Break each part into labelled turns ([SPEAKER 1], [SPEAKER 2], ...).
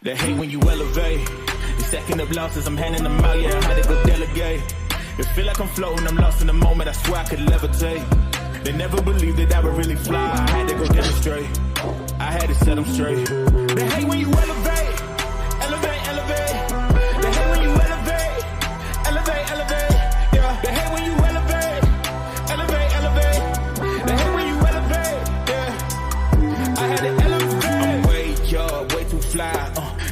[SPEAKER 1] They hate when you elevate. The second of losses, I'm handing them out, yeah, I had to go delegate. It feel like I'm floating, I'm lost in the moment, I swear I could levitate. They never believed that I would really fly, I had to go demonstrate. I had to set them straight. They hate when you elevate, elevate, elevate. They hate when you elevate, elevate, elevate. Yeah, they hate when you elevate, elevate, elevate. They hate when you elevate, yeah. I had to elevate. I'm way too fly,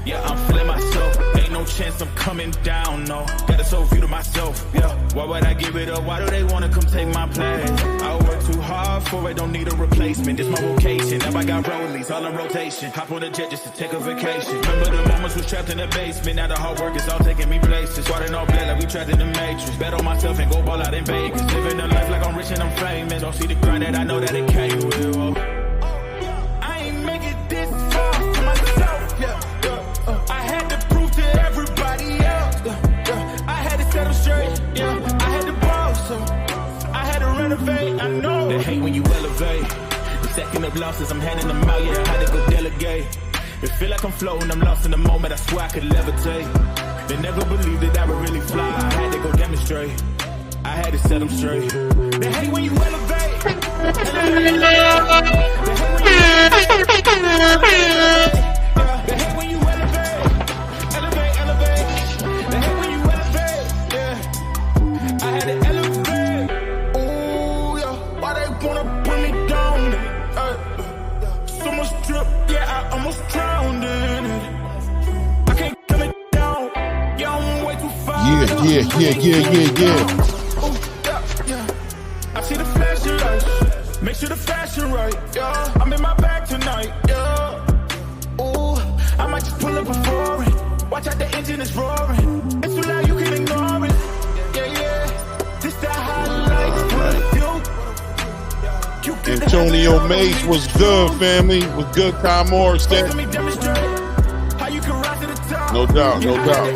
[SPEAKER 1] yeah, I'm feeling myself. Ain't no chance I'm coming down, no. Got a soul view to myself, yeah. Why would I give it up? Why do they wanna come take my place? I work too hard for it, don't need a replacement. This my vocation, now I got rollies all in rotation. Hop on a jet just to take a vacation. Remember the moments was trapped in the basement. Now the hard work is all taking me places. Starting all black like we trapped in the matrix. Bet on myself and go ball out in Vegas. Living a life like I'm rich and I'm famous. Don't see the grind that I know that it came with. I ain't make it this far for myself, yeah. I had to prove to everybody else, I had to set them straight, yeah. I had to ball, so I had to renovate, I know. They hate when you elevate. The second of losses, I'm handing them out, yeah, I had to go delegate. It feel like I'm floating, I'm lost in the moment, I swear I could levitate. They never believed that I would really fly, I had to go demonstrate. I had to set them straight. They hate when you elevate. They hate when you elevate. They hate when you elevate. Elevate, elevate. They hate when you elevate. Yeah. I had to elevate. Ooh, yeah. Why they wanna put me down? So much drip, yeah, I almost drowned in it. I can't come it down. Yeah, I'm way too far.
[SPEAKER 2] Yeah.
[SPEAKER 1] I see the flashing lights. Make sure the fashion right, yeah. I'm in my bag tonight, yeah. Ooh, I might just pull up before it. Watch out, the engine is roaring. It's too loud, you can ignore it. Yeah. This that highlights for you.
[SPEAKER 2] Antonio Mace was good, family. Was good, Kyle Morris.
[SPEAKER 1] How you can rise to the top.
[SPEAKER 2] No doubt.
[SPEAKER 1] Elevate.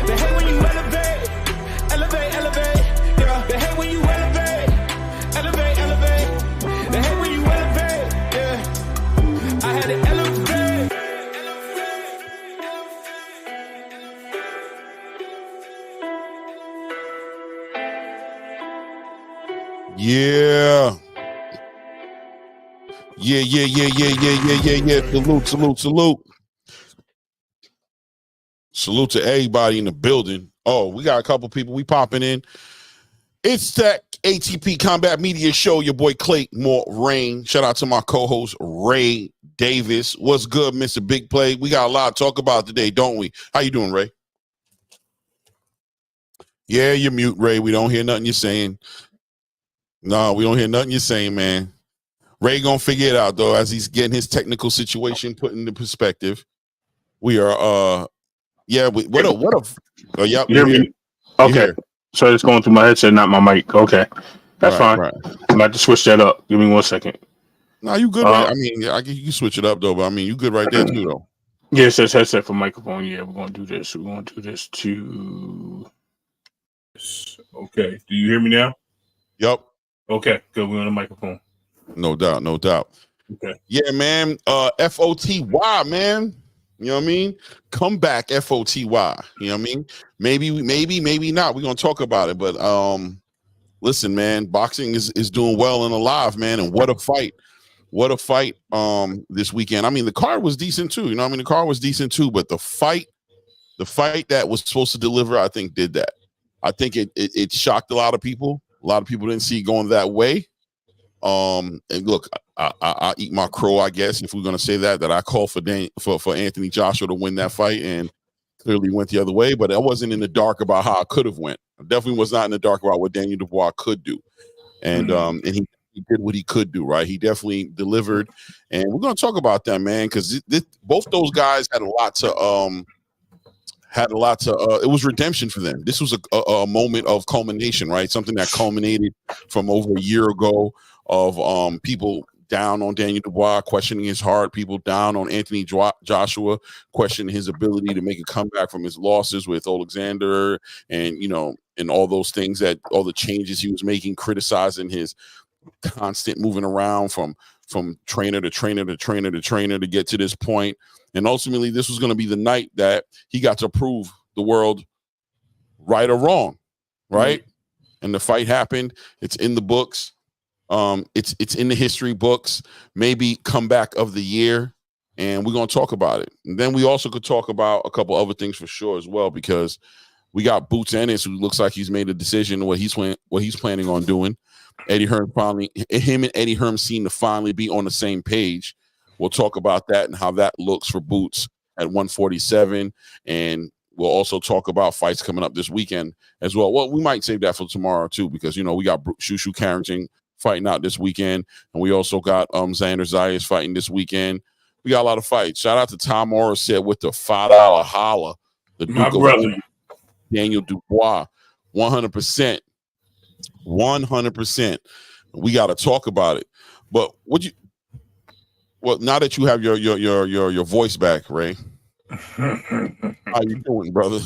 [SPEAKER 1] They hate when you elevate. Elevate. Yeah. They hate when you elevate. Elevate. They hate when you elevate. Yeah. I had to elevate.
[SPEAKER 2] Yeah. Salute. Salute to everybody in the building. Oh, we got a couple people. We popping in. It's that ATP Combat Media Show. Your boy Clayton Rain. Shout out to my co-host Ray Davis. What's good, Mr. Big Play? We got a lot to talk about today, don't we? How you doing, Ray? Yeah, you're mute, Ray. We don't hear nothing you're saying. No, we don't hear nothing you're saying, man. Ray gonna figure it out though as he's getting his technical situation put into perspective. We are yep. Oh, yep.
[SPEAKER 3] You hear me? Okay. So it's going through my headset, not my mic. Okay. That's fine. Right. I'm about to switch that up. Give me 1 second.
[SPEAKER 2] No, you good. Right? I mean, you switch it up though, but I mean, you good right there too though.
[SPEAKER 3] Yeah, it says headset for microphone. Yeah, we're gonna do this. We're gonna do this too. Okay. Do you hear me now?
[SPEAKER 2] Yep.
[SPEAKER 3] Okay, good. We're on the microphone.
[SPEAKER 2] No doubt.
[SPEAKER 3] Okay.
[SPEAKER 2] Yeah, man. FOTY, man. You know what I mean? Come back, FOTY. You know what I mean? Maybe not. We're gonna talk about it, but listen, man, boxing is doing well and alive, man. And what a fight. This weekend. I mean, the card was decent too. You know what I mean? The card was decent too, but the fight that was supposed to deliver, I think, did that. I think it shocked a lot of people. A lot of people didn't see it going that way. And look, I eat my crow, I guess, if we're gonna say that I called for Anthony Joshua to win that fight, and clearly went the other way. But I wasn't in the dark about how I could have went. I definitely was not in the dark about what Daniel Dubois could do, and he did what he could do. Right, he definitely delivered, and we're gonna talk about that, man, because both those guys had a lot to. It was redemption for them. This was a moment of culmination, right? Something that culminated from over a year ago of people down on Daniel Dubois, questioning his heart. People down on Anthony Joshua, questioning his ability to make a comeback from his losses with Alexander, and and all those things, that all the changes he was making, criticizing his constant moving around from trainer to trainer to trainer to trainer to get to this point. And ultimately, this was going to be the night that he got to prove the world right or wrong, right? Mm-hmm. And the fight happened. It's in the books. It's in the history books. Maybe comeback of the year, and we're going to talk about it. And then we also could talk about a couple other things for sure as well, because we got Boots Ennis, who looks like he's made a decision what he's planning on doing. Him and Eddie Hearn seem to finally be on the same page. We'll talk about that and how that looks for Boots at 147, and we'll also talk about fights coming up this weekend as well. Well, we might save that for tomorrow too, because we got Shushu Carrington fighting out this weekend, and we also got Xander Zayas fighting this weekend. We got a lot of fights. Shout out to Tom Morissette with the $5 holla. The Duke of Daniel Dubois, 100%. 100%. We got to talk about it. But now that you have your voice back, Ray, how you doing, brother?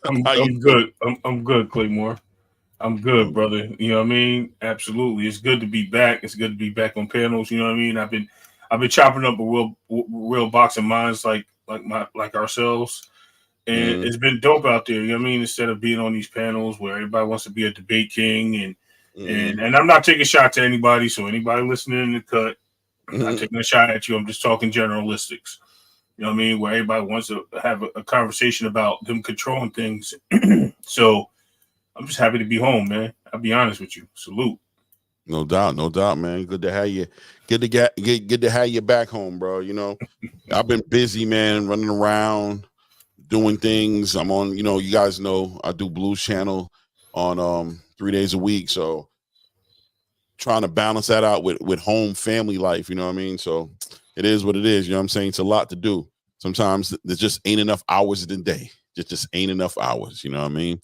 [SPEAKER 3] I'm good. I'm good, Claymore. I'm good, brother. You know what I mean? Absolutely. It's good to be back. It's good to be back on panels. You know what I mean? I've been chopping up with real boxing minds like ourselves. And it's been dope out there. You know what I mean? Instead of being on these panels where everybody wants to be a debate king, and I'm not taking shots at anybody. So anybody listening in the cut, I'm not taking a shot at you. I'm just talking generalistics. You know what I mean? Where everybody wants to have a conversation about them controlling things. So I'm just happy to be home, man. I'll be honest with you. Salute.
[SPEAKER 2] No doubt, man. Good to have you. Good to have you back home, bro. I've been busy, man, running around, doing things. I'm on, you guys know I do Blues Channel on 3 days a week. So trying to balance that out with home family life, you know what I mean? So it is what it is, you know what I'm saying? It's a lot to do. Sometimes there just ain't enough hours in the day. Just ain't enough hours, you know what I mean?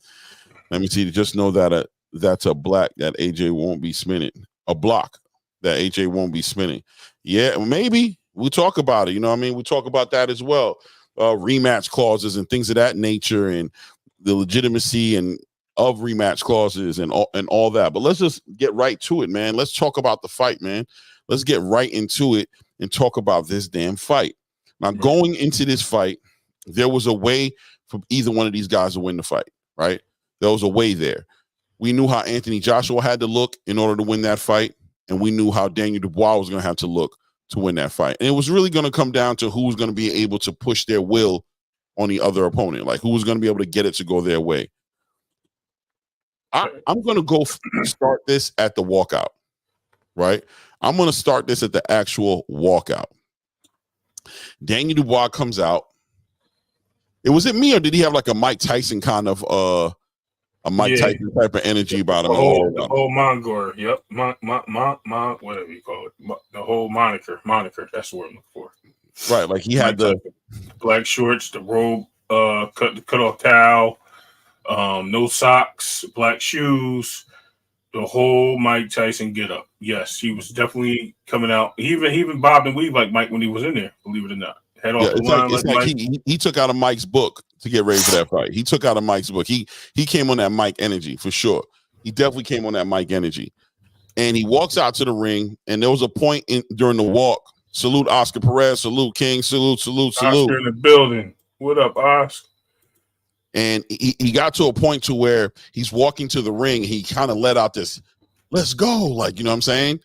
[SPEAKER 2] Let me see. Just know that that's a black that AJ won't be spinning. A block that AJ won't be spinning. Yeah, maybe we'll talk about it. You know what I mean? We'll talk about that as well. Rematch clauses and things of that nature, and the legitimacy and of rematch clauses and all that. But let's just get right to it, man. Let's talk about the fight, man. Let's get right into it and talk about this damn fight. Now, going into this fight, there was a way for either one of these guys to win the fight, right? There was a way there. We knew how Anthony Joshua had to look in order to win that fight, and we knew how Daniel Dubois was going to have to look to win that fight. And it was really going to come down to who was going to be able to push their will on the other opponent, like who was going to be able to get it to go their way. I'm going to go start this at the walkout, right? I'm going to start this at the actual walkout. Daniel Dubois comes out. Was it me, or did he have like a Mike Tyson kind of a Mike Tyson type of energy about him?
[SPEAKER 3] The whole Mongor, yep, whatever you call it, the whole moniker. That's the word I'm looking for.
[SPEAKER 2] Right, like he had the
[SPEAKER 3] black shorts, the robe, cut off towel, no socks, black shoes, the whole Mike Tyson get up. Yes, he was definitely coming out. He even bobbed and weaved like Mike when he was in there. Believe it or not.
[SPEAKER 2] He took out of Mike's book to get ready for that fight. He took out of Mike's book. He came on that Mike energy for sure. He definitely came on that Mike energy. And he walks out to the ring, and there was a point during the walk. Salute Oscar Perez. Salute King. Salute.
[SPEAKER 3] Oscar in the building. What up, Oscar?
[SPEAKER 2] And he got to a point to where he's walking to the ring. He kind of let out this, let's go. Like, you know what I'm saying?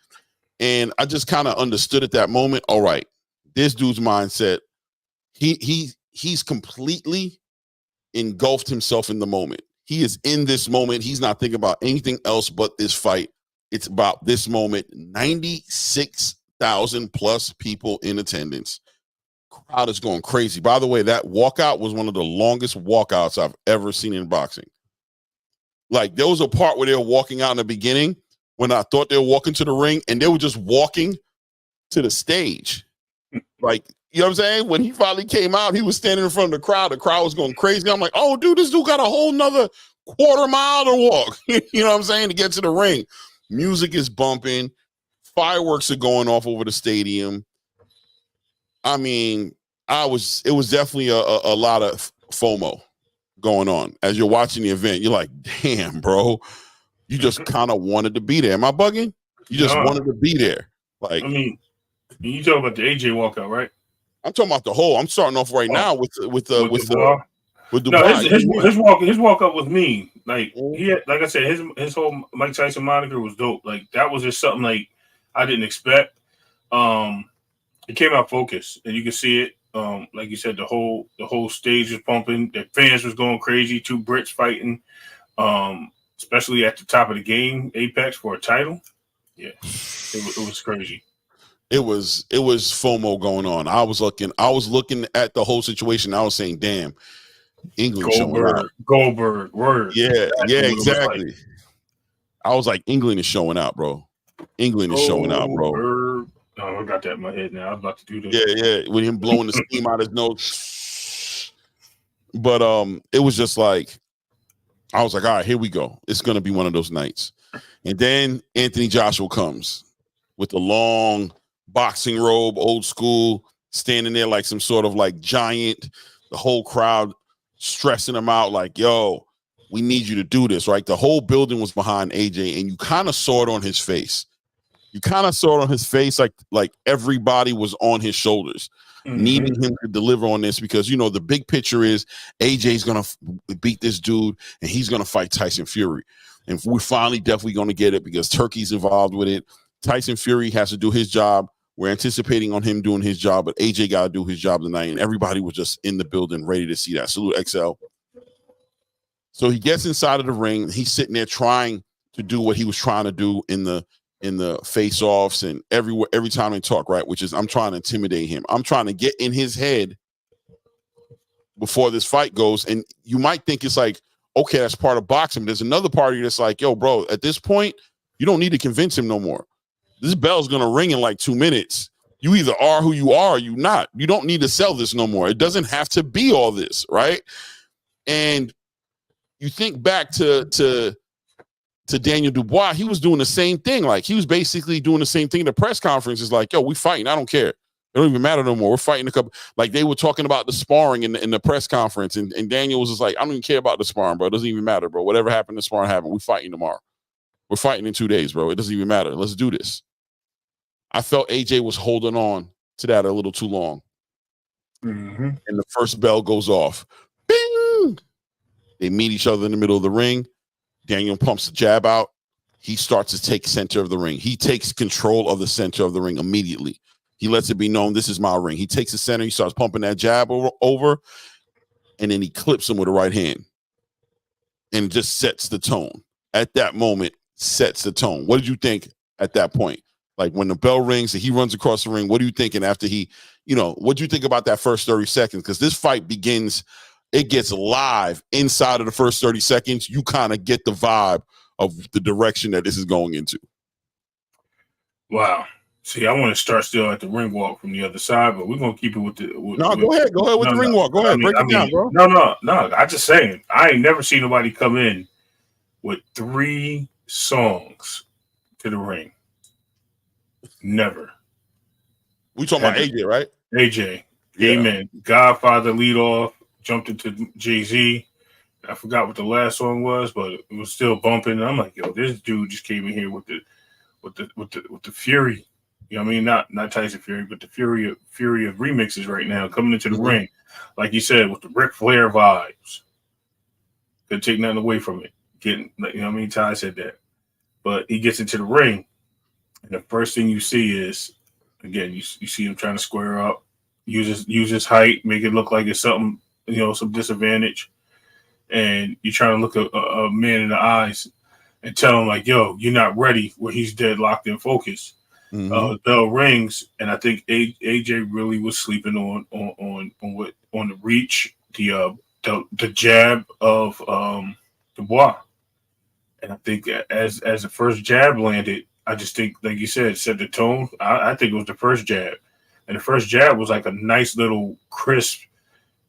[SPEAKER 2] And I just kind of understood at that moment, all right, this dude's mindset, he's completely engulfed himself in the moment. He is in this moment. He's not thinking about anything else but this fight. It's about this moment. 96,000 plus people in attendance. Crowd is going crazy. By the way, that walkout was one of the longest walkouts I've ever seen in boxing. Like, there was a part where they were walking out in the beginning when I thought they were walking to the ring, and they were just walking to the stage. Like, you know what I'm saying? When he finally came out, he was standing in front of the crowd. The crowd was going crazy. I'm like, oh, dude, this dude got a whole nother quarter mile to walk. You know what I'm saying? To get to the ring. Music is bumping. fireworks are going off over the stadium. I mean, it was definitely a lot of FOMO going on as you're watching the event. You're like, damn, bro, you just kind of wanted to be there. Am I bugging? You just wanted to be there. Like,
[SPEAKER 3] I mean, you talking about the AJ walkout, right?
[SPEAKER 2] I'm talking about the whole. I'm starting off right now with Dubois.
[SPEAKER 3] His walk up was mean. Like he had, like I said, his whole Mike Tyson moniker was dope. Like that was just something like I didn't expect. It came out focused, and you can see it. Like you said, the whole stage was pumping. The fans was going crazy. Two Brits fighting, especially at the top of the game, Apex for a title. Yeah, it was crazy.
[SPEAKER 2] It was FOMO going on. I was looking at the whole situation. I was saying, damn, England showing out.
[SPEAKER 3] Goldberg, word.
[SPEAKER 2] Yeah, exactly. I was like, England is showing out, bro. England is showing out, bro.
[SPEAKER 3] Oh, I got that in my head now. I was about to do this.
[SPEAKER 2] Yeah, with him blowing the steam out his nose. But it was just like, I was like, all right, here we go. It's gonna be one of those nights. And then Anthony Joshua comes with the long boxing robe, old school, standing there like some sort of like giant. The whole crowd stressing him out, like, yo, we need you to do this, right? The whole building was behind AJ, and you kind of saw it on his face. Like everybody was on his shoulders, needing him to deliver on this because, you know, the big picture is AJ's going to beat this dude and he's going to fight Tyson Fury. And we're finally definitely going to get it because Turkey's involved with it. Tyson Fury has to do his job. We're anticipating on him doing his job, but AJ got to do his job tonight. And everybody was just in the building ready to see that. Salute XL. So he gets inside of the ring. He's sitting there trying to do what he was trying to do in the face-offs and every time they talk, right? Which is, I'm trying to intimidate him. I'm trying to get in his head before this fight goes. And you might think it's like, okay, that's part of boxing. There's another party that's like, yo, bro, at this point, you don't need to convince him no more. This bell's going to ring in like 2 minutes. You either are who you are or you not. You don't need to sell this no more. It doesn't have to be all this, right? And you think back to Daniel Dubois, he was doing the same thing. Like, he was basically doing the same thing. The press conference is like, yo, we fighting. I don't care. It don't even matter no more. We're fighting a couple. Like, they were talking about the sparring in the press conference, and Daniel was just like, I don't even care about the sparring, bro. It doesn't even matter, bro. Whatever happened to sparring happened. We're fighting tomorrow. We're fighting in 2 days, bro. It doesn't even matter. Let's do this. I felt AJ was holding on to that a little too long. And the first bell goes off. Bing! They meet each other in the middle of the ring. Daniel pumps the jab out. He starts to take center of the ring. He takes control of the center of the ring immediately. He lets it be known, this is my ring. He takes the center. He starts pumping that jab over, and then he clips him with the right hand. And it just sets the tone. At that moment, sets the tone. What did you think at that point? Like, when the bell rings and he runs across the ring, what are you thinking after what do you think about that first 30 seconds? Because this fight begins, it gets live inside of the first 30 seconds. You kind of get the vibe of the direction that this is going into.
[SPEAKER 3] Wow. See, I want to start still at the ring walk from the other side, but we're going to keep it with the...
[SPEAKER 2] Go ahead with the ring walk. Go ahead, break it down, bro.
[SPEAKER 3] No. I'm just saying, I ain't never seen nobody come in with 3 songs to the ring. Never.
[SPEAKER 2] We talking about AJ, right?
[SPEAKER 3] AJ. Yeah. Amen. Godfather lead off, jumped into Jay-Z. I forgot what the last song was, but it was still bumping. And I'm like, yo, this dude just came in here with the fury. You know what I mean? Not Tyson Fury, but the fury of remixes right now coming into the ring. Like you said, with the Ric Flair vibes. Could take nothing away from it. You know what I mean? Ty said that. But he gets into the ring, and the first thing you see is, again, you see him trying to square up, use his height, make it look like it's something, some disadvantage. And you're trying to look a man in the eyes and tell him, like, yo, you're not ready, where he's dead locked in focus. The bell rings, and I think AJ really was sleeping on the reach, the jab of Dubois. And I think as the first jab landed, I just think, like you said, set the tone. I think it was the first jab. And the first jab was like a nice little crisp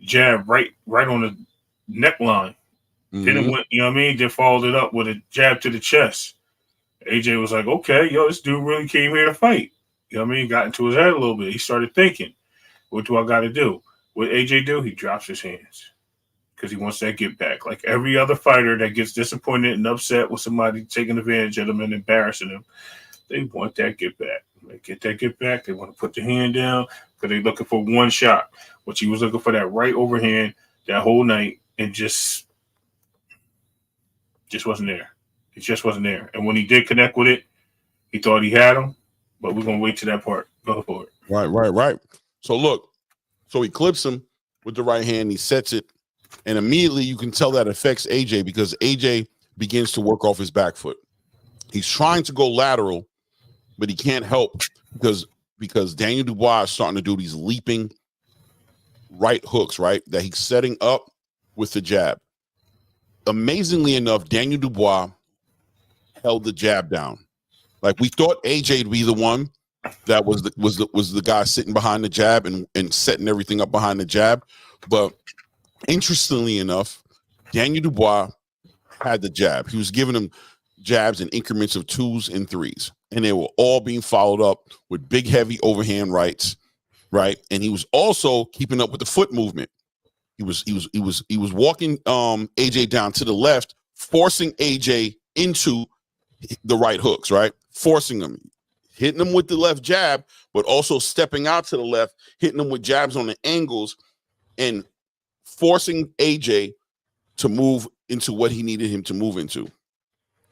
[SPEAKER 3] jab right on the neckline. Then it went, then followed it up with a jab to the chest. AJ was like, okay, yo, this dude really came here to fight. You know what I mean? Got into his head a little bit. He started thinking, what do I got to do? What AJ do? He drops his hands because he wants that get back. Like every other fighter that gets disappointed and upset with somebody taking advantage of them and embarrassing them, they want that get back. They get that get back. They want to put the hand down because they're looking for one shot. But he was looking for that right overhand that whole night and just wasn't there. It just wasn't there. And when he did connect with it, he thought he had him. But we're going to wait to that part. Go for it.
[SPEAKER 2] Right. So look, so he clips him with the right hand. He sets it. And immediately you can tell that affects AJ because AJ begins to work off his back foot. He's trying to go lateral, but he can't help because Daniel Dubois is starting to do these leaping right hooks, right? That he's setting up with the jab. Amazingly enough, Daniel Dubois held the jab down. Like we thought AJ would be the one that was the guy sitting behind the jab and setting everything up behind the jab. But interestingly enough, Daniel Dubois had the jab. He was giving him jabs in increments of 2s and 3s, and they were all being followed up with big, heavy overhand rights, right? And he was also keeping up with the foot movement. He was walking AJ down to the left, forcing AJ into the right hooks, right? Forcing him, hitting him with the left jab, but also stepping out to the left, hitting him with jabs on the angles, and forcing AJ to move into what he needed him to move into.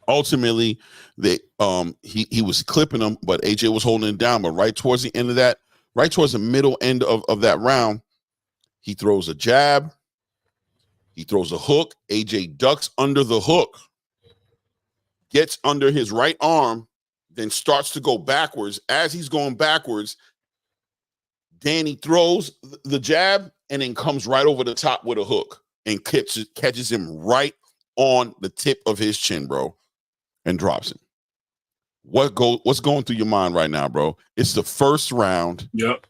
[SPEAKER 2] Ultimately, he was clipping him, but AJ was holding him down. But right towards the end of that, right towards the middle end of that round, he throws a jab. He throws a hook. AJ ducks under the hook, gets under his right arm, then starts to go backwards. As he's going backwards, Danny throws the jab and then comes right over the top with a hook and catches him right on the tip of his chin, bro, and drops him. What's going through your mind right now, bro? It's the first round.
[SPEAKER 3] Yep.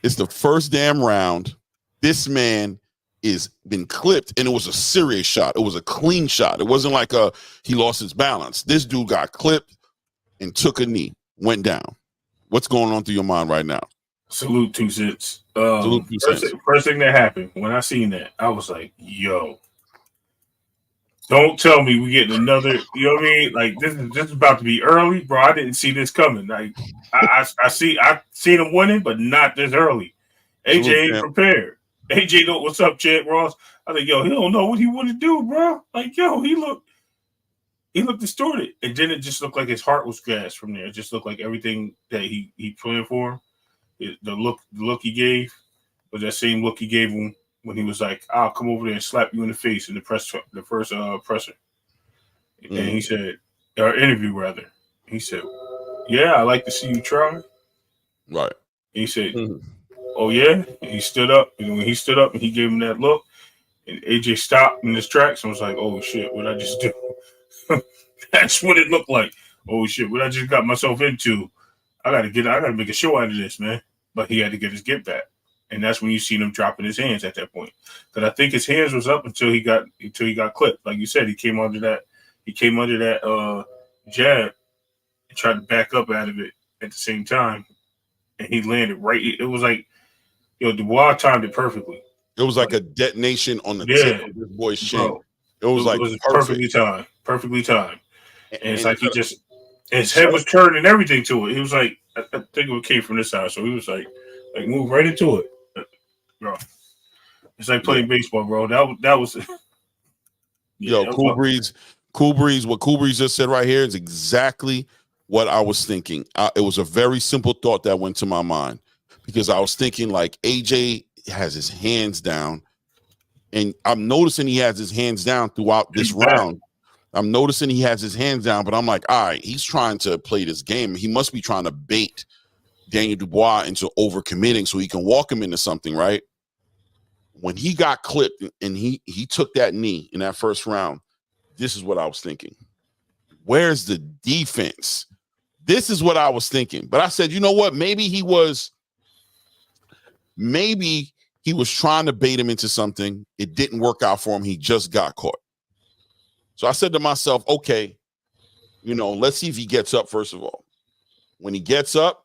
[SPEAKER 2] It's the first damn round. This man is been clipped, and it was a serious shot. It was a clean shot. It wasn't like he lost his balance. This dude got clipped and took a knee, went down. What's going on through your mind right now?
[SPEAKER 3] Salute 2 cents.
[SPEAKER 2] Salute 2 cents.
[SPEAKER 3] First thing that happened when I seen that, I was like, "Yo, don't tell me we getting another." You know what I mean? Like this is about to be early, bro. I didn't see this coming. Like I seen him winning, but not this early. AJ ain't prepared. AJ, what's up, Chad Ross? I think, yo, he don't know what he want to do, bro. Like, yo, he looked distorted, and then it just looked like his heart was gassed from there. It just looked like everything that he planned for him. The look he gave was that same look he gave him when he was like, "I'll come over there and slap you in the face" in the first presser. And he said, or interview rather. He said, "Yeah, I like to see you try."
[SPEAKER 2] Right.
[SPEAKER 3] And he said, "Oh yeah." And he stood up, and when he stood up and he gave him that look, and AJ stopped in his tracks and was like, "Oh shit, what I just do?" That's what it looked like. Oh shit, what I just got myself into. I gotta make a show out of this, man. But he had to get his get back. And that's when you seen him dropping his hands at that point. Because I think his hands was up until he got clipped. Like you said, he came under that jab and tried to back up out of it at the same time. And he landed right. It was like, Dubois timed it perfectly.
[SPEAKER 2] It was like a detonation on the tip of this boy's chin. Bro, it was
[SPEAKER 3] perfectly timed. And it's like his head was turning everything to it. He was like, I think it came from this side. So he was like move right into it. Bro. It's like playing baseball, bro. That was
[SPEAKER 2] Cool Breeze. What Cool Breeze just said right here is exactly what I was thinking. It was a very simple thought that went to my mind because I was thinking like AJ has his hands down, and I'm noticing he has his hands down throughout this round. I'm noticing he has his hands down, but I'm like, all right, he's trying to play this game. He must be trying to bait Daniel Dubois into overcommitting so he can walk him into something, right? When he got clipped and he took that knee in that first round, this is what I was thinking. Where's the defense? This is what I was thinking. But I said, you know what? Maybe he was trying to bait him into something. It didn't work out for him. He just got caught. So I said to myself, okay, let's see if he gets up first of all. When he gets up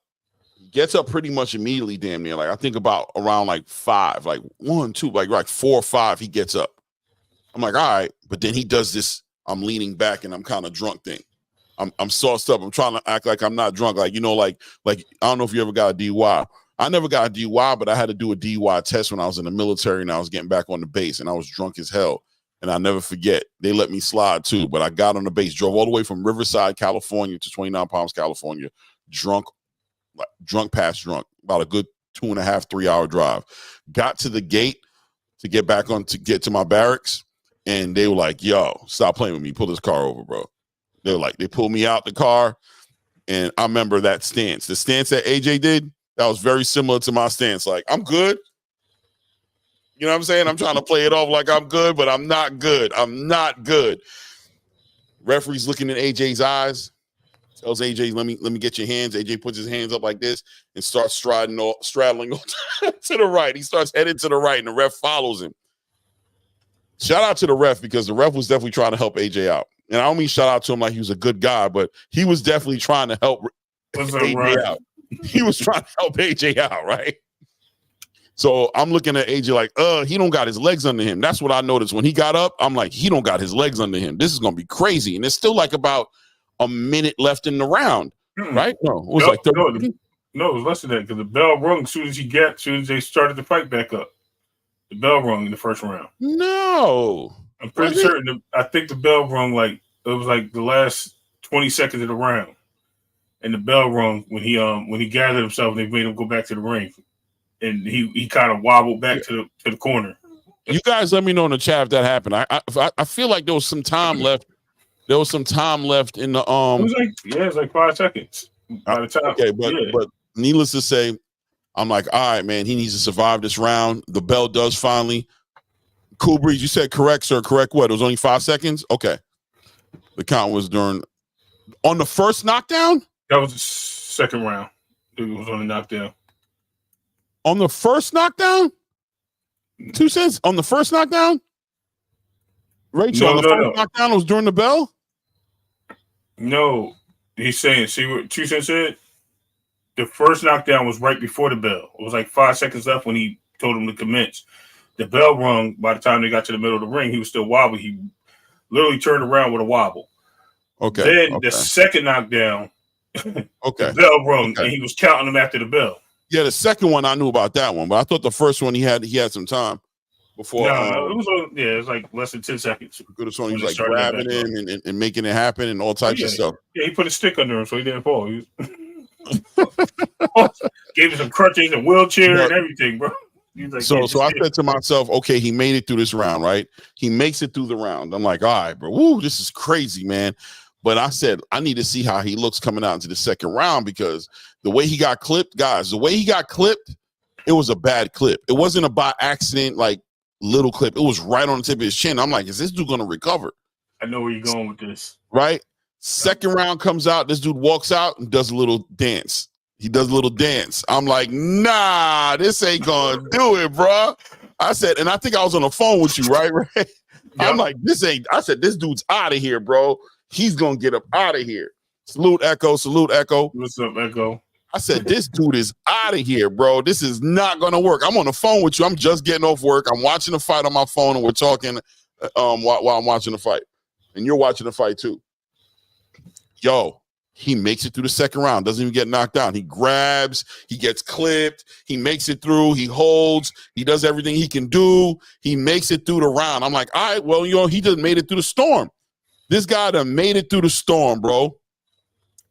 [SPEAKER 2] pretty much immediately, damn near. Like I think about around like 5, like 1, 2, like 4 or 5, he gets up. I'm like, all right, but then he does this. I'm leaning back and I'm kind of drunk thing. I'm sauced up. I'm trying to act like I'm not drunk. Like like I don't know if you ever got a DUI. I never got a DUI, but I had to do a DUI test when I was in the military and I was getting back on the base and I was drunk as hell. And I'll never forget, they let me slide too, but I got on the base, drove all the way from Riverside, California to 29 Palms, California, drunk past drunk, about a good 2.5, 3 hour drive. Got to the gate to get back on to get to my barracks. And they were like, yo, stop playing with me. Pull this car over, bro. They were like, they pulled me out the car. And I remember that stance. The stance that AJ did, that was very similar to my stance. Like, I'm good. You know what I'm saying? I'm trying to play it off like I'm good, but I'm not good. I'm not good. Referee's looking in AJ's eyes. Tells AJ, let me get your hands. AJ puts his hands up like this and starts straddling to the right. He starts heading to the right, and the ref follows him. Shout out to the ref because the ref was definitely trying to help AJ out. And I don't mean shout out to him like he was a good guy, but he was definitely trying to help AJ out. He was trying to help AJ out, right? So I'm looking at AJ like, he don't got his legs under him. That's what I noticed. When he got up, I'm like, he don't got his legs under him. This is going to be crazy. And there's still like about a minute left in the round, right? No, it was like 30.
[SPEAKER 3] No, it was less than that because the bell rung as soon as they started the fight back up. The bell rung in the first round.
[SPEAKER 2] No.
[SPEAKER 3] I'm pretty certain. I think the bell rung it was like the last 20 seconds of the round. And the bell rung when he gathered himself and they made him go back to the ring. And he kind of wobbled back to the corner.
[SPEAKER 2] You guys let me know in the chat if that happened. I feel like there was some time left. There was some time left in the
[SPEAKER 3] It was like 5 seconds by the time.
[SPEAKER 2] Okay, but needless to say, I'm like, all right, man, he needs to survive this round. The bell does finally. Cool Breeze, you said correct, sir. Correct what? It was only 5 seconds? Okay. The count was on the first knockdown?
[SPEAKER 3] That was the second round. It was on the knockdown.
[SPEAKER 2] On the first knockdown? 2 cents? On the first knockdown? Rachel, on the first knockdown was during the bell?
[SPEAKER 3] No. He's saying, see what 2 cents said? The first knockdown was right before the bell. It was like 5 seconds left when he told him to commence. The bell rung by the time they got to the middle of the ring. He was still wobbly. He literally turned around with a wobble.
[SPEAKER 2] Okay.
[SPEAKER 3] Then the second knockdown, the bell rung, and he was counting them after the bell.
[SPEAKER 2] Yeah, the second one I knew about that one, but I thought the first one he had some time before.
[SPEAKER 3] No, it was like less than 10 seconds.
[SPEAKER 2] He was like grabbing him and making it happen and all types of stuff.
[SPEAKER 3] Yeah, he put a stick under him so he didn't fall. Gave him some crutches and wheelchair and everything, bro. Like,
[SPEAKER 2] so I said to myself, okay, he made it through this round, right? He makes it through the round. I'm like, all right, bro, woo, this is crazy, man. But I said, I need to see how he looks coming out into the second round because the way he got clipped, guys, it was a bad clip. It wasn't a by accident, like little clip. It was right on the tip of his chin. I'm like, is this dude going to recover?
[SPEAKER 3] I know where you're going with this.
[SPEAKER 2] Right? Second round comes out. This dude walks out and does a little dance. He does a little dance. I'm like, nah, this ain't going to do it, bro. I said, and I think I was on the phone with you, right? Yep. I'm like, I said, this dude's out of here, bro. He's going to get up out of here. Salute, Echo. Salute, Echo.
[SPEAKER 3] What's up, Echo?
[SPEAKER 2] I said, this dude is out of here, bro. This is not going to work. I'm on the phone with you. I'm just getting off work. I'm watching the fight on my phone, and we're talking while I'm watching the fight. And you're watching the fight, too. Yo, he makes it through the second round. Doesn't even get knocked down. He grabs. He gets clipped. He makes it through. He holds. He does everything he can do. He makes it through the round. I'm like, all right, well, he just made it through the storm. This guy done made it through the storm, bro.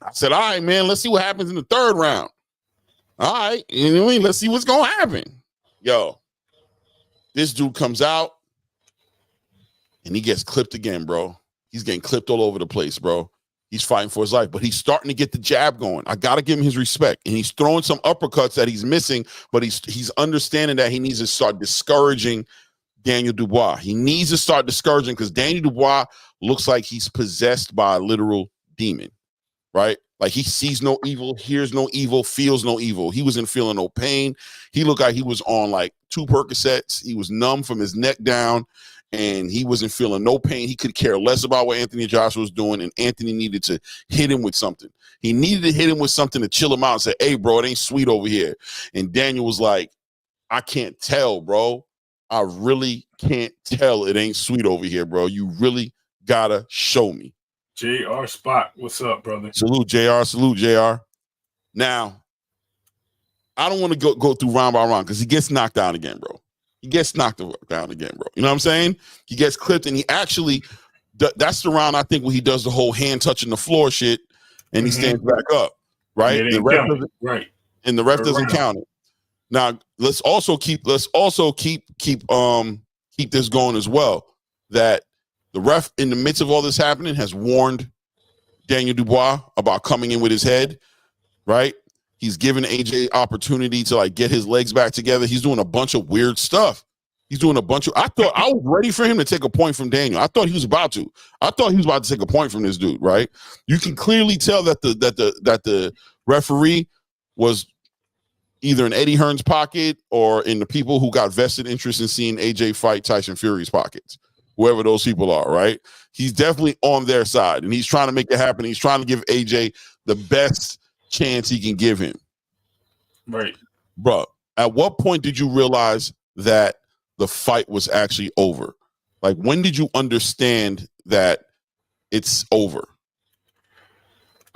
[SPEAKER 2] I said, all right, man, let's see what happens in the third round. All right, let's see what's going to happen. Yo, this dude comes out, and he gets clipped again, bro. He's getting clipped all over the place, bro. He's fighting for his life, but he's starting to get the jab going. I got to give him his respect. And he's throwing some uppercuts that he's missing, but he's understanding that he needs to start discouraging Daniel Dubois. He needs to start discouraging because Daniel Dubois looks like he's possessed by a literal demon, right? Like he sees no evil, hears no evil, feels no evil. He wasn't feeling no pain. He looked like he was on like 2 Percocets. He was numb from his neck down, and he wasn't feeling no pain. He could care less about what Anthony Joshua was doing, and Anthony needed to hit him with something. He needed to hit him with something to chill him out and say, hey, bro, it ain't sweet over here. And Daniel was like, I can't tell, bro. I really can't tell it ain't sweet over here, bro. You really gotta show me.
[SPEAKER 3] JR Spot, what's up, brother?
[SPEAKER 2] Salute, JR. Salute, JR. Now, I don't want to go through round by round because he gets knocked down again, bro. He gets knocked down again, bro. You know what I'm saying? He gets clipped, and he actually, that's the round I think where he does the whole hand touching the floor shit, and he stands back up, right?
[SPEAKER 3] The ref
[SPEAKER 2] and the ref doesn't count it. Now, let's also keep this going as well, that the ref, in the midst of all this happening, has warned Daniel Dubois about coming in with his head, right? He's given AJ opportunity to like get his legs back together. He's doing a bunch of weird stuff. I thought I was ready for him to take a point from Daniel. I thought he was about to. I thought he was about to take a point from this dude, right? You can clearly tell that the referee was either in Eddie Hearn's pocket or in the people who got vested interest in seeing AJ fight Tyson Fury's pockets. Whoever those people are, right? He's definitely on their side, and he's trying to make it happen. He's trying to give AJ the best chance he can give him.
[SPEAKER 3] Right.
[SPEAKER 2] Bro, at what point did you realize that the fight was actually over? Like, when did you understand that it's over?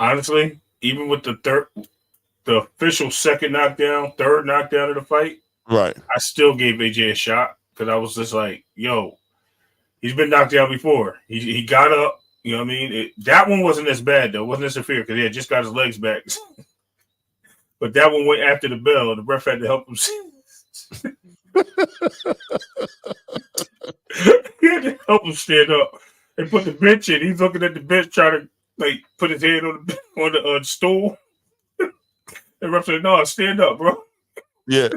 [SPEAKER 3] Honestly, even with the official third knockdown of the fight,
[SPEAKER 2] right?
[SPEAKER 3] I still gave AJ a shot because I was just like, yo, he's been knocked down before. He got up. You know what I mean? That one wasn't as bad, though. It wasn't as severe because he had just got his legs back. But that one went after the bell. The ref had to help him. He had to help him stand up. They put the bench in. He's looking at the bench trying to like put his head on the stool. The ref said, no, stand up, bro.
[SPEAKER 2] Yeah.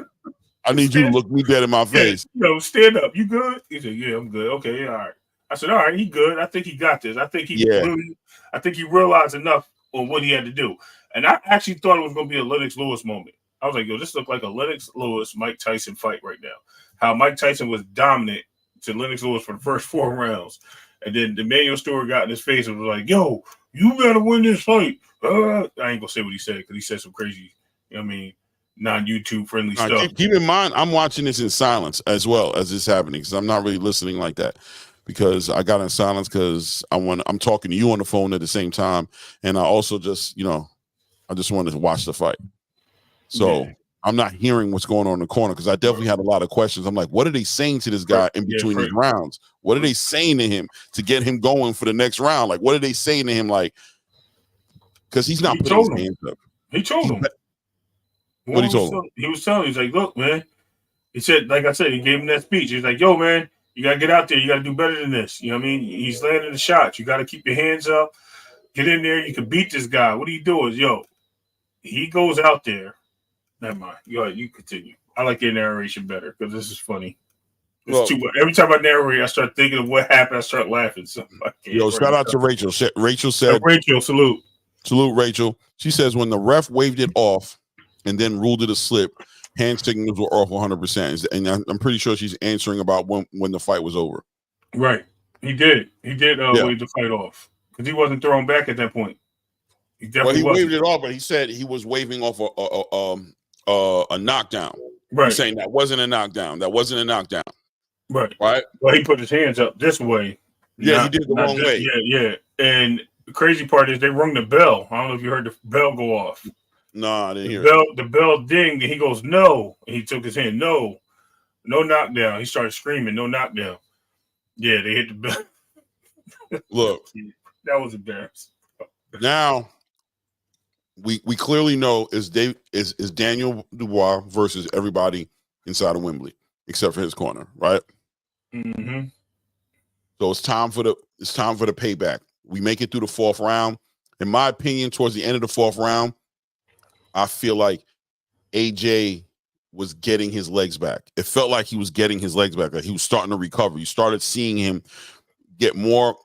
[SPEAKER 2] I need you to look me dead in my face.
[SPEAKER 3] No, stand up. You good? He said, yeah, I'm good. Okay, all right. I said, all right, he good. I think he got this. I think he realized enough on what he had to do. And I actually thought it was going to be a Lennox Lewis moment. I was like, yo, this looked like a Lennox Lewis Mike Tyson fight right now. How Mike Tyson was dominant to Lennox Lewis for the first 4 rounds. And then Emmanuel Stewart got in his face and was like, yo, you better win this fight. I ain't going to say what he said because he said some crazy, you know what I mean, non-YouTube friendly stuff.
[SPEAKER 2] Keep in mind, I'm watching this in silence as well as this happening because I'm not really listening like that. Because I got in silence because I'm talking to you on the phone at the same time, and I also just wanted to watch the fight. So I'm not hearing what's going on in the corner because I definitely had a lot of questions. I'm like, what are they saying to this guy in between these rounds? What are they saying to him to get him going for the next round? Like, what are they saying to him? Like, because he's not putting his hands up.
[SPEAKER 3] He told him.
[SPEAKER 2] What he told him?
[SPEAKER 3] He was telling him, he's like, look, man. He said, like I said, he gave him that speech. He's like, yo, man. You got to get out there. You got to do better than this. You know what I mean? He's landing the shots. You got to keep your hands up. Get in there. You can beat this guy. What are you doing? Yo, he goes out there. Never mind. You continue. I like your narration better because this is funny. Every time I narrate, I start thinking of what happened. I start laughing. So
[SPEAKER 2] shout out to Rachel. Rachel said,
[SPEAKER 3] Rachel, salute.
[SPEAKER 2] Salute, Rachel. She says, when the ref waved it off and then ruled it a slip, hand signals were off 100%. And I'm pretty sure she's answering about when the fight was over.
[SPEAKER 3] Right. He did. He did wave the fight off because he wasn't thrown back at that point. He
[SPEAKER 2] waved it off, but he said he was waving off a knockdown.
[SPEAKER 3] Right.
[SPEAKER 2] He's saying that wasn't a knockdown. That wasn't a knockdown.
[SPEAKER 3] Right.
[SPEAKER 2] Right.
[SPEAKER 3] Well, he put his hands up this way.
[SPEAKER 2] Yeah, he did the wrong way.
[SPEAKER 3] Yeah. And the crazy part is they rung the bell. I don't know if you heard the bell go off.
[SPEAKER 2] No, I didn't hear it.
[SPEAKER 3] The bell dinged, and he goes, no. And he took his hand. No knockdown. He started screaming, no knockdown. Yeah, they hit the bell.
[SPEAKER 2] Look.
[SPEAKER 3] That was embarrassing.
[SPEAKER 2] Now, we clearly know is Daniel Dubois versus everybody inside of Wembley, except for his corner, right?
[SPEAKER 3] Mm-hmm.
[SPEAKER 2] So it's time for the payback. We make it through the 4th round. In my opinion, towards the end of the 4th round, I feel like AJ was getting his legs back. It felt like he was getting his legs back. Like he was starting to recover. You started seeing him get more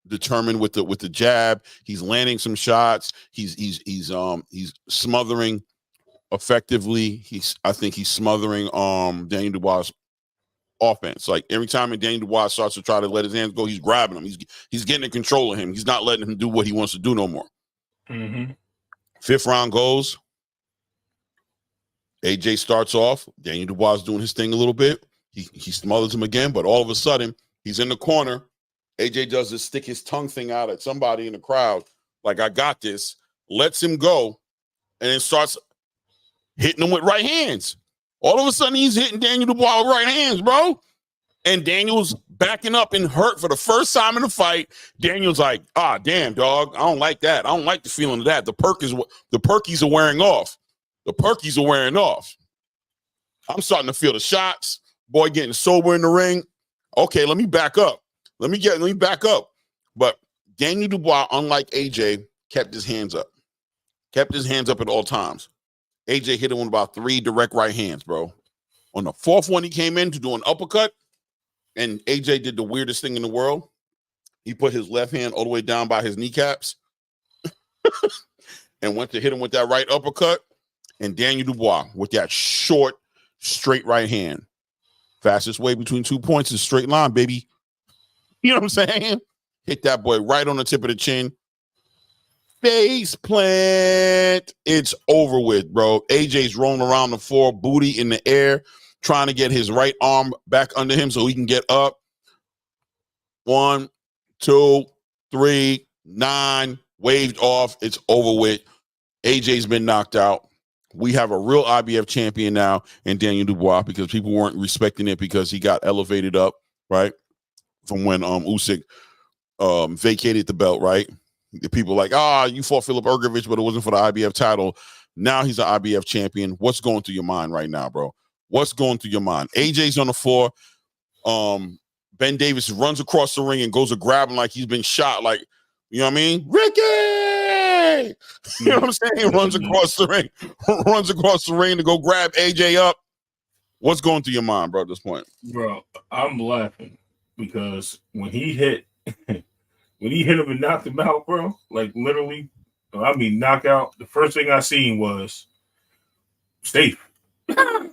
[SPEAKER 2] determined with the jab. He's landing some shots. He's smothering effectively. I think he's smothering Daniel Dubois' offense. Like every time Daniel Dubois starts to try to let his hands go, he's grabbing him. He's getting in control of him. He's not letting him do what he wants to do no more.
[SPEAKER 3] Mm-hmm.
[SPEAKER 2] 5th round goes. AJ starts off. Daniel Dubois is doing his thing a little bit. He smothers him again, but all of a sudden he's in the corner. AJ does this stick his tongue thing out at somebody in the crowd, like I got this. Lets him go, and then starts hitting him with right hands. All of a sudden he's hitting Daniel Dubois with right hands, bro. And Daniel's backing up and hurt for the first time in the fight. Daniel's like, damn, dog, I don't like that. I don't like the feeling of that. The perkies are wearing off. The perkies are wearing off. I'm starting to feel the shots. Boy getting sober in the ring. Okay, let me back up. Let me back up. But Daniel Dubois, unlike AJ, kept his hands up. Kept his hands up at all times. AJ hit him with about 3 direct right hands, bro. On the 4th one, he came in to do an uppercut, and AJ did the weirdest thing in the world. He put his left hand all the way down by his kneecaps and went to hit him with that right uppercut. And Daniel Dubois with that short, straight right hand. Fastest way between 2 points is straight line, baby. You know what I'm saying? Hit that boy right on the tip of the chin. Face plant. It's over with, bro. AJ's rolling around the floor, booty in the air, trying to get his right arm back under him so he can get up. 1, 2, 3, 9. Waved off. It's over with. AJ's been knocked out. We have a real IBF champion now in Daniel Dubois because people weren't respecting it because he got elevated up, right? From when Usyk vacated the belt, right? The people like, you fought Philip Ergovich, but it wasn't for the IBF title. Now he's an IBF champion. What's going through your mind right now, bro? What's going through your mind? AJ's on the floor. Ben Davis runs across the ring and goes to grab him like he's been shot. Like, you know what I mean? Ricky! You know what I'm saying? Runs across the ring to go grab AJ up. What's going through your mind, bro, at this point?
[SPEAKER 3] Bro, I'm laughing because when he hit him and knocked him out, bro, like literally, I mean knockout, the first thing I seen was Steve. Like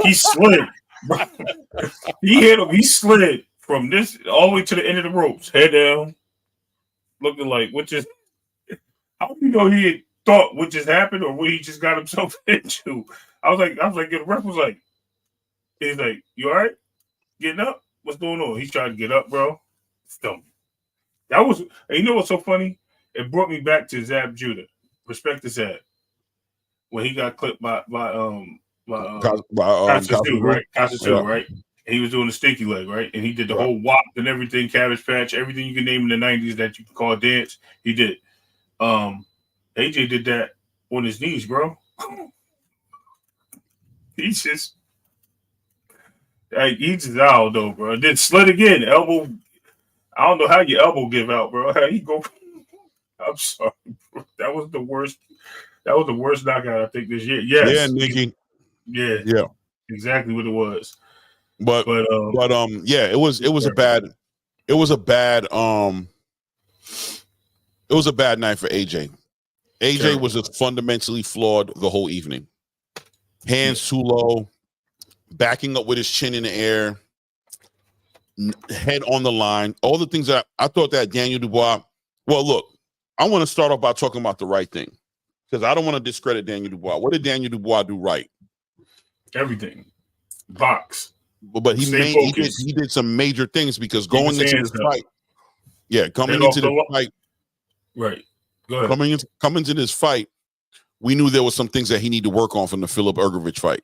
[SPEAKER 3] he slid. Bro. He hit him. He slid from this all the way to the end of the ropes, head down, looking like what just. How do you know he had thought what just happened or what he just got himself into? I was like, the ref was like, he's like, you all right? Getting up? What's going on? He's trying to get up, bro. Stumble. That was, and you know what's so funny? It brought me back to Zab Judah. Respect to Zab. When he got clipped by Costa, right? Costa, right? And he was doing the stinky leg, right? And he did the whole wop and everything, Cabbage Patch, everything you can name in the 90s that you can call dance. He did. AJ did that on his knees, bro. He's just out though, bro. Then slid again, elbow. I don't know how your elbow give out, bro. How you go? I'm sorry, bro. That was the worst. That was the worst knockout I think this year. Yes.
[SPEAKER 2] Yeah, Nicky.
[SPEAKER 3] Yeah. Exactly what it was.
[SPEAKER 2] But yeah, it was a bad night for AJ. AJ was just fundamentally flawed the whole evening. Hands too low, backing up with his chin in the air, head on the line. All the things that I thought that Daniel Dubois. Well, look, I want to start off by talking about the right thing because I don't want to discredit Daniel Dubois. What did Daniel Dubois do right?
[SPEAKER 3] Everything. Box.
[SPEAKER 2] But he did some major things because going into this fight. Yeah, coming into the fight.
[SPEAKER 3] Right. Go ahead.
[SPEAKER 2] Coming into this fight, we knew there was some things that he needed to work on from the Philip Ergovich fight.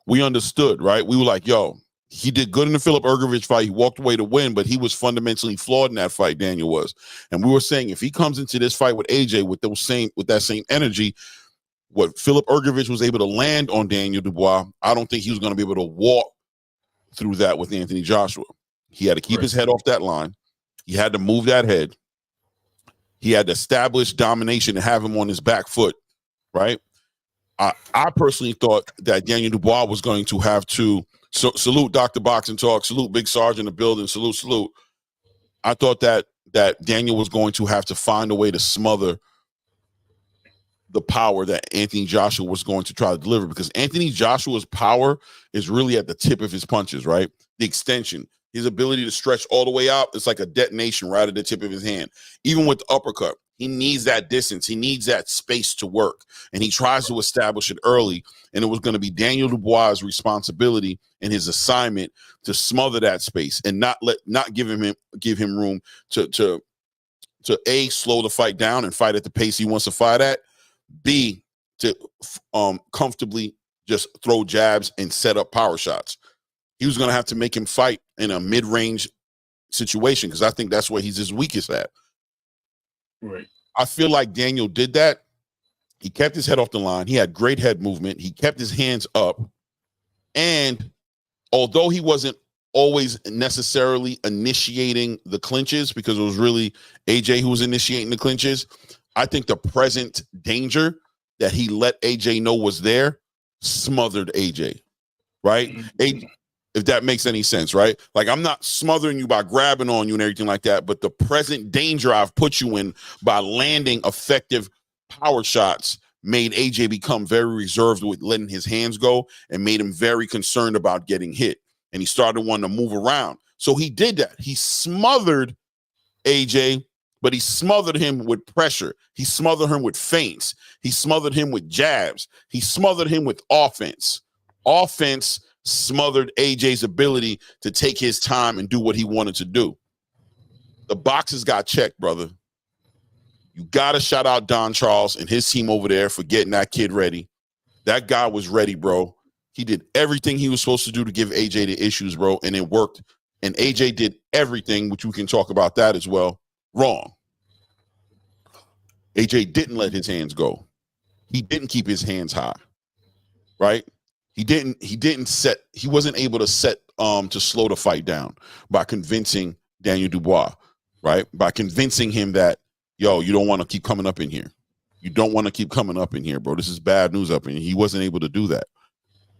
[SPEAKER 2] We understood, right? We were like, yo, he did good in the Philip Ergovich fight. He walked away to win, but he was fundamentally flawed in that fight, Daniel was. And we were saying if he comes into this fight with AJ with that same energy, what Philip Ergovich was able to land on Daniel Dubois, I don't think he was going to be able to walk through that with Anthony Joshua. He had to keep his head off that line. He had to move that head. He had to establish domination and have him on his back foot, right? I personally thought that Daniel Dubois was going to have to salute Dr. Box and Talk, salute Big Sarge in the building, salute. I thought that that Daniel was going to have to find a way to smother the power that Anthony Joshua was going to try to deliver, because Anthony Joshua's power is really at the tip of his punches, right? The extension, his ability to stretch all the way out, it's like a detonation right at the tip of his hand. Even with the uppercut, he needs that distance. He needs that space to work, and he tries to establish it early, and it was going to be Daniel Dubois' responsibility and his assignment to smother that space and not give him room to A, slow the fight down and fight at the pace he wants to fight at, B, to comfortably just throw jabs and set up power shots. He was going to have to make him fight in a mid-range situation, because I think that's where he's his weakest at.
[SPEAKER 3] Right.
[SPEAKER 2] I feel like Daniel did that. He kept his head off the line. He had great head movement. He kept his hands up. And although he wasn't always necessarily initiating the clinches, because it was really AJ who was initiating the clinches, I think the present danger that he let AJ know was there smothered AJ, right?
[SPEAKER 3] Mm-hmm.
[SPEAKER 2] If that makes any sense, right? Like, I'm not smothering you by grabbing on you and everything like that, but the present danger I've put you in by landing effective power shots made AJ become very reserved with letting his hands go and made him very concerned about getting hit. And he started wanting to move around. So he did that. He smothered AJ, but he smothered him with pressure. He smothered him with feints. He smothered him with jabs. He smothered him with offense. Offense smothered AJ's ability to take his time and do what he wanted to do. The boxes got checked, brother. You got to shout out Don Charles and his team over there for getting that kid ready. That guy was ready, bro. He did everything he was supposed to do to give AJ the issues, bro, and it worked. And AJ did everything, which we can talk about that as well, wrong. AJ didn't let his hands go. He didn't keep his hands high, right? He wasn't able to set to slow the fight down by convincing Daniel Dubois, right? By convincing him that, yo, you don't want to keep coming up in here. You don't want to keep coming up in here, bro. This is bad news up in here. He wasn't able to do that.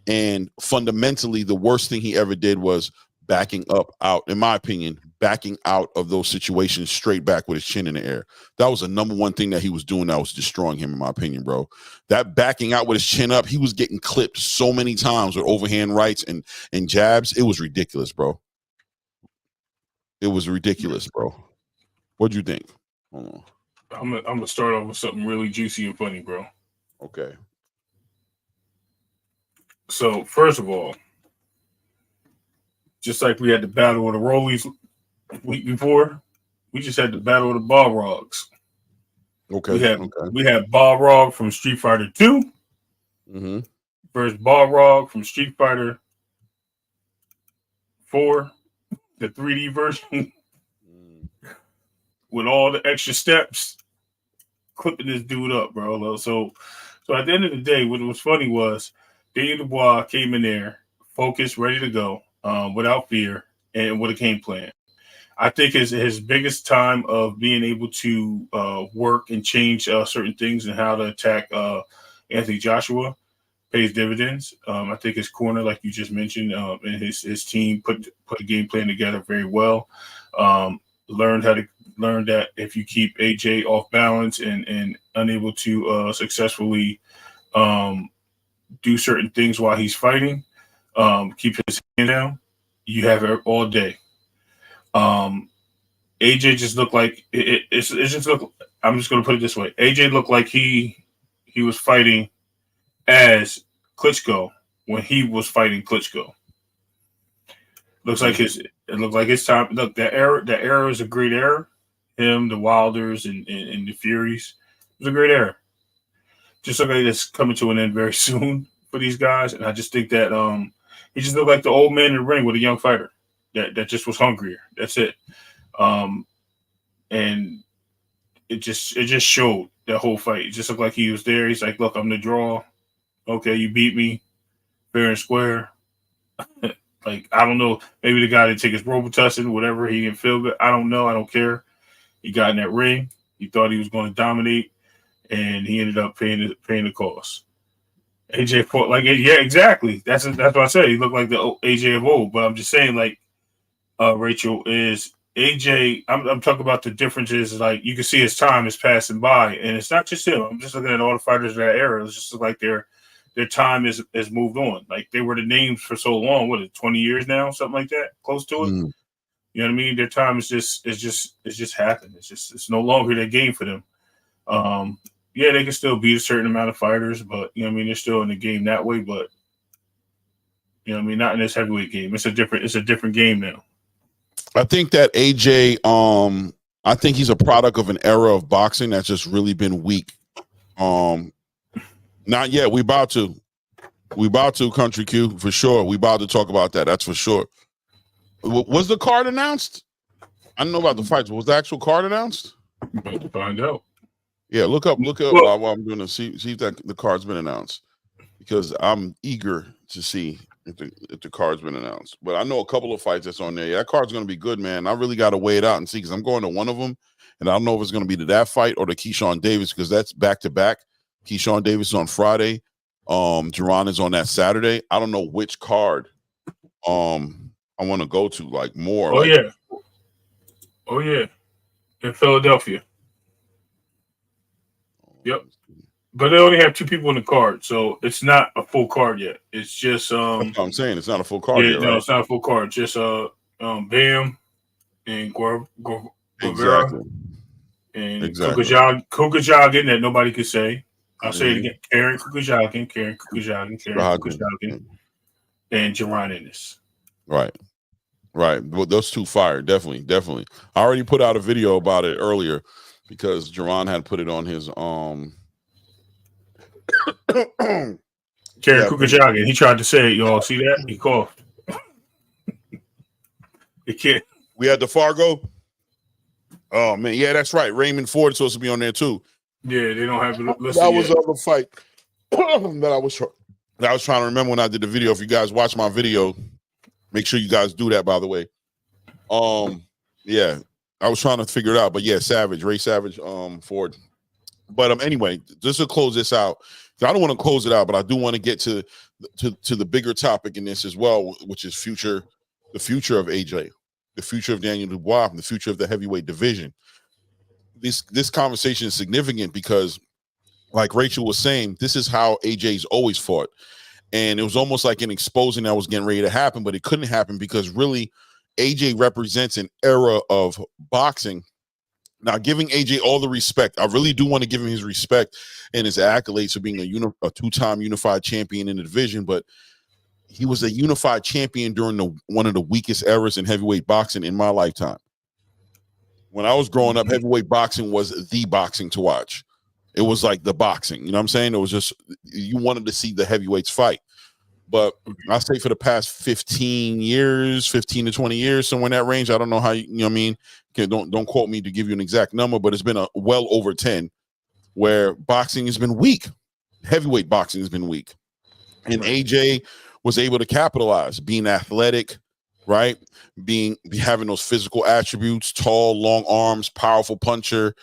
[SPEAKER 2] And fundamentally, the worst thing he ever did was backing out, in my opinion, backing out of those situations straight back with his chin in the air. That was the number one thing that he was doing that was destroying him, in my opinion, bro. That backing out with his chin up, he was getting clipped so many times with overhand rights and jabs. It was ridiculous, bro. It was ridiculous, bro. What'd you think?
[SPEAKER 3] I'm gonna start off with something really juicy and funny, bro.
[SPEAKER 2] Okay.
[SPEAKER 3] So, first of all, just like we had the battle of the Rollies week before, we just had the battle of the Balrogs.
[SPEAKER 2] Okay.
[SPEAKER 3] We had Balrog from Street Fighter 2 versus Balrog from Street Fighter 4, the 3D version, with all the extra steps, clipping this dude up, bro. So at the end of the day, what was funny was Daniel Dubois came in there, focused, ready to go, without fear, and with a game plan. I think his biggest time of being able to work and change certain things and how to attack Anthony Joshua pays dividends. I think his corner, like you just mentioned, and his team put a game plan together very well. Learned that if you keep AJ off balance and unable to successfully do certain things while he's fighting, keep his hand down, you have it all day. AJ just looked like it just looked. I'm just going to put it this way: AJ looked like he was fighting as Klitschko when he was fighting Klitschko. It looked like his time. Look, that era is a great era. Him, the Wilders, and the Furies, it was a great era. Just look like it's coming to an end very soon for these guys, and I just think that he just looked like the old man in the ring with a young fighter that just was hungrier. That's it. And it just showed that whole fight. It just looked like he was there. He's like, look, I'm the draw. Okay, you beat me fair and square. Like, I don't know. Maybe the guy didn't take his Robitussin, whatever. He didn't feel good. I don't know. I don't care. He got in that ring. He thought he was going to dominate, and he ended up paying the cost. AJ fought like it. Yeah, exactly. That's what I said. He looked like the AJ of old. But I'm just saying, like, Rachel, is AJ, I'm talking about the differences. Like you can see his time is passing by, and it's not just him. I'm just looking at all the fighters of that era. It's just like their time is moved on. Like they were the names for so long. What is it, 20 years now, something like that, close to it.
[SPEAKER 2] Mm.
[SPEAKER 3] You know what I mean? Their time is just happened. It's no longer their game for them. Yeah, they can still beat a certain amount of fighters, but you know what I mean, they're still in the game that way. But you know what I mean, not in this heavyweight game. It's a different game now.
[SPEAKER 2] I think that AJ, I think he's a product of an era of boxing that's just really been weak. Not yet. We about to Country Q for sure. We about to talk about that. That's for sure. Was the card announced? I don't know about the fights. Was the actual card announced?
[SPEAKER 3] About to find out.
[SPEAKER 2] Yeah, look up while I'm doing this. See if the card's been announced, because I'm eager to see if the card's been announced. But I know a couple of fights that's on there. Yeah, that card's going to be good, man. I really got to weigh it out and see, because I'm going to one of them, and I don't know if it's going to be to that fight or to Keyshawn Davis, because that's back to back. Keyshawn Davis is on Friday. Duran is on that Saturday. I don't know which card I want to go to like more.
[SPEAKER 3] Oh yeah, in Philadelphia. Yep. But they only have 2 people in the card, so it's not a full card yet. It's just
[SPEAKER 2] That's what I'm saying, it's not a full card yet,
[SPEAKER 3] no,
[SPEAKER 2] right?
[SPEAKER 3] it's not a full card. Just Bam and Guevara
[SPEAKER 2] Exactly.
[SPEAKER 3] and
[SPEAKER 2] Exactly.
[SPEAKER 3] Kukajagin that nobody could say. I'll say it again. Karen Kukajagin, and Jaron Ennis.
[SPEAKER 2] Right. Well, those 2 fire, definitely. I already put out a video about it earlier because Jaron had put it on his
[SPEAKER 3] Karen Kukajagin. He tried to say it, y'all. See that? He coughed. He can't.
[SPEAKER 2] We had the Fargo. Oh man, yeah, that's right. Raymond Ford is supposed to be on there too.
[SPEAKER 3] Yeah, they don't have it listed
[SPEAKER 2] That was
[SPEAKER 3] yet.
[SPEAKER 2] the fight that I was trying to remember when I did the video. If you guys watch my video, make sure you guys do that, by the way. Yeah, I was trying to figure it out, but yeah, Ray Savage, Ford. But anyway, just to close this out, I don't want to close it out, but I do want to get to the bigger topic in this as well, which is the future of AJ, the future of Daniel Dubois, and the future of the heavyweight division. This conversation is significant because, like Rachel was saying, this is how AJ's always fought. And it was almost like an exposing that was getting ready to happen, but it couldn't happen because really AJ represents an era of boxing. Now, giving AJ all the respect, I really do want to give him his respect and his accolades for being a 2-time unified champion in the division, but he was a unified champion during one of the weakest eras in heavyweight boxing in my lifetime. When I was growing up, heavyweight boxing was the boxing to watch. It was like the boxing, you know what I'm saying? It was just, you wanted to see the heavyweights fight. But I say for the past 15 to 20 years, somewhere in that range, I don't know how, you know what I mean? Okay, don't quote me to give you an exact number, but it's been well over 10 where boxing has been weak. Heavyweight boxing has been weak. And AJ was able to capitalize, being athletic, right? Having those physical attributes, tall, long arms, powerful puncher,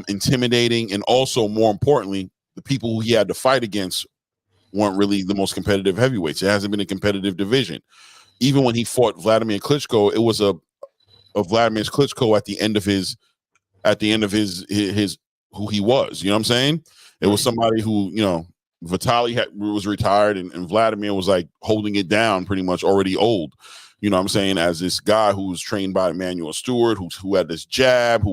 [SPEAKER 2] intimidating, and also more importantly, the people who he had to fight against weren't really the most competitive heavyweights. It hasn't been a competitive division. Even when he fought Vladimir Klitschko, it was a Vladimir Klitschko at the end of his who he was. You know what I'm saying? It was somebody who, you know, Vitaly was retired and Vladimir was like holding it down, pretty much already old. You know what I'm saying? As this guy who was trained by Emmanuel Stewart, who had this jab,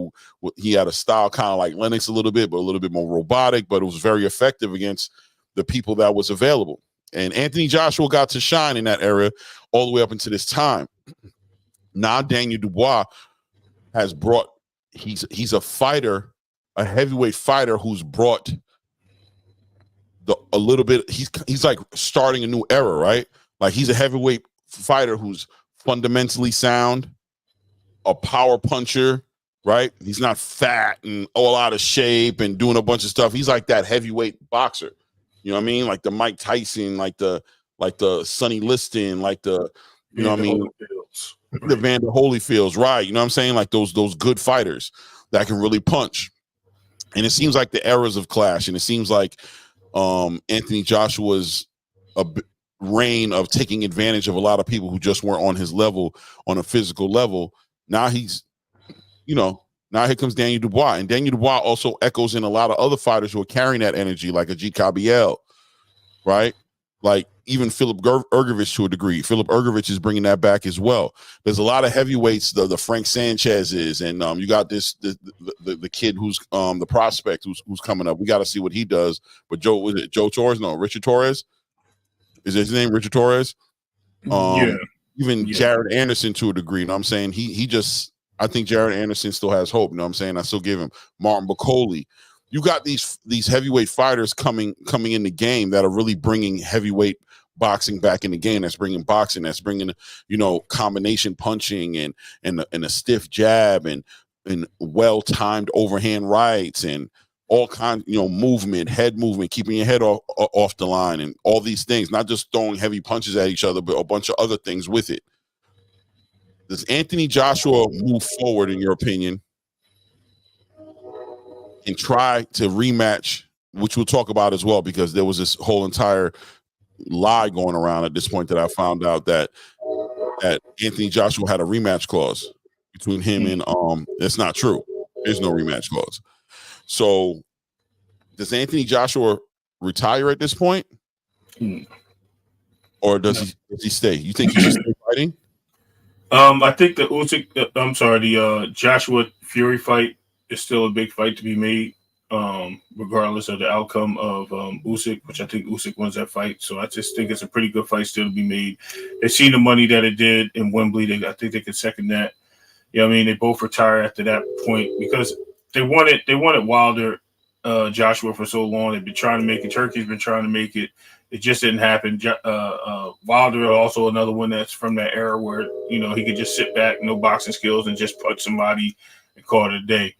[SPEAKER 2] he had a style kind of like Lennox a little bit, but a little bit more robotic, but it was very effective against the people that was available. And Anthony Joshua got to shine in that era all the way up into this time. Now Daniel Dubois has brought, he's a fighter, a heavyweight fighter who's brought a little bit, he's like starting a new era, right? Like he's a heavyweight fighter who's fundamentally sound, a power puncher, right? He's not fat and all out of shape and doing a bunch of stuff. He's like that heavyweight boxer. You know what I mean? Like the Mike Tyson, like the Sonny Liston, like the, you know what I mean? The Vander Holyfields, right? You know what I'm saying? Like those good fighters that can really punch. And it seems like the eras of clash, and it seems like Anthony Joshua's reign of taking advantage of a lot of people who just weren't on his level, on a physical level, Now he's, now here comes Daniel Dubois. And Daniel Dubois also echoes in a lot of other fighters who are carrying that energy, like a G. Cabiel, right? Like even Philip Ergovich to a degree. Philip Ergovich is bringing that back as well. There's a lot of heavyweights, the Frank Sanchez's, and you got the kid who's the prospect who's coming up. We got to see what he does. But Joe Torres? No, Richard Torres. Is his name Richard Torres? Even Jared Anderson to a degree. You know what I'm saying? I think Jared Anderson still has hope. You know what I'm saying? I still give him Martin Bacoli. You got these heavyweight fighters coming in the game that are really bringing heavyweight boxing back in the game. That's bringing boxing. That's bringing, combination punching and a stiff jab and well-timed overhand rights and all kinds, movement, head movement, keeping your head off the line and all these things, not just throwing heavy punches at each other, but a bunch of other things with it. Does Anthony Joshua move forward, in your opinion, and try to rematch, which we'll talk about as well, because there was this whole entire lie going around at this point that I found out that Anthony Joshua had a rematch clause between him and it's not true. There's no rematch clause. So does Anthony Joshua retire at this point? Or does he stay? You think he should stay fighting?
[SPEAKER 3] I think the Joshua Fury fight is still a big fight to be made, regardless of the outcome of Usyk, which I think Usyk wins that fight. So I just think it's a pretty good fight still to be made. They've seen the money that it did in Wembley. I think they could second that. They both retire after that point because they wanted Wilder, Joshua for so long. They've been trying to make it. Turkey's been trying to make it. It just didn't happen. Wilder also another one that's from that era where, he could just sit back, no boxing skills, and just punch somebody and call it a day.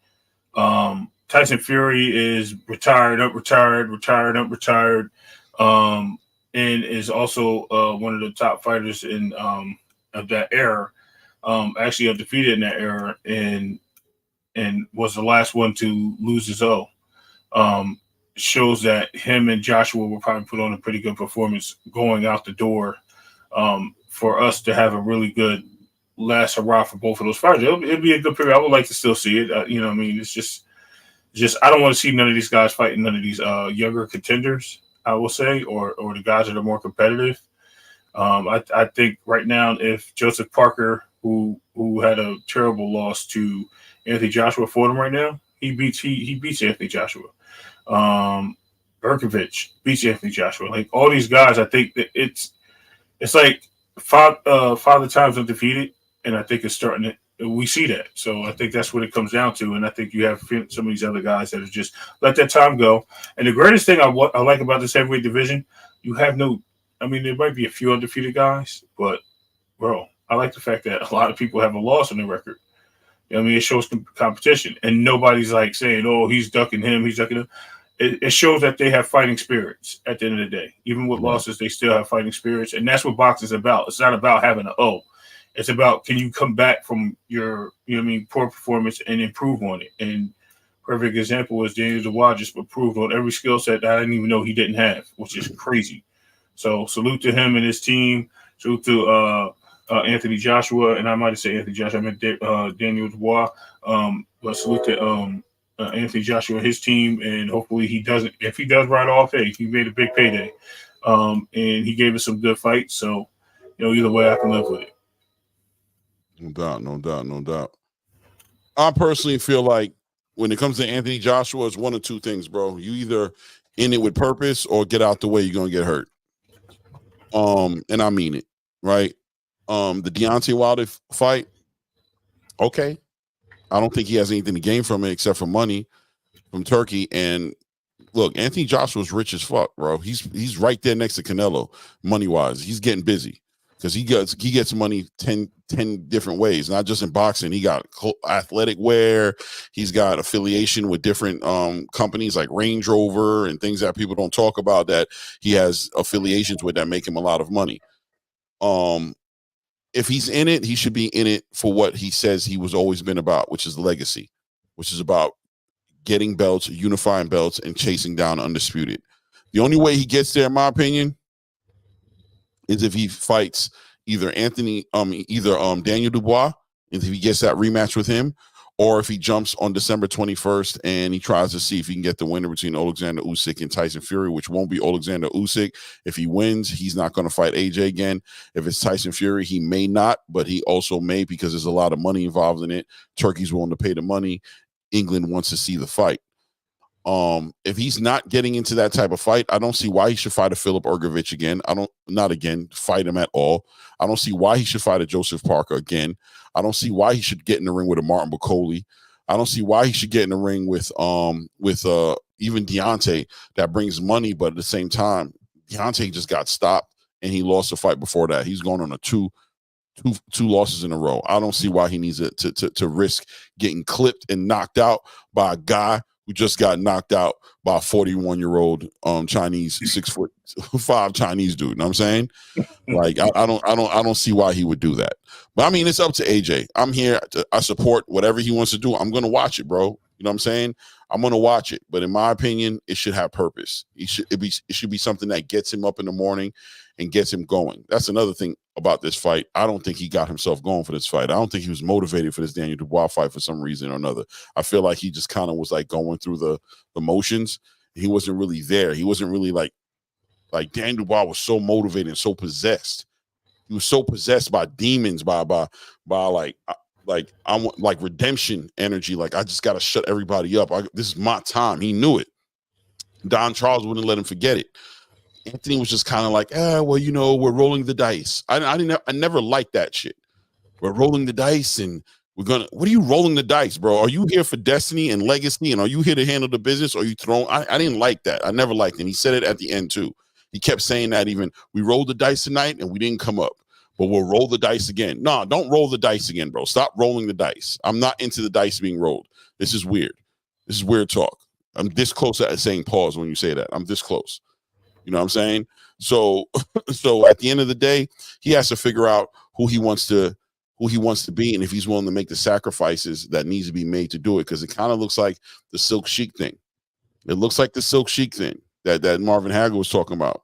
[SPEAKER 3] Tyson Fury is retired, and is also one of the top fighters in of that era. Actually undefeated in that era and was the last one to lose his O. Shows that him and Joshua will probably put on a pretty good performance going out the door for us to have a really good last hurrah for both of those fighters. It'll be a good period. I would like to still see it. It's just I don't want to see none of these guys fighting none of these younger contenders, I will say, or the guys that are more competitive. I think right now, if Joseph Parker, who had a terrible loss to Anthony Joshua, fought him right now, he beats Anthony Joshua. Berkovich beats Anthony Joshua. Like all these guys, I think that it's like father times undefeated, and I think it's starting to. We see that, so I think that's what it comes down to. And I think you have some of these other guys that are just let that time go. And the greatest thing I like about this heavyweight division, you have no. I mean, there might be a few undefeated guys, but bro, I like the fact that a lot of people have a loss on their record. It shows competition, and nobody's like saying, "Oh, he's ducking him, he's ducking him." It shows that they have fighting spirits at the end of the day. Even with losses, they still have fighting spirits, and that's what boxing is about. It's not about having an O. It's about can you come back from your, poor performance and improve on it. And perfect example is Daniel Dubois just improved on every skill set that I didn't even know he didn't have, which is crazy. So salute to him and his team. Salute to Anthony Joshua, and I might have said Anthony Joshua, I meant Daniel Dubois. But salute to Anthony Joshua and his team, and hopefully he doesn't. If he does ride off, hey, he made a big payday, and he gave us some good fights. So, either way, I can live with it.
[SPEAKER 2] No doubt. I personally feel like when it comes to Anthony Joshua, it's one of two things, bro. You either in it with purpose or get out the way. You're gonna get hurt. And I mean it, right? The Deontay Wilder fight, okay. I don't think he has anything to gain from it except for money from Turkey. And look, Anthony Joshua's rich as fuck, bro. He's right there next to Canelo, money wise. He's getting busy because he gets money 10 different ways, not just in boxing. He got athletic wear. He's got affiliation with different companies like Range Rover and things that people don't talk about that he has affiliations with that make him a lot of money. If he's in it, he should be in it for what he says he was always been about, which is legacy, which is about getting belts, unifying belts, and chasing down undisputed. The only way he gets there, in my opinion, is if he fights either Daniel Dubois if he gets that rematch with him, or if he jumps on December 21st and he tries to see if he can get the winner between Alexander Usyk and Tyson Fury, which won't be Alexander Usyk. If he wins, he's not going to fight AJ again. If it's Tyson Fury, he may not, but he also may, because there's a lot of money involved in it. Turkey's willing to pay the money. England wants to see the fight. If he's not getting into that type of fight, I don't see why he should fight a Philip Ergovich again. Fight him at all. I don't see why he should fight a Joseph Parker again. I don't see why he should get in the ring with a Martin Bacoli. I don't see why he should get in the ring with even Deontay. That brings money, but at the same time, Deontay just got stopped and he lost a fight before that. He's going on a two losses in a row. I don't see why he needs to risk getting clipped and knocked out by a guy who just got knocked out by a 41-year-old Chinese 6'5" Chinese dude. You know what I'm saying? Like I don't see why he would do that. But I mean, it's up to AJ. I'm here. I support whatever he wants to do. I'm gonna watch it, bro. You know what I'm saying? I'm gonna watch it. But in my opinion, it should have purpose. It should be something that gets him up in the morning and gets him going. That's another thing about this fight. I don't think he got himself going for this fight. I don't think he was motivated for this Daniel Dubois fight for some reason or another. I feel like he just kind of was like going through the motions. He wasn't really there. He wasn't really like Daniel Dubois was so motivated and so possessed. He was so possessed by demons, by I want like redemption energy. Like, I just got to shut everybody up. This is my time. He knew it. Don Charles wouldn't let him forget it. Anthony was just kind of like, well, you know, we're rolling the dice. I never liked that shit. We're rolling the dice and what are you rolling the dice, bro? Are you here for destiny and legacy? And are you here to handle the business? Or are you throwing? I didn't like that. I never liked it. And he said it at the end too. He kept saying that even, we rolled the dice tonight and we didn't come up, but we'll roll the dice again. No, don't roll the dice again, bro. Stop rolling the dice. I'm not into the dice being rolled. This is weird. This is weird talk. I'm this close at saying pause when you say that. I'm this close. You know what I'm saying? So at the end of the day, he has to figure out who he wants to be, and if he's willing to make the sacrifices that needs to be made to do it, because it kind of looks like the Silk Sheik thing. It looks like the Silk Sheik thing that Marvin Hagler was talking about.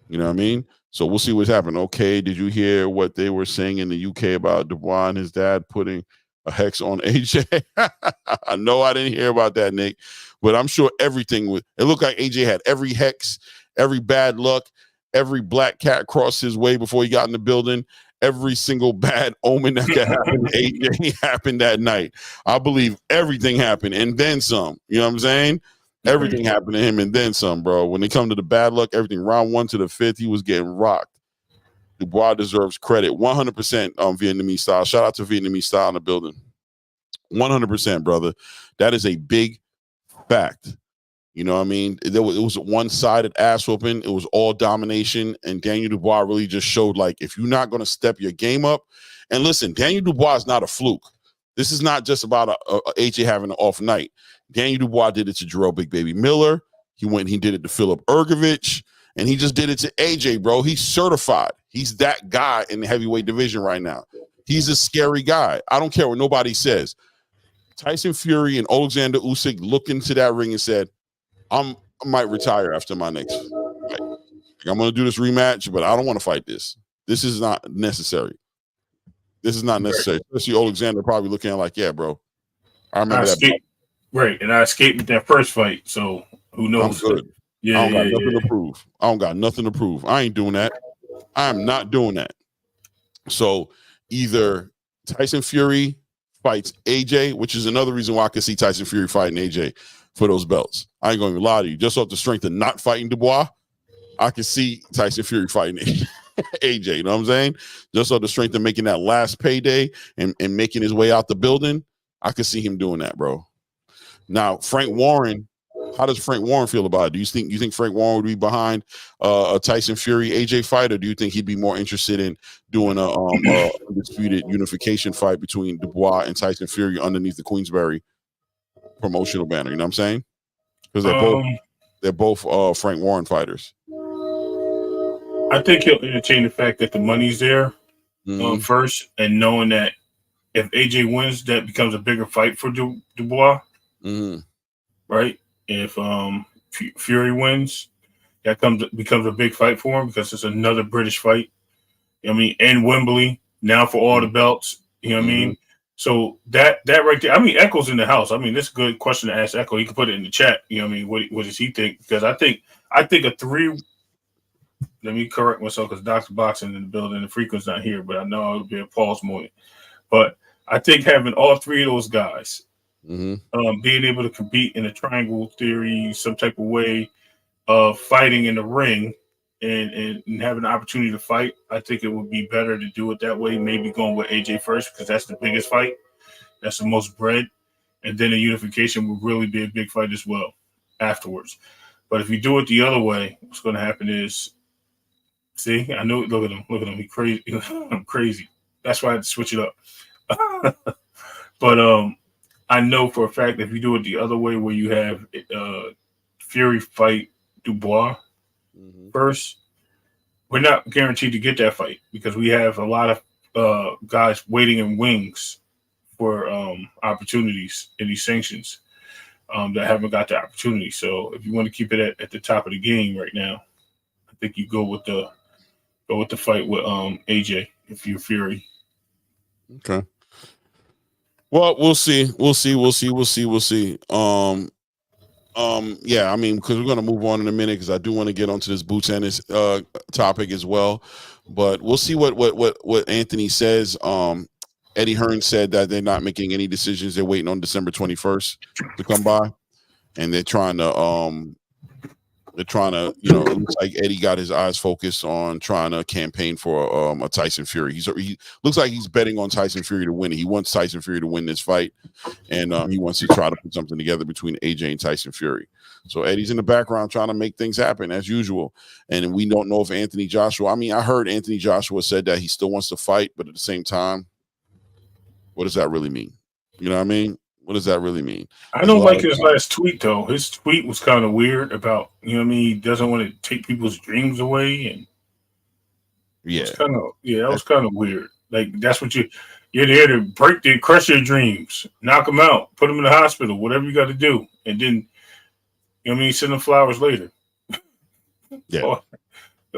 [SPEAKER 2] You know what I mean? So we'll see what's happening. Okay, did you hear what they were saying in the UK about Dubois and his dad putting a hex on AJ? I know I didn't hear about that, Nick, but I'm sure everything it looked like AJ had every hex, every bad luck, every black cat crossed his way before he got in the building. Every single bad omen that could happen to AJ happened that night. I believe everything happened and then some. You know what I'm saying? Everything happened to him and then some, bro. When it comes to the bad luck, everything round 1 to the 5th, he was getting rocked. Dubois deserves credit. 100% Vietnamese style. Shout out to Vietnamese style in the building. 100%, brother. That is a big fact. You know what I mean? It was a one-sided ass whooping. It was all domination, and Daniel Dubois really just showed, like, if you're not going to step your game up, and listen, Daniel Dubois is not a fluke. This is not just about AJ having an off night. Daniel Dubois did it to Jarrell Big Baby Miller. He did it to Philip Ergovich, and he just did it to AJ, bro. He's certified. He's that guy in the heavyweight division right now. He's a scary guy. I don't care what nobody says. Tyson Fury and Alexander Usyk looked into that ring and said, I might retire after my next fight. I'm going to do this rematch, but I don't want to fight this. This is not necessary. This is not necessary. Especially Alexander probably looking at like, yeah, bro. I remember that.
[SPEAKER 3] Right, and I escaped with that first fight, so who knows?
[SPEAKER 2] I'm good.
[SPEAKER 3] Yeah,
[SPEAKER 2] I don't got nothing to prove. I don't got nothing to prove. I ain't doing that. I'm not doing that. So either Tyson Fury fights AJ, which is another reason why I could see Tyson Fury fighting AJ for those belts. I ain't going to lie to you. Just off the strength of not fighting Dubois, I can see Tyson Fury fighting AJ. You know what I'm saying? Just off the strength of making that last payday and making his way out the building, I could see him doing that, bro. Now, Frank Warren, how does Frank Warren feel about it? Do you think Frank Warren would be behind a Tyson Fury AJ fight, or do you think he'd be more interested in doing a undisputed unification fight between Dubois and Tyson Fury underneath the Queensberry promotional banner? You know what I'm saying? Because they're both Frank Warren fighters.
[SPEAKER 3] I think he'll entertain the fact that the money's there first, and knowing that if AJ wins, that becomes a bigger fight for Dubois. Right? If Fury wins, that becomes a big fight for him because it's another British fight. I mean, and Wembley now for all the belts. You know what I mean? So that right there, I mean, Echo's in the house. I mean, this is a good question to ask Echo. He can put it in the chat. You know what I mean? What does he think? Because I think a 3. Let me correct myself because Dr. Boxing in the building, the Frequent's not here, but I know it'll be a pause moment. But I think having all 3 of those guys, being able to compete in a triangle theory, some type of way of fighting in the ring and having the opportunity to fight, I think it would be better to do it that way. Maybe going with AJ first because that's the biggest fight. That's the most bread. And then a unification would really be a big fight as well afterwards. But if you do it the other way, what's going to happen is, see, I know, look at him. He's crazy. I'm crazy. That's why I had to switch it up. But I know for a fact if you do it the other way where you have Fury fight Dubois first, we're not guaranteed to get that fight because we have a lot of guys waiting in wings for opportunities in these sanctions that haven't got the opportunity. So if you want to keep it at the top of the game right now, I think you go with the fight with AJ if you're Fury.
[SPEAKER 2] Okay. Well, we'll see. Yeah, I mean, because we're going to move on in a minute because I do want to get onto this boot tennis topic as well. But we'll see what Anthony says. Eddie Hearn said that they're not making any decisions. They're waiting on December 21st to come by, and they're trying to, you know, it looks like Eddie got his eyes focused on trying to campaign for a Tyson Fury. He looks like he's betting on Tyson Fury to win it. He wants Tyson Fury to win this fight, and he wants to try to put something together between AJ and Tyson Fury. So Eddie's in the background trying to make things happen as usual. And we don't know if Anthony Joshua. I mean, I heard Anthony Joshua said that he still wants to fight, but at the same time, what does that really mean? You know what I mean? What does that really mean?
[SPEAKER 3] I don't like his last tweet, though. His tweet was kind of weird about, you know what I mean? He doesn't want to take people's dreams away. And
[SPEAKER 2] yeah,
[SPEAKER 3] that was kind of weird. Like, that's what you're there to crush your dreams, knock them out, put them in the hospital, whatever you got to do. And then, you know what I mean? Send them flowers later.
[SPEAKER 2] Yeah.
[SPEAKER 3] So,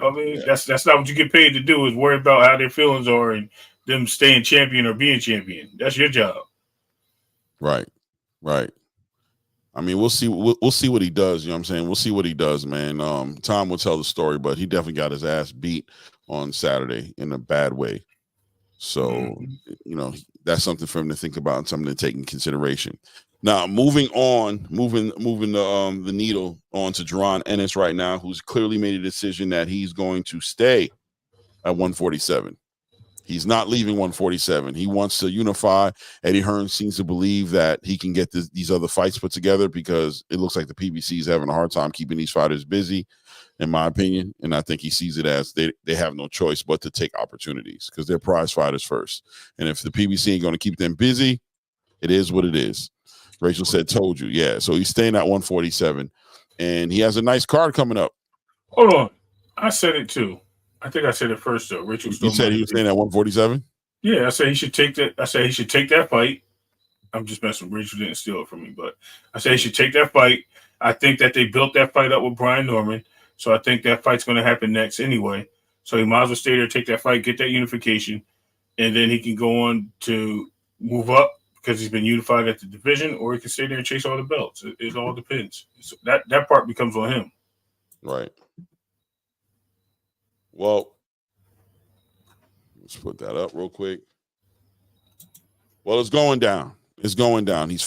[SPEAKER 3] I mean, that's not what you get paid to do, is worry about how their feelings are and them staying champion or being champion. That's your job.
[SPEAKER 2] Right. I mean, we'll see. We'll see what he does. You know what I'm saying? We'll see what he does, man. Time will tell the story, but he definitely got his ass beat on Saturday in a bad way. So, you know, that's something for him to think about and something to take in consideration. Now, moving the needle on to Jaron Ennis right now, who's clearly made a decision that he's going to stay at 147. He's not leaving 147. He wants to unify. Eddie Hearn seems to believe that he can get these other fights put together because it looks like the PBC is having a hard time keeping these fighters busy, in my opinion. And I think he sees it as they have no choice but to take opportunities because they're prize fighters first. And if the PBC ain't going to keep them busy, it is what it is. Rachel said, told you. Yeah, so he's staying at 147. And he has a nice card coming up.
[SPEAKER 3] Hold on. I said it too. I think I said it first, though. Rachel,
[SPEAKER 2] you said he was staying at 147?
[SPEAKER 3] Yeah, I said he should take that. I said he should take that fight. I'm just messing. Rachel didn't steal it from me, but I said he should take that fight. I think that they built that fight up with Brian Norman, so I think that fight's going to happen next anyway. So he might as well stay there, take that fight, get that unification, and then he can go on to move up because he's been unified at the division, or he can stay there and chase all the belts. It all depends. So that part becomes on him.
[SPEAKER 2] Right. Well, let's put that up real quick. Well, it's going down. It's going down. I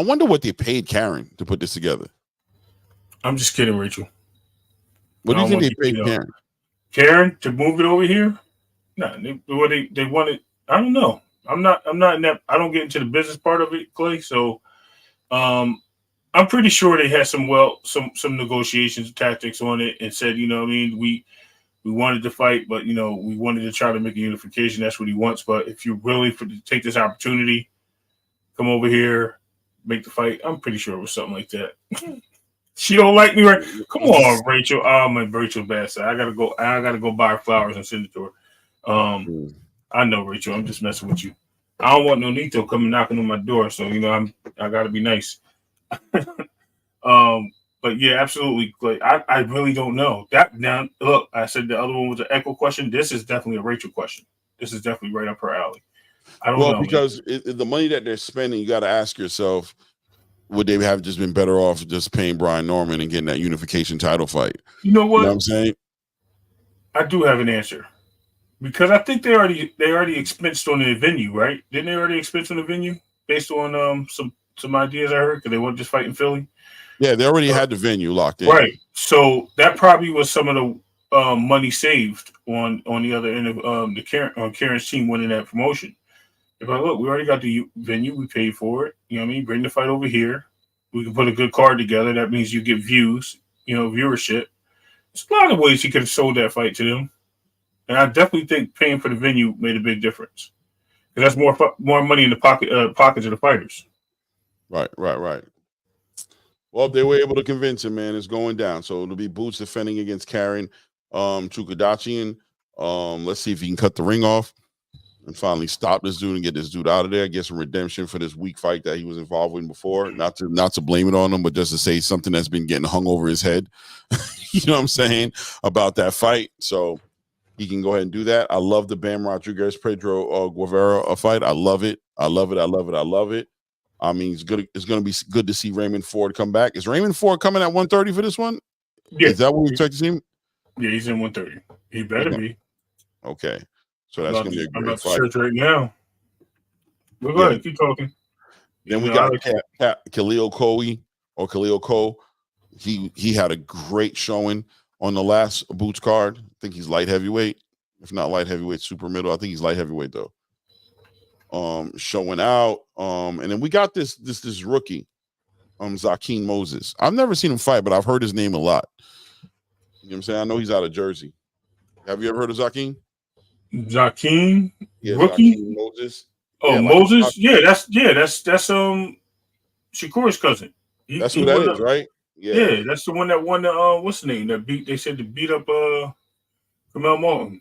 [SPEAKER 2] wonder what they paid Karen to put this together.
[SPEAKER 3] I'm just kidding, Rachel.
[SPEAKER 2] What do you think they paid Karen?
[SPEAKER 3] Karen to move it over here? No, they wanted. I don't know. I'm not in that. I don't get into the business part of it, Clay. So, I'm pretty sure they had some negotiations tactics on it and said, you know what I mean, we wanted to fight, but, you know, we wanted to try to make a unification. That's what he wants. But if you're willing to take this opportunity, come over here, make the fight, I'm pretty sure it was something like that. She don't like me, right? Come on, Rachel. Oh, my Rachel bad side. I gotta go buy her flowers and send it to her. I know, Rachel. I'm just messing with you. I don't want no Nito coming knocking on my door, so you know I gotta be nice. But yeah, absolutely. Like, I really don't know that. Now, look, I said the other one was an Echo question. This is definitely a Rachel question. this is definitely right up her alley. I don't
[SPEAKER 2] Well,
[SPEAKER 3] know,
[SPEAKER 2] because the money that they're spending, you got to ask yourself, would they have just been better off just paying Brian Norman and getting that unification title fight?
[SPEAKER 3] You know what?
[SPEAKER 2] You know what I'm saying?
[SPEAKER 3] I do have an answer. Because I think they already expensed on the venue, right? Didn't they already expense on the venue based on some ideas I heard? Because they weren't just fighting Philly.
[SPEAKER 2] Yeah, they already had the venue locked in.
[SPEAKER 3] Right. So that probably was some of the money saved on the other end of Karen's team winning that promotion. If I look, we already got the venue, we paid for it. You know what I mean? Bring the fight over here. We can put a good card together. That means you get views, viewership. There's a lot of ways he could have sold that fight to them. And I definitely think paying for the venue made a big difference. Because that's more money in the pockets of the fighters.
[SPEAKER 2] Right. Well, they were able to convince him, man. It's going down. So it'll be Boots defending against Karen Chukadachian. Let's see if he can cut the ring off and finally stop this dude and get this dude out of there. Get some redemption for this weak fight that he was involved in before. Not to blame it on him, but just to say something that's been getting hung over his head. You know what I'm saying? About that fight. So he can go ahead and do that. I love the Bam Rodriguez Pedro Guevara fight. I love it. I love it. I mean, it's good. It's going to be good to see Raymond Ford come back. Is Raymond Ford coming at 130 for this one?
[SPEAKER 3] Yeah.
[SPEAKER 2] Is that what we expect to see him?
[SPEAKER 3] Yeah, he's in 130. He better be.
[SPEAKER 2] Okay. So that's going to be a great
[SPEAKER 3] I'm about
[SPEAKER 2] fight.
[SPEAKER 3] to search right now. Well, go ahead. Keep talking.
[SPEAKER 2] Then we got Khalil Ko. He had a great showing on the last Boots card. I think he's light heavyweight. If not light heavyweight, super middle. I think he's light heavyweight though. Showing out. And then we got this rookie, Zakeem Moses. I've never seen him fight, but I've heard his name a lot. You know what I'm saying? I know he's out of Jersey. Have you ever heard of Zakeem?
[SPEAKER 3] Zakeem?
[SPEAKER 2] Yeah,
[SPEAKER 3] rookie?
[SPEAKER 2] Zakeem Moses.
[SPEAKER 3] Oh,
[SPEAKER 2] yeah,
[SPEAKER 3] Moses? That's Shakur's cousin.
[SPEAKER 2] That's who that is, right?
[SPEAKER 3] Yeah, that's the one that won the what's the name? They said to beat up Kamel Martin.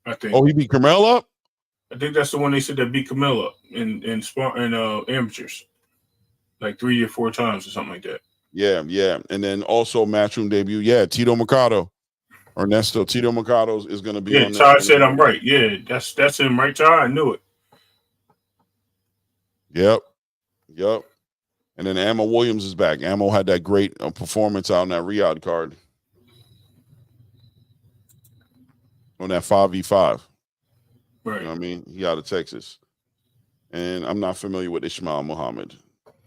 [SPEAKER 3] I think.
[SPEAKER 2] Oh, he beat Kamel up?
[SPEAKER 3] I think that's the one they said that beat Kamel up in amateurs. Like 3 or 4 times or something like that. Yeah.
[SPEAKER 2] And then also matchroom debut. Yeah, Tito Mercado. Ernesto Tito Mercado is going to be on
[SPEAKER 3] Ty said I'm right. Yeah, that's him, right, Ty? I knew it.
[SPEAKER 2] Yep. And then Ammo Williams is back. Ammo had that great performance out on that Riyadh card. On that 5v5.
[SPEAKER 3] Right.
[SPEAKER 2] You know what I mean? He out of Texas. And I'm not familiar with Ismail Muhammad.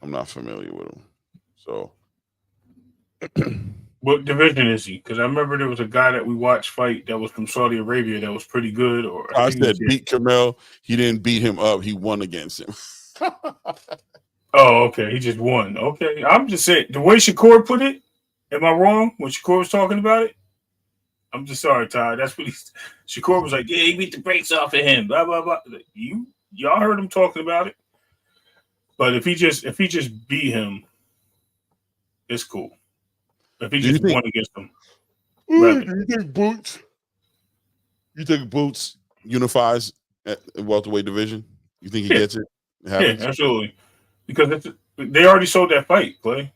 [SPEAKER 2] I'm not familiar with him. So.
[SPEAKER 3] What division is he? Because I remember there was a guy that we watched fight that was from Saudi Arabia that was pretty good. Or
[SPEAKER 2] I said beat Kamel. He didn't beat him up. He won against him.
[SPEAKER 3] Oh, okay. He just won. Okay. I'm just saying, the way Shakur put it, am I wrong when Shakur was talking about it? I'm just sorry, Ty. That's what Shakur was like, yeah, he beat the brakes off of him. Blah, blah, blah. Y'all heard him talking about it. But if he just beat him, it's cool. If he just won against him.
[SPEAKER 2] You think Boots unifies at welterweight division? You think he gets it?
[SPEAKER 3] Yeah, absolutely. Because they already sold that fight, Clay.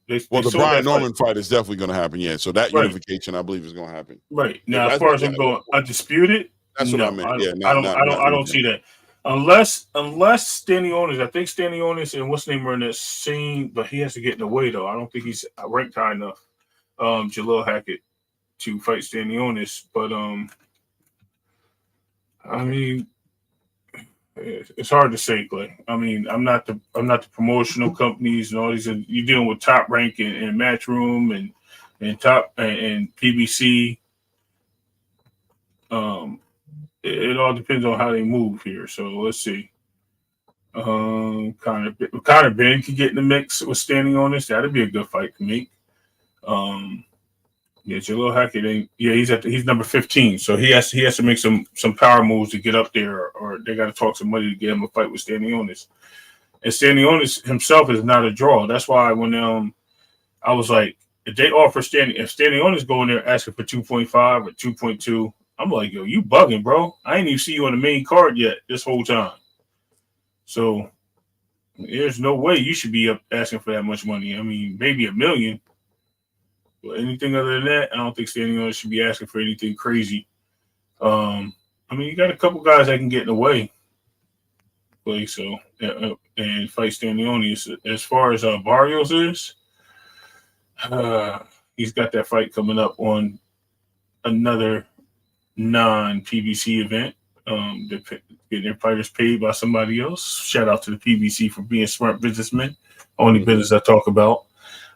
[SPEAKER 2] The Brian Norman fight is definitely going to happen, yeah. So that unification, I believe, is going to happen.
[SPEAKER 3] Right. Now, as far as I'm going undisputed,
[SPEAKER 2] that's what I meant.
[SPEAKER 3] I don't see that. Unless Stanionis, I think Stanionis and what's his name are in that scene, but he has to get in the way, though. I don't think he's ranked high enough, Jalil Hackett, to fight Stanionis. But, I mean, it's hard to say, Clay. I mean, I'm not the promotional companies and all these. You're dealing with Top Rank and Matchroom and Top and PBC. It all depends on how they move here. So let's see. Conor Ben could get in the mix with Stanionis. That'd be a good fight to make. Yeah, Jalil Hackett ain't. Yeah, he's number 15, so he has to make some power moves to get up there, or they got to talk some money to get him a fight with Stanionis. And Stanionis himself is not a draw. That's why when I was like, if they offer if Stanionis going there asking for 2.5 or 2.2, I'm like, yo, you bugging, bro. I ain't even see you on the main card yet this whole time. So there's no way you should be up asking for that much money. I mean, maybe $1 million. But anything other than that, I don't think Stanionis should be asking for anything crazy. I mean, you got a couple guys that can get in the way. So and fight Stanley. As far as Barrios is, he's got that fight coming up on another non-PBC event. They're getting their fighters paid by somebody else. Shout out to the PBC for being smart businessmen. Only business I talk about.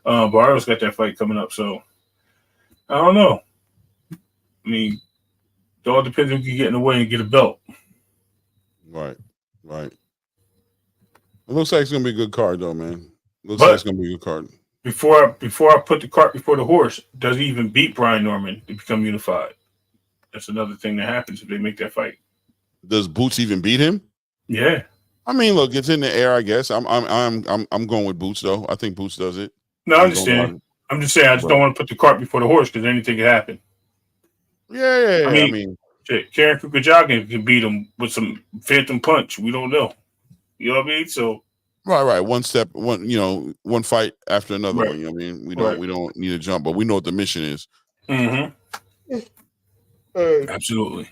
[SPEAKER 3] Barrios got that fight coming up, so I don't know. I mean, it all depends if you get in the way and get a belt.
[SPEAKER 2] Right. It looks like it's gonna be a good card, though, man. Looks like it's gonna be a good card.
[SPEAKER 3] Before I put the cart before the horse, does he even beat Brian Norman to become unified? That's another thing that happens if they make that fight.
[SPEAKER 2] Does Boots even beat him?
[SPEAKER 3] Yeah.
[SPEAKER 2] I mean, look, it's in the air. I guess I'm going with Boots, though. I think Boots does it.
[SPEAKER 3] No, I understand. I'm just saying I just don't want to put the cart before the horse because anything can happen.
[SPEAKER 2] Yeah. I mean
[SPEAKER 3] shit, Karen Kukajagan can beat him with some phantom punch. We don't know. You know what I mean? So
[SPEAKER 2] right. One fight after another one. You know what I mean? We don't need to jump, but we know what the mission is.
[SPEAKER 3] Mm-hmm. Absolutely.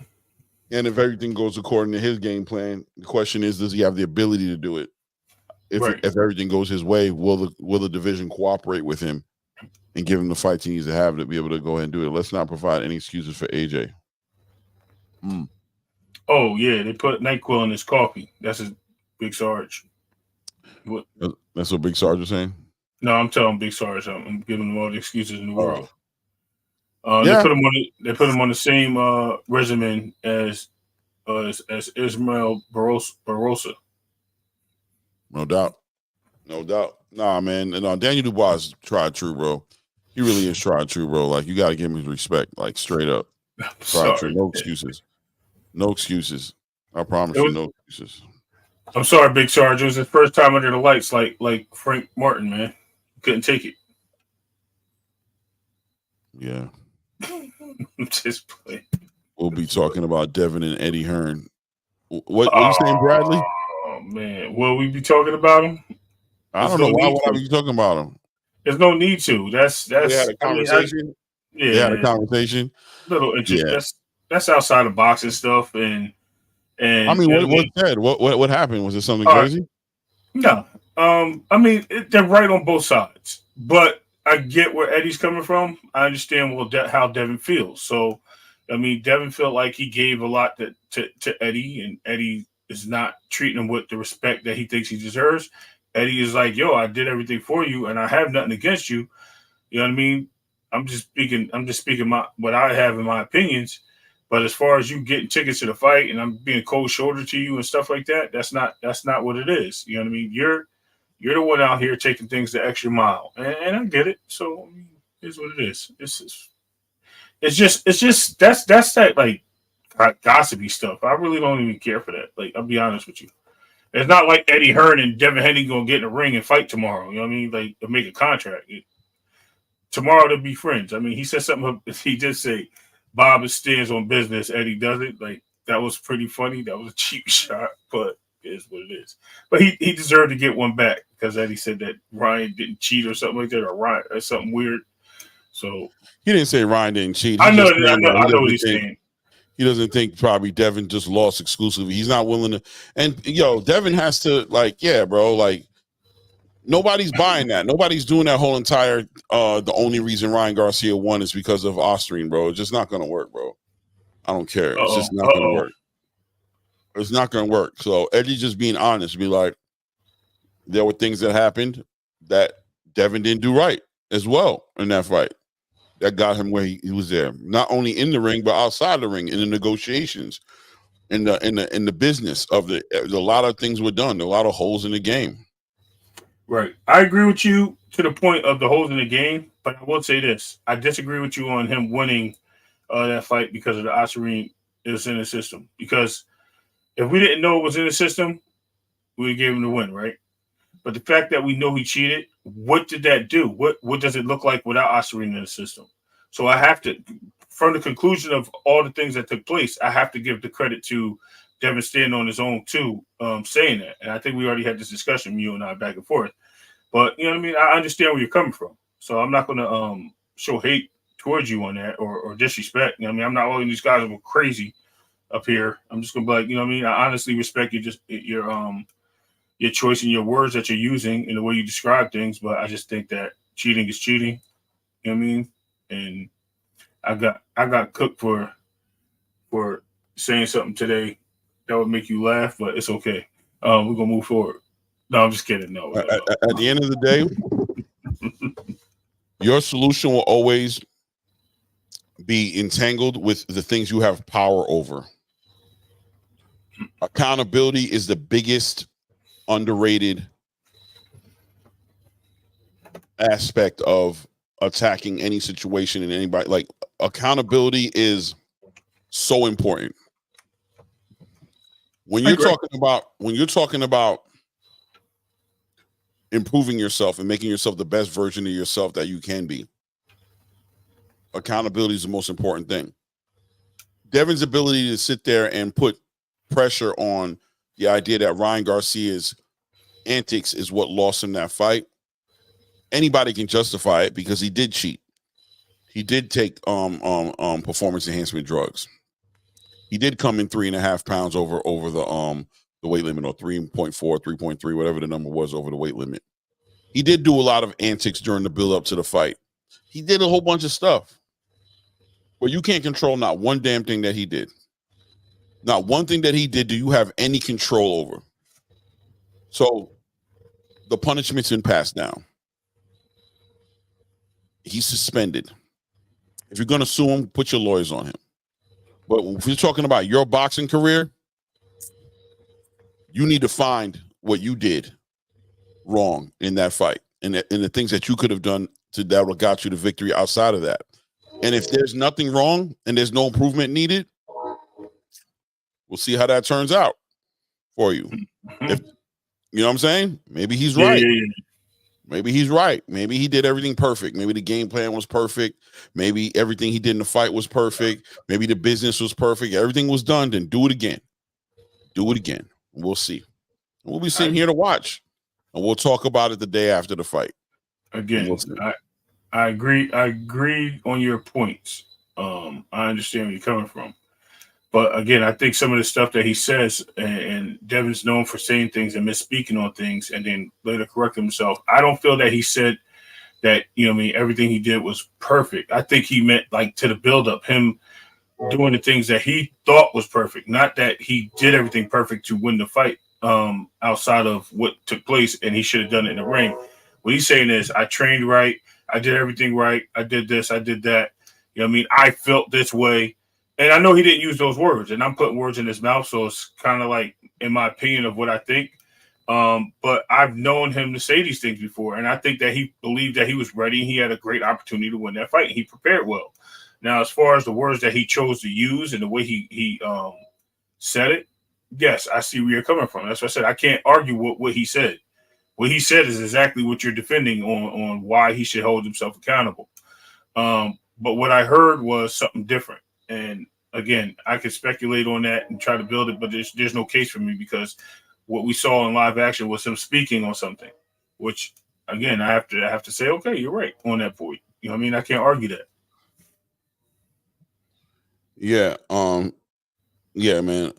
[SPEAKER 2] And if everything goes according to his game plan, the question is, does he have the ability to do it? If everything goes his way, will the division cooperate with him and give him the fights he needs to have to be able to go ahead and do it? Let's not provide any excuses for AJ.
[SPEAKER 3] Oh yeah, they put NyQuil in his coffee. That's his Big Sarge. What?
[SPEAKER 2] That's what Big Sarge is saying?
[SPEAKER 3] No, I'm telling Big Sarge. I'm giving him all the excuses in the world.
[SPEAKER 2] Yeah.
[SPEAKER 3] They put him on the same regimen as Ismael Barossa.
[SPEAKER 2] No doubt. Nah, man. No, Daniel Dubois is tried true, bro. He really is tried true, bro. Like, you got to give him his respect, like, straight up. Tried true. No excuses. No excuses. I promise you, no excuses.
[SPEAKER 3] I'm sorry, Big Sarge. It was his first time under the lights, like Frank Martin, man. Couldn't take it.
[SPEAKER 2] Yeah.
[SPEAKER 3] Just playing.
[SPEAKER 2] We'll be talking about Devin and Eddie Hearn. What are you saying, Bradley?
[SPEAKER 3] Oh, man. Will we be talking about him?
[SPEAKER 2] I don't know. Why would I be talking about him?
[SPEAKER 3] There's no need to. That's
[SPEAKER 2] they had a conversation.
[SPEAKER 3] They
[SPEAKER 2] had a conversation.
[SPEAKER 3] Little interest. Yeah. That's outside of boxing stuff. And
[SPEAKER 2] I mean, what happened? Was it something crazy?
[SPEAKER 3] No. I mean, they're right on both sides. But I get where Eddie's coming from. I understand how Devin feels. So, I mean, Devin felt like he gave a lot to Eddie, and Eddie is not treating him with the respect that he thinks he deserves. Eddie is like, yo, I did everything for you, and I have nothing against you. You know what I mean? I'm just speaking what I have in my opinions. But as far as you getting tickets to the fight and I'm being cold shoulder to you and stuff like that, that's not what it is. You know what I mean? You're the one out here taking things the extra mile, and I get it. So I mean, it's what it is. It's just that's that like gossipy stuff. I really don't even care for that. Like, I'll be honest with you. It's not like Eddie Hearn and Devin Haney gonna get in a ring and fight tomorrow. You know what I mean? Like, they'll make a contract. Tomorrow they'll be friends. I mean, he said something. He did say Bob stands on business, Eddie doesn't. Like, that was pretty funny. That was a cheap shot, but it is what it is. But he deserved to get one back because Eddie said that Ryan didn't cheat or something like that, or something weird. So
[SPEAKER 2] he didn't say Ryan didn't cheat.
[SPEAKER 3] I know what he's saying.
[SPEAKER 2] He doesn't think probably Devin just lost exclusively. He's not willing to. And Devin has to, like, yeah, bro, like, nobody's buying that. Nobody's doing that whole entire. The only reason Ryan Garcia won is because of Austrian, bro. It's just not going to work, bro. I don't care. It's just not going to work. It's not going to work. So Eddie just being honest, be like, there were things that happened that Devin didn't do right as well in that fight. That got him where he was there, not only in the ring but outside the ring, in the negotiations, in the business of a lot of things were done. There were a lot of holes in the game. Right,
[SPEAKER 3] I agree with you to the point of the holes in the game, but I will say this: I disagree with you on him winning that fight because of the Osirine is in the system. Because if we didn't know it was in the system, we gave him the win, right? But the fact that we know he cheated, what did that do? What does it look like without Osirine in the system? So I have to, from the conclusion of all the things that took place, I have to give the credit to Devin standing on his own too, saying that. And I think we already had this discussion, you and I, back and forth. But you know what I mean? I understand where you're coming from. So I'm not going to show hate towards you on that or disrespect. You know what I mean? I'm not letting these guys go crazy. up here. I'm just gonna be like, you know what I mean? I honestly respect your choice and your words that you're using and the way you describe things, but I just think that cheating is cheating. You know what I mean? And I got cooked for saying something today that would make you laugh, but it's okay. We're gonna move forward. No, I'm just kidding. No.
[SPEAKER 2] At the end of the day, your solution will always be entangled with the things you have power over. Accountability is the biggest underrated aspect of attacking any situation in anybody. Like, accountability is so important. When you're talking about improving yourself and making yourself the best version of yourself that you can be, accountability is the most important thing. Devin's ability to sit there and put pressure on the idea that Ryan Garcia's antics is what lost him that fight. Anybody can justify it because he did cheat. He did take performance enhancement drugs. He did come in 3.5 pounds over the weight limit, or 3.4, 3.3, whatever the number was, over the weight limit. He did do a lot of antics during the build up to the fight. He did a whole bunch of stuff. But you can't control not one damn thing that he did. Not one thing that he did do you have any control over. So the punishment's been passed down. He's suspended. If you're going to sue him, put your lawyers on him. But if you're talking about your boxing career, you need to find what you did wrong in that fight and the things that you could have done that would have got you the victory outside of that. And if there's nothing wrong and there's no improvement needed, we'll see how that turns out for you. If you know what I'm saying? Maybe he's right.
[SPEAKER 3] Yeah.
[SPEAKER 2] Maybe he's right. Maybe he did everything perfect. Maybe the game plan was perfect. Maybe everything he did in the fight was perfect. Maybe the business was perfect. Everything was done. Then do it again. Do it again. We'll see. We'll be sitting here to watch, and we'll talk about it the day after the fight.
[SPEAKER 3] Again, I agree. I agree on your points. I understand where you're coming from. But again, I think some of the stuff that he says, and Devin's known for saying things and misspeaking on things and then later correcting himself. I don't feel that he said that, you know what I mean, everything he did was perfect. I think he meant like to the buildup, him doing the things that he thought was perfect, not that he did everything perfect to win the fight outside of what took place and he should have done it in the ring. What he's saying is, I trained right. I did everything right. I did this. I did that. You know what I mean? I felt this way. And I know he didn't use those words, and I'm putting words in his mouth, so it's kind of like, in my opinion, of what I think. But I've known him to say these things before, and I think that he believed that he was ready. He had a great opportunity to win that fight, and he prepared well. Now, as far as the words that he chose to use and the way he said it, yes, I see where you're coming from. That's what I said. I can't argue what he said. What he said is exactly what you're defending on why he should hold himself accountable. But what I heard was something different. And again, I could speculate on that and try to build it, but there's no case for me because what we saw in live action was him speaking on something, which again, I have to say, okay, you're right on that point. You know what I mean? I can't argue that.
[SPEAKER 2] Yeah. Yeah, man.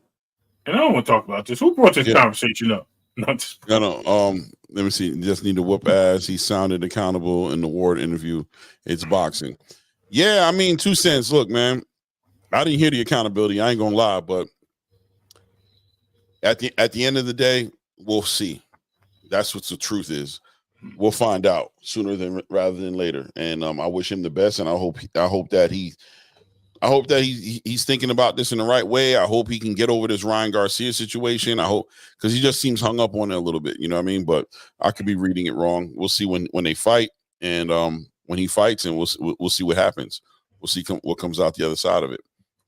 [SPEAKER 3] And I don't want to talk about this. Who brought this conversation up?
[SPEAKER 2] Let me see. Just need to whoop ass. He sounded accountable in the Ward interview. It's boxing. Yeah, I mean, 2 cents. Look, man, I didn't hear the accountability. I ain't gonna lie, but at the end of the day, we'll see. That's what the truth is. We'll find out sooner rather than later. And I wish him the best, and I hope that he's thinking about this in the right way. I hope he can get over this Ryan Garcia situation. I hope, because he just seems hung up on it a little bit. You know what I mean? But I could be reading it wrong. We'll see when they fight, and when he fights, and we'll see what happens. We'll see what comes out the other side of it.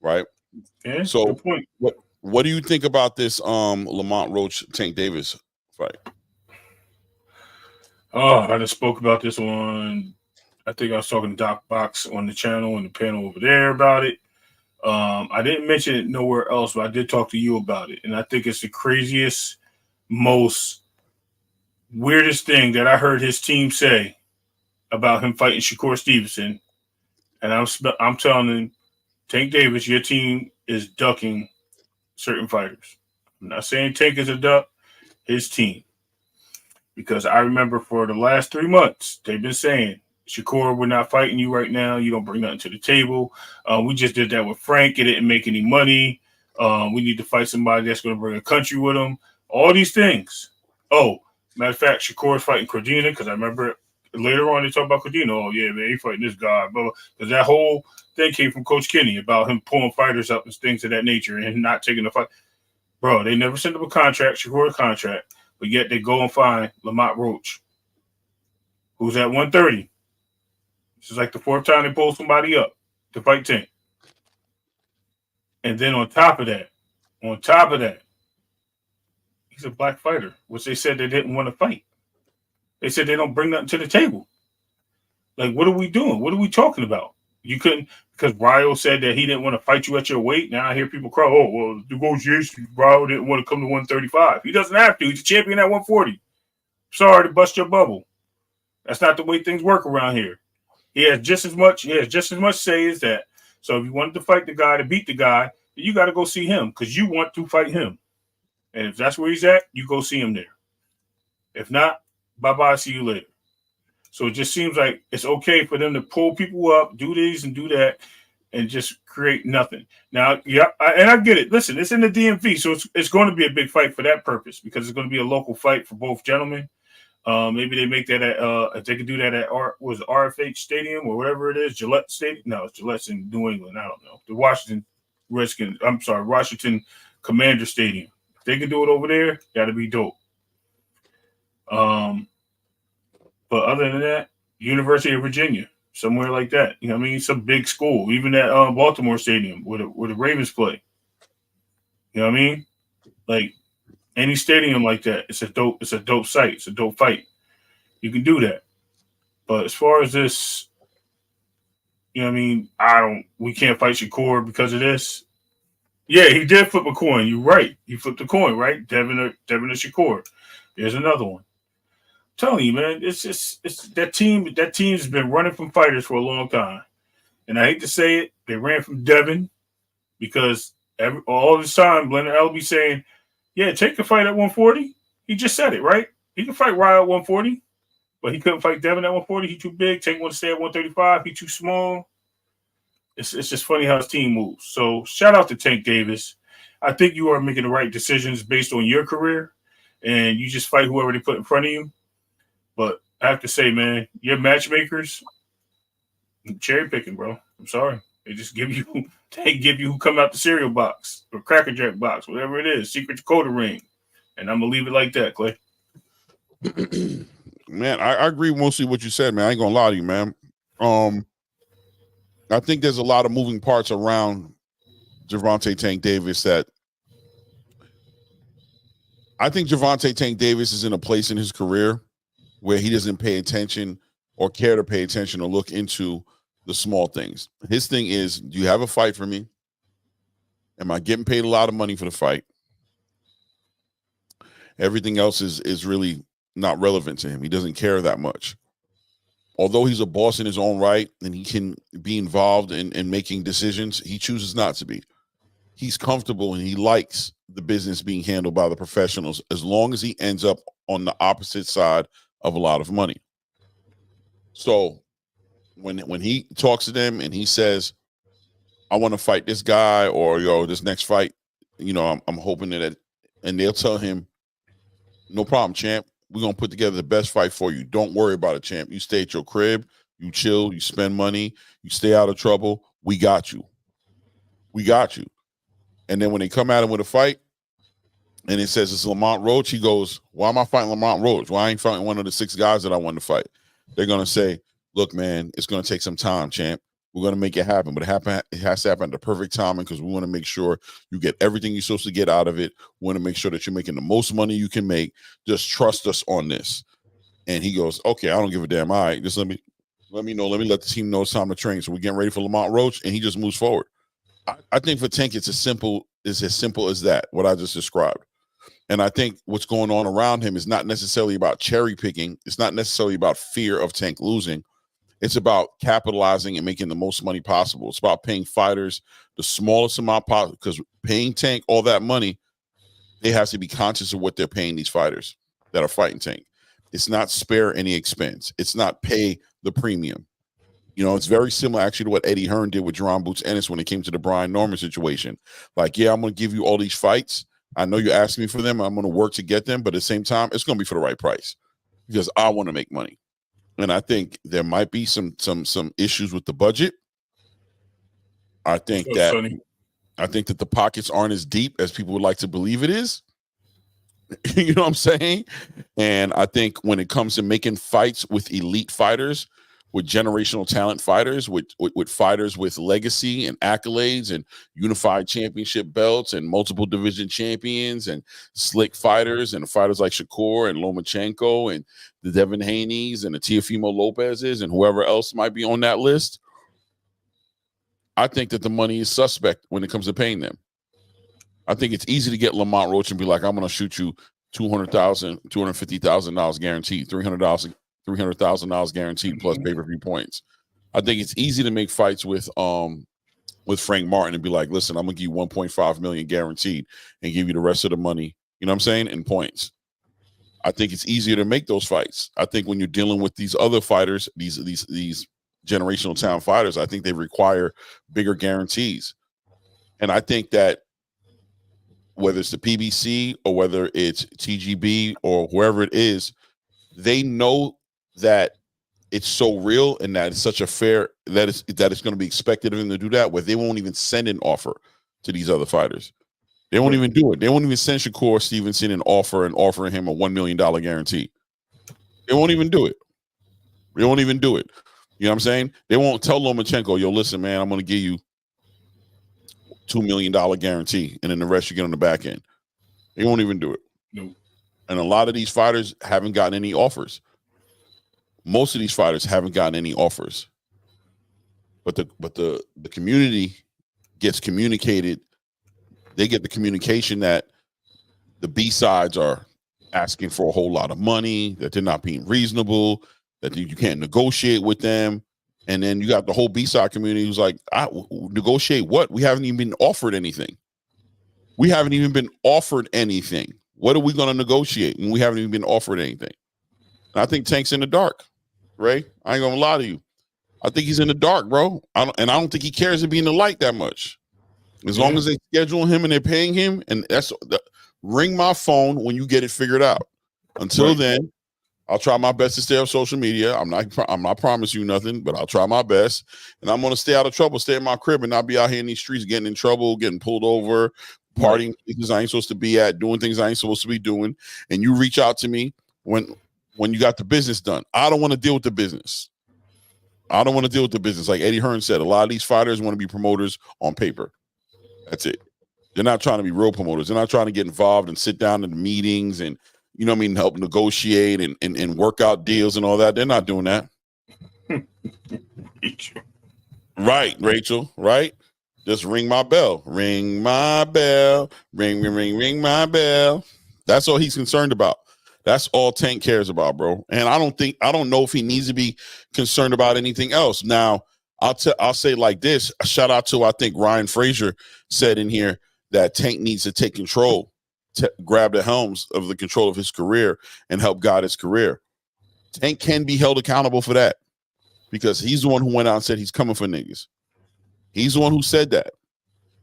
[SPEAKER 2] Right.
[SPEAKER 3] Yeah,
[SPEAKER 2] so
[SPEAKER 3] good point.
[SPEAKER 2] What do you think about this Lamont Roach Tank Davis fight?
[SPEAKER 3] Oh, I just spoke about this on, I think I was talking to Doc Box on the channel and the panel over there about it. I didn't mention it nowhere else, but I did talk to you about it. And I think it's the craziest, most weirdest thing that I heard his team say about him fighting Shakur Stevenson. And I'm telling him, Tank Davis, your team is ducking certain fighters. I'm not saying Tank is a duck, his team. Because I remember for the last 3 months, they've been saying, Shakur, we're not fighting you right now. You don't bring nothing to the table. We just did that with Frank. It didn't make any money. We need to fight somebody that's going to bring a country with them. All these things. Oh, matter of fact, Shakur is fighting Cordina because I remember later on they talk about Cordina. Oh, yeah, man, he's fighting this guy. Because that whole thing came from Coach Kenny about him pulling fighters up and things of that nature and not taking the fight. Bro, they never sent him a contract, Shakur a contract, but yet they go and find Lamont Roach, who's at 130. This is like the 4th time they pull somebody up to fight Tank. And then on top of that, he's a black fighter, which they said they didn't want to fight. They said they don't bring nothing to the table. Like, what are we doing? What are we talking about? You couldn't, because Ryo said that he didn't want to fight you at your weight. Now I hear people cry, oh, well, negotiations, Ryo didn't want to come to 135. He doesn't have to. He's a champion at 140. Sorry to bust your bubble. That's not the way things work around here. He has just as much say as that. So if you wanted to fight the guy, to beat the guy, then you got to go see him because you want to fight him. And if that's where he's at, you go see him there. If not, bye-bye, see you later. So it just seems like it's okay for them to pull people up, do this and do that, and just create nothing. Now, and I get it. Listen, it's in the DMV, so it's going to be a big fight for that purpose because it's going to be a local fight for both gentlemen. Maybe they make that at if they could do that at RFH Stadium or whatever it is, Gillette Stadium. No, it's Gillette's in New England. I don't know. The Washington Commander Stadium. If they can do it over there, that'd be dope. But other than that, University of Virginia, somewhere like that. You know what I mean? Some big school, even at Baltimore Stadium where the Ravens play. You know what I mean? Like any stadium like that, it's a dope site. It's a dope fight. You can do that. But as far as this, you know what I mean? We can't fight Shakur because of this. Yeah, he did flip a coin. You're right. He flipped a coin, right? Devin or Shakur. There's another one. I'm telling you, man, it's that team. That team's been running from fighters for a long time. And I hate to say it, they ran from Devin because all this time, Leonard Elby saying, yeah, Tank can fight at 140. He just said it, right? He can fight Ryo at 140, but he couldn't fight Devin at 140. He too big. Tank want to stay at 135. He too small. It's just funny how his team moves. So shout out to Tank Davis. I think you are making the right decisions based on your career, and you just fight whoever they put in front of you. But I have to say, man, your matchmakers, cherry picking, bro. I'm sorry. They give you who come out the cereal box or Cracker Jack box, whatever it is, secret Dakota ring. And I'm going to leave it like that, Clay.
[SPEAKER 2] Man, I agree mostly what you said, man. I ain't going to lie to you, man. I think there's a lot of moving parts around Gervonta Tank Davis that I think Gervonta Tank Davis is in a place in his career where he doesn't pay attention or care to pay attention or look into the small things. His thing is, do you have a fight for me? Am I getting paid a lot of money for the fight? Everything else is really not relevant to him. He doesn't care that much. Although he's a boss in his own right and he can be involved in making decisions, he chooses not to be. He's comfortable and he likes the business being handled by the professionals as long as he ends up on the opposite side of a lot of money. So when he talks to them and he says, I want to fight this guy or this next fight, I'm hoping that, and they'll tell him, no problem, champ. We're going to put together the best fight for you. Don't worry about it, champ. You stay at your crib. You chill. You spend money. You stay out of trouble. We got you. We got you. And then when they come at him with a fight and it says it's Lamont Roach, he goes, why am I fighting Lamont Roach? Why I ain't fighting one of the 6 guys that I wanted to fight? They're going to say, look, man, it's going to take some time, champ. We're going to make it happen. But it has to happen at the perfect timing because we want to make sure you get everything you're supposed to get out of it. We want to make sure that you're making the most money you can make. Just trust us on this. And he goes, okay, I don't give a damn. All right, just let me know. Let me let the team know it's time to train. So we're getting ready for Lamont Roach, and he just moves forward. I think for Tank, it's as simple as that, what I just described. And I think what's going on around him is not necessarily about cherry picking. It's not necessarily about fear of Tank losing. It's about capitalizing and making the most money possible. It's about paying fighters the smallest amount possible, because paying Tank all that money, they have to be conscious of what they're paying these fighters that are fighting Tank. It's not spare any expense. It's not pay the premium. You know, it's very similar actually to what Eddie Hearn did with Jerron Boots Ennis when it came to the Brian Norman situation. Like, yeah, I'm going to give you all these fights. I know you're asking me for them. I'm going to work to get them, but at the same time, it's going to be for the right price because I want to make money. And I think there might be some issues with the budget. I think that the pockets aren't as deep as people would like to believe it is. You know what I'm saying? And I think when it comes to making fights with elite fighters, with generational talent fighters, with fighters with legacy and accolades and unified championship belts and multiple division champions and slick fighters and fighters like Shakur and Lomachenko and the Devin Haney's and the Teofimo Lopez's and whoever else might be on that list, I think that the money is suspect when it comes to paying them. I think it's easy to get Lamont Roach and be like, I'm going to shoot you $200,000, $250,000 guaranteed, $300,000 guaranteed plus pay-per-view points. I think it's easy to make fights with Frank Martin and be like, listen, I'm gonna give you $1.5 million guaranteed and give you the rest of the money, you know what I'm saying, in points. I think it's easier to make those fights. I think when you're dealing with these other fighters, these generational talent fighters, I think they require bigger guarantees. And I think that whether it's the PBC or whether it's TGB or whoever it is, they know that it's so real and that it's such a fair that it's going to be expected of them to do that, where they won't even send an offer to these other fighters. They won't even do it. They won't even send Shakur Stevenson an offer and offering him a $1 million guarantee. They won't even do it. They won't even do it. You know what I'm saying? They won't tell Lomachenko, yo, listen, man, I'm going to give you $2 million guarantee, and then the rest you get on the back end. They won't even do it.
[SPEAKER 3] No.
[SPEAKER 2] And a lot of these fighters haven't gotten any offers. Most of these fighters haven't gotten any offers. But the community gets communicated. They get the communication that the B-sides are asking for a whole lot of money, that they're not being reasonable, that you can't negotiate with them. And then you got the whole B-side community who's like, negotiate what? We haven't even been offered anything. We haven't even been offered anything. What are we going to negotiate when we haven't even been offered anything? And I think Tank's in the dark, Ray. I ain't going to lie to you. I think he's in the dark, bro. I don't think he cares to be in the light that much. As long as they schedule him and they're paying him, and ring my phone when you get it figured out. Until then, I'll try my best to stay off social media. I'm not promising you nothing, but I'll try my best. And I'm going to stay out of trouble, stay in my crib and not be out here in these streets getting in trouble, getting pulled over, partying places I ain't supposed to be at, doing things I ain't supposed to be doing. And you reach out to me when you got the business done. I don't want to deal with the business. I don't want to deal with the business. Like Eddie Hearn said, a lot of these fighters want to be promoters on paper. That's it. They're not trying to be real promoters. They're not trying to get involved and sit down in the meetings and, you know what I mean, help negotiate and work out deals and all that. They're not doing that. Right, Rachel, right? Just ring my bell. Ring my bell. Ring my bell. That's all he's concerned about. That's all Tank cares about, bro. And I don't know if he needs to be concerned about anything else. Now, I'll say like this. A shout out to, I think Ryan Frazier said in here that Tank needs to take control, grab the helms of the control of his career and help guide his career. Tank can be held accountable for that because he's the one who went out and said he's coming for niggas. He's the one who said that.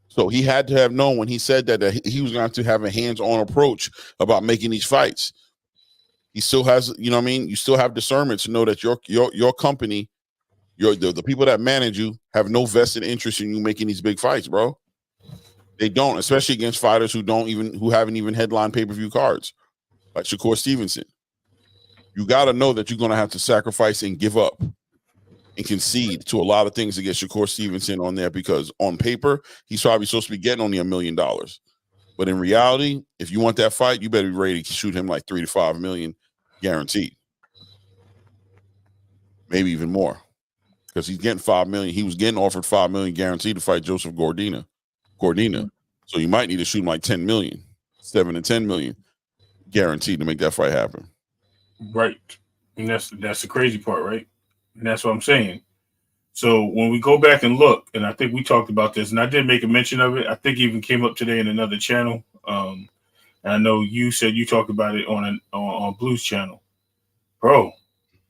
[SPEAKER 2] So he had to have known when he said that he was going to have a hands-on approach about making these fights. He still has, you know what I mean? You still have discernment to know that your company, the people that manage you have no vested interest in you making these big fights, bro. They don't, especially against fighters who haven't even headlined pay-per-view cards, like Shakur Stevenson. You got to know that you're going to have to sacrifice and give up and concede to a lot of things to get Shakur Stevenson on there, because on paper, he's probably supposed to be getting only $1 million. But in reality, if you want that fight, you better be ready to shoot him like $3 to $5 million guaranteed. Maybe even more. Because he's getting $5 million. He was getting offered $5 million guaranteed to fight Joseph Gordina. So you might need to shoot him like $10 million, $7 to $10 million guaranteed to make that fight happen.
[SPEAKER 3] Right. And that's the crazy part, right? And that's what I'm saying. So when we go back and look, and I think we talked about this, and I did make a mention of it. I think it even came up today in another channel. And I know you said you talked about it on Blues channel, bro.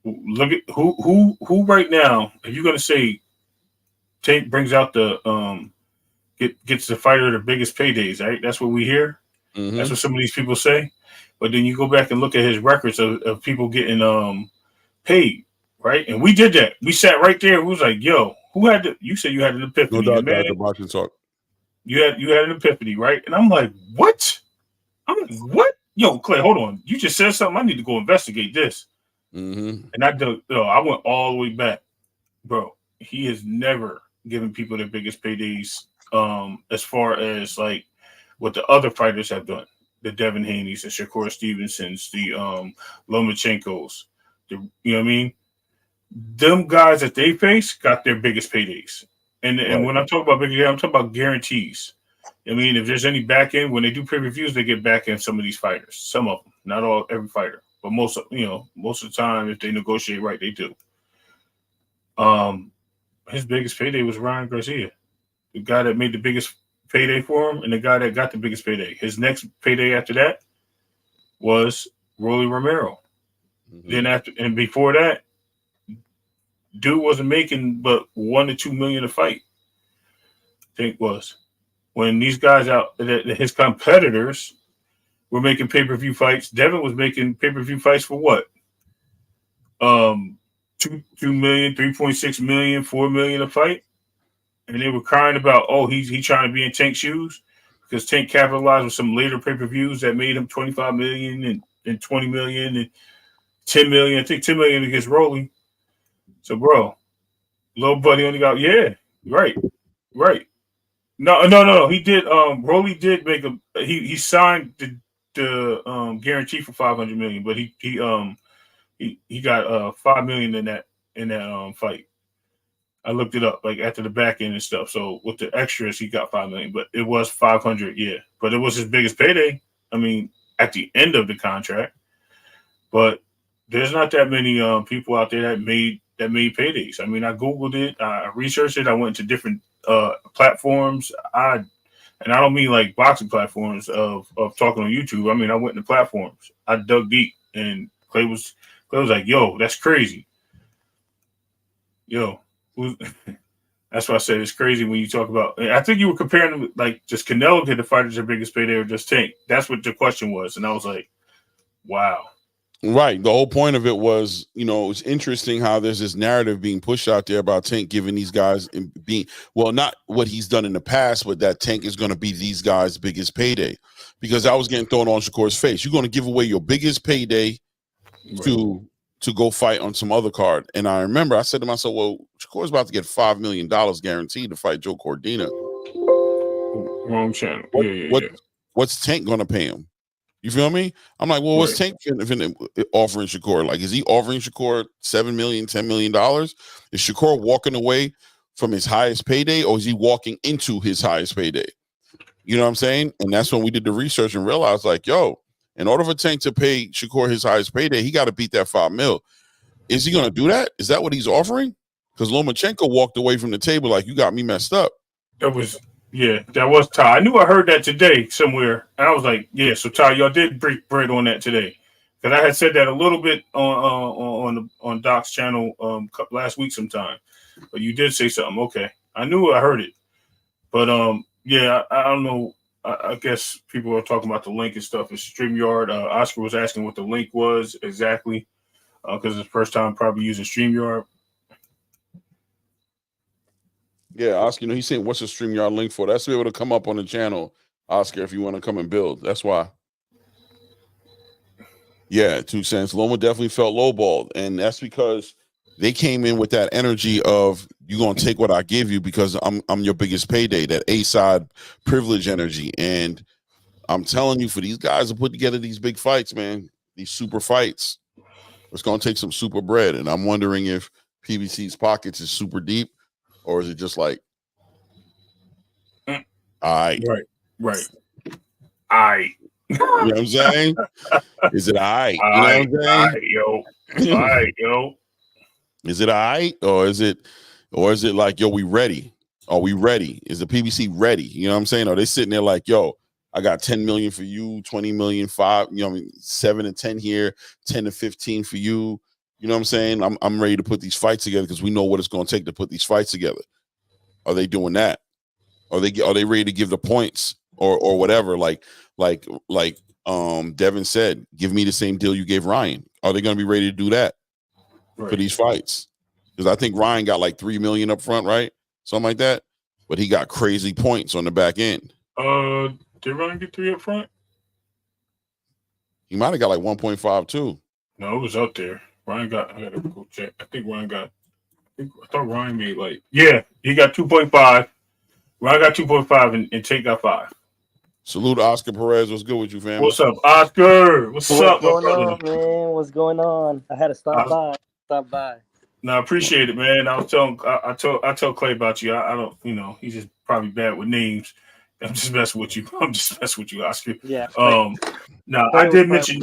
[SPEAKER 3] Look at who right now. If you're gonna say Tank brings out the gets the fighter the biggest paydays, right? That's what we hear.
[SPEAKER 2] Mm-hmm.
[SPEAKER 3] That's what some of these people say. But then you go back and look at his records of people getting paid. Right, and we did that. We sat right there. We was like, "Yo, who had the?" You said you had an epiphany.
[SPEAKER 2] No doubt, man. The boxing talk.
[SPEAKER 3] You had an epiphany, right? And I'm like, "What?" I'm like, "What?" Yo, Clay, hold on. You just said something. I need to go investigate this.
[SPEAKER 2] Mm-hmm.
[SPEAKER 3] And I went all the way back, bro. He has never given people their biggest paydays. As far as like what the other fighters have done, the Devin Haney's, the Shakur Stevensons, the Lomachenkos, you know what I mean? Them guys that they face got their biggest paydays. And when I talk about big, I'm talking about guarantees. I mean, if there's any back end, when they do pay-per-views, they get back end some of these fighters. Some of them, not every fighter, but most of the time, if they negotiate right, they do. His biggest payday was Ryan Garcia, the guy that made the biggest payday for him, and the guy that got the biggest payday. His next payday after that was Rolly Romero. Mm-hmm. Then before that, dude wasn't making but $1 to $2 million a fight. I think was when these guys his competitors were making pay-per-view fights. Devin was making pay-per-view fights for what? $2 million, $3.6 million, $4 million a fight, and they were crying about, oh, he's trying to be in Tank's shoes because Tank capitalized with some later pay-per-views that made him $25 million and $20 million and $10 million. I think $10 million against Rolly. So, bro, little buddy only got right. No. He did. Rolly did make he signed the guarantee for $500 million, but he got $5 million in that fight. I looked it up like after the back end and stuff. So with the extras, he got $5 million, but it was 500, yeah. But it was his biggest payday. I mean, at the end of the contract, but there's not that many people out there that made paydays. I mean, I Googled it, I researched it, I went to different platforms. I don't mean like boxing platforms of talking on YouTube. I mean, I went to platforms. I dug deep, and Clay was like, "Yo, that's crazy." Yo, that's why I said it's crazy when you talk about. I think you were comparing them like just Canelo get the fighters their biggest payday or just Tank. That's what the question was, and I was like, "Wow."
[SPEAKER 2] Right. The whole point of it was, it's interesting how there's this narrative being pushed out there about Tank giving these guys not what he's done in the past, but that Tank is going to be these guys' biggest payday. Because I was getting thrown on Shakur's face. You're going to give away your biggest payday to go fight on some other card. And I remember I said to myself, well, Shakur's about to get $5 million guaranteed to fight Joe Cordina.
[SPEAKER 3] Wrong channel.
[SPEAKER 2] What's Tank going to pay him? You feel me? I'm like, well, what's Tank offering Shakur? Like, is he offering Shakur $7 million, $10 million? Is Shakur walking away from his highest payday, or is he walking into his highest payday? You know what I'm saying? And that's when we did the research and realized, like, yo, in order for Tank to pay Shakur his highest payday, he got to beat that $5 million. Is he going to do that? Is that what he's offering? Because Lomachenko walked away from the table like, you got me messed up.
[SPEAKER 3] That was Ty. I knew I heard that today somewhere, and I was like, yeah. So Ty, y'all did break bread on that today, because I had said that a little bit on Doc's channel last week sometime, but you did say something. Okay, I knew I heard it, but I don't know. I guess people are talking about the link and stuff. It's StreamYard. Oscar was asking what the link was exactly, because it's the first time probably using StreamYard.
[SPEAKER 2] Yeah, Oscar, he's saying, what's the StreamYard link for? That's to be able to come up on the channel, Oscar, if you want to come and build. That's why. Yeah, 2 cents. Loma definitely felt lowballed, and that's because they came in with that energy of, you're going to take what I give you because I'm your biggest payday, that A-side privilege energy. And I'm telling you, for these guys to put together these big fights, man, these super fights, it's going to take some super bread. And I'm wondering if PBC's pockets is super deep, or is it just like, all right.
[SPEAKER 3] Right. All right.
[SPEAKER 2] You know what I'm saying? Is it all right? You know what I'm saying?
[SPEAKER 3] All right, yo.
[SPEAKER 2] Is it all right, or is it like, yo, we ready? Are we ready? Is the PBC ready? You know what I'm saying? Are they sitting there like, yo, I got 10 million for you, 20 million, 5, 7 to 10 here, 10 to 15 for you. You know what I'm saying? I'm ready to put these fights together because we know what it's going to take to put these fights together. Are they doing that? Are they ready to give the points or whatever? Like Devin said, give me the same deal you gave Ryan. Are they going to be ready to do that for these fights? Because I think Ryan got like 3 million up front, right? Something like that. But he got crazy points on the back end.
[SPEAKER 3] Did Ryan get 3 up front?
[SPEAKER 2] He might have got like 1.5 too.
[SPEAKER 3] No, it was up there. Ryan got. I gotta go check. I thought Ryan made like. Yeah, he got 2.5. Ryan got 2.5 and Tank got 5.
[SPEAKER 2] Salute Oscar Perez. What's good with you, family?
[SPEAKER 3] What's up, Oscar? What's up,
[SPEAKER 4] going on, man? What's going on? I had to stop by.
[SPEAKER 3] No, I appreciate it, man. I tell Clay about you. I don't, he's just probably bad with names. I'm just messing with you. Oscar.
[SPEAKER 4] Yeah.
[SPEAKER 3] No, I did mention you.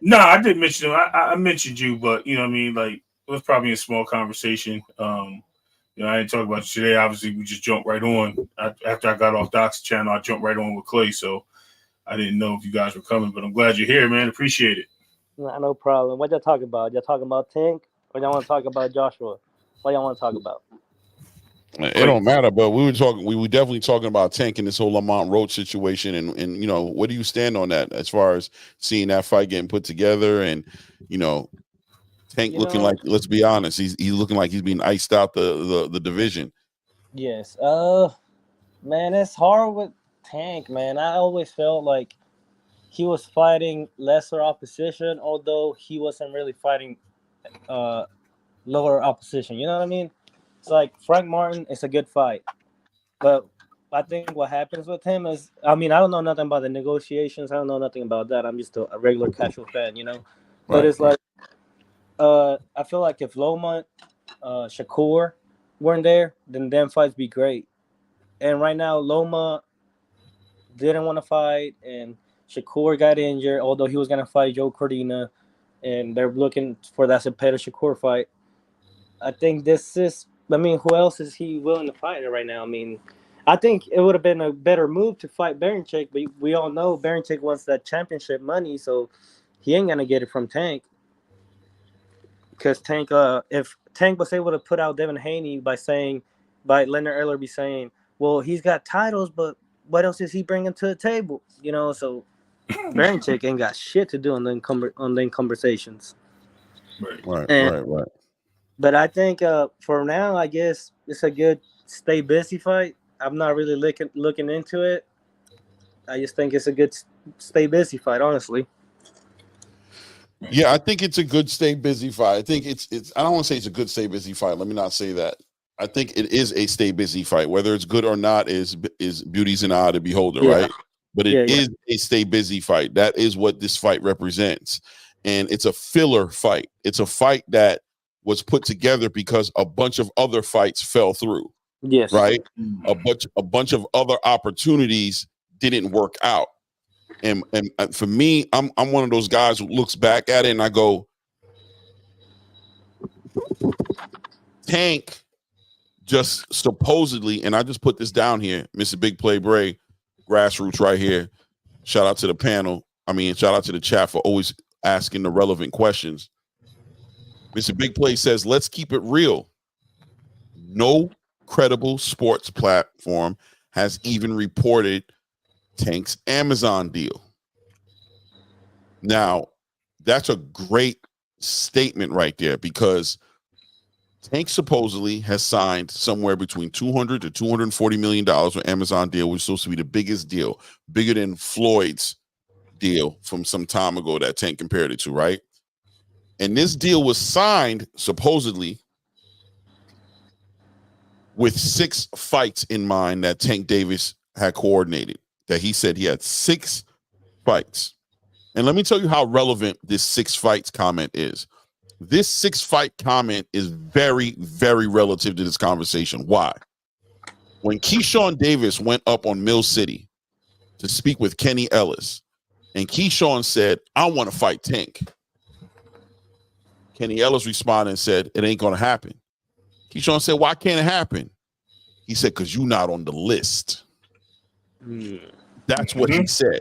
[SPEAKER 3] No, I did mention him. I mentioned you, but you know what I mean? Like, it was probably a small conversation. I didn't talk about you today. Obviously, we just jumped right on. After I got off Doc's channel, I jumped right on with Clay. So I didn't know if you guys were coming, but I'm glad you're here, man. Appreciate it.
[SPEAKER 4] No problem. What y'all talking about? Y'all talking about Tank, or y'all want to talk about Joshua? What y'all want to talk about?
[SPEAKER 2] It don't matter, but we were definitely talking about Tank and this whole Lamont Roach situation, and what do you stand on that as far as seeing that fight getting put together, and Tank looking like, let's be honest, he's looking like he's being iced out the division.
[SPEAKER 4] Yes. Man, it's hard with Tank, man. I always felt like he was fighting lesser opposition, although he wasn't really fighting lower opposition. You know what I mean? It's like Frank Martin, it's a good fight. But I think what happens with him is, I don't know nothing about the negotiations. I don't know nothing about that. I'm just a regular casual fan, But
[SPEAKER 2] Right.
[SPEAKER 4] It's like, I feel like if Loma, Shakur weren't there, then them fights be great. And right now, Loma didn't want to fight, and Shakur got injured, although he was going to fight Joe Cordina, and they're looking for that Cepeda-Shakur fight. I think this is, who else is he willing to fight right now? I think it would have been a better move to fight Berinchyk, but we all know Berinchyk wants that championship money, so he ain't going to get it from Tank. Because Tank, if Tank was able to put out Devin Haney by Leonard Ellerby saying, well, he's got titles, but what else is he bringing to the table? So Berinchyk ain't got shit to do on them conversations.
[SPEAKER 2] Right.
[SPEAKER 4] But I think for now, I guess it's a good stay busy fight. I'm not really looking into it. I just think it's a good stay busy fight, honestly.
[SPEAKER 2] Yeah, I think it's a good stay busy fight. I think it's I don't want to say it's a good stay busy fight. Let me not say that. I think it is a stay busy fight. Whether it's good or not is beauty's in the eye of the beholder, right? But it is a stay busy fight. That is what this fight represents. And it's a filler fight. It's a fight that was put together because a bunch of other fights fell through.
[SPEAKER 4] Yes.
[SPEAKER 2] Right? A bunch of other opportunities didn't work out. And for me, I'm one of those guys who looks back at it and I go, Tank just supposedly, and I just put this down here, Mr. Big Play Bray, grassroots right here. Shout out to the panel. Shout out to the chat for always asking the relevant questions. Mr. Big Play says, let's keep it real. No credible sports platform has even reported Tank's Amazon deal. Now, that's a great statement right there because Tank supposedly has signed somewhere between $200 to $240 million with Amazon deal, which is supposed to be the biggest deal, bigger than Floyd's deal from some time ago that Tank compared it to, right? And this deal was signed supposedly with 6 fights in mind that Tank Davis had coordinated, that he said he had 6 fights. And let me tell you how relevant this 6 fights comment is. This 6 fight comment is very, very relative to this conversation. Why? When Keyshawn Davis went up on Mill City to speak with Kenny Ellis, and Keyshawn said, I want to fight Tank. Kenny Ellis responded and said, it ain't going to happen. Keyshawn said, why can't it happen? He said, because you're not on the list. That's what he said.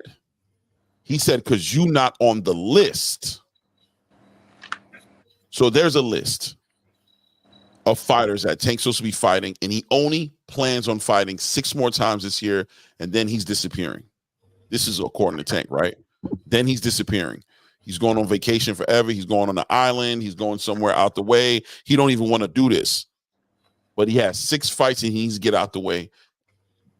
[SPEAKER 2] He said, because you're not on the list. So there's a list of fighters that Tank's supposed to be fighting, and he only plans on fighting 6 more times this year, and then he's disappearing. This is according to Tank, right? Then he's disappearing. He's going on vacation forever. He's going on an island. He's going somewhere out the way. He don't even want to do this. But he has 6 fights, and he needs to get out the way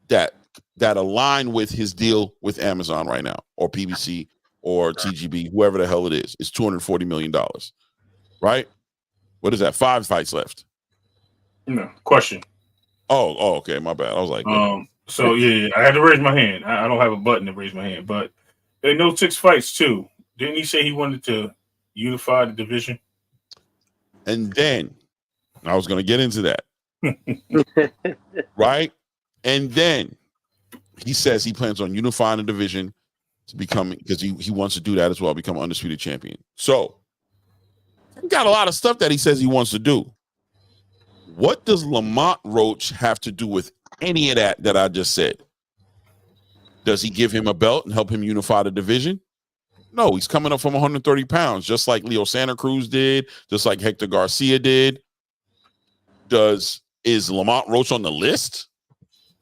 [SPEAKER 2] that align with his deal with Amazon right now, or PBC, or TGB, whoever the hell it is. It's $240 million, right? What is that? 5 fights left.
[SPEAKER 3] No question.
[SPEAKER 2] Oh, okay. My bad. I was like,
[SPEAKER 3] so yeah, I had to raise my hand. I don't have a button to raise my hand, but they know 6 fights too. Didn't he say he wanted to unify the division?
[SPEAKER 2] And then I was going to get into that, right? And then he says he plans on unifying the division to become, because he wants to do that as well, become undisputed champion. So he got a lot of stuff that he says he wants to do. What does Lamont Roach have to do with any of that I just said? Does he give him a belt and help him unify the division? No, he's coming up from 130 pounds, just like Leo Santa Cruz did, just like Hector Garcia did. Is Lamont Roach on the list?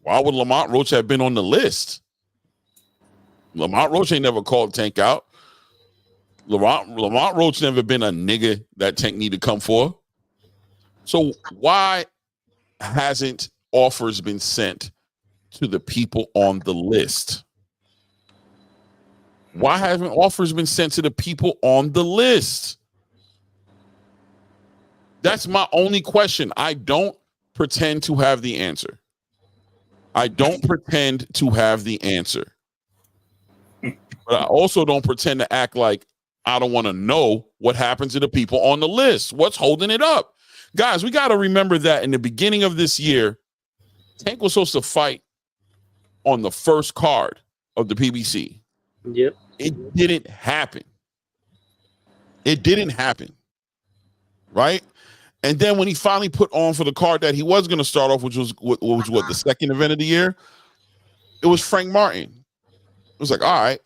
[SPEAKER 2] Why would Lamont Roach have been on the list? Lamont Roach ain't never called Tank out. Lamont Roach never been a nigga that Tank need to come for. So why hasn't offers been sent to the people on the list? Why haven't offers been sent to the people on the list? That's my only question. I don't pretend to have the answer. I don't pretend to have the answer. But I also don't pretend to act like I don't want to know what happens to the people on the list. What's holding it up? Guys, we got to remember that in the beginning of this year, Tank was supposed to fight on the first card of the PBC.
[SPEAKER 4] Yep.
[SPEAKER 2] It didn't happen. It didn't happen. Right? And then when he finally put on for the card that he was going to start off, which was the second event of the year, it was Frank Martin. It was like, all right,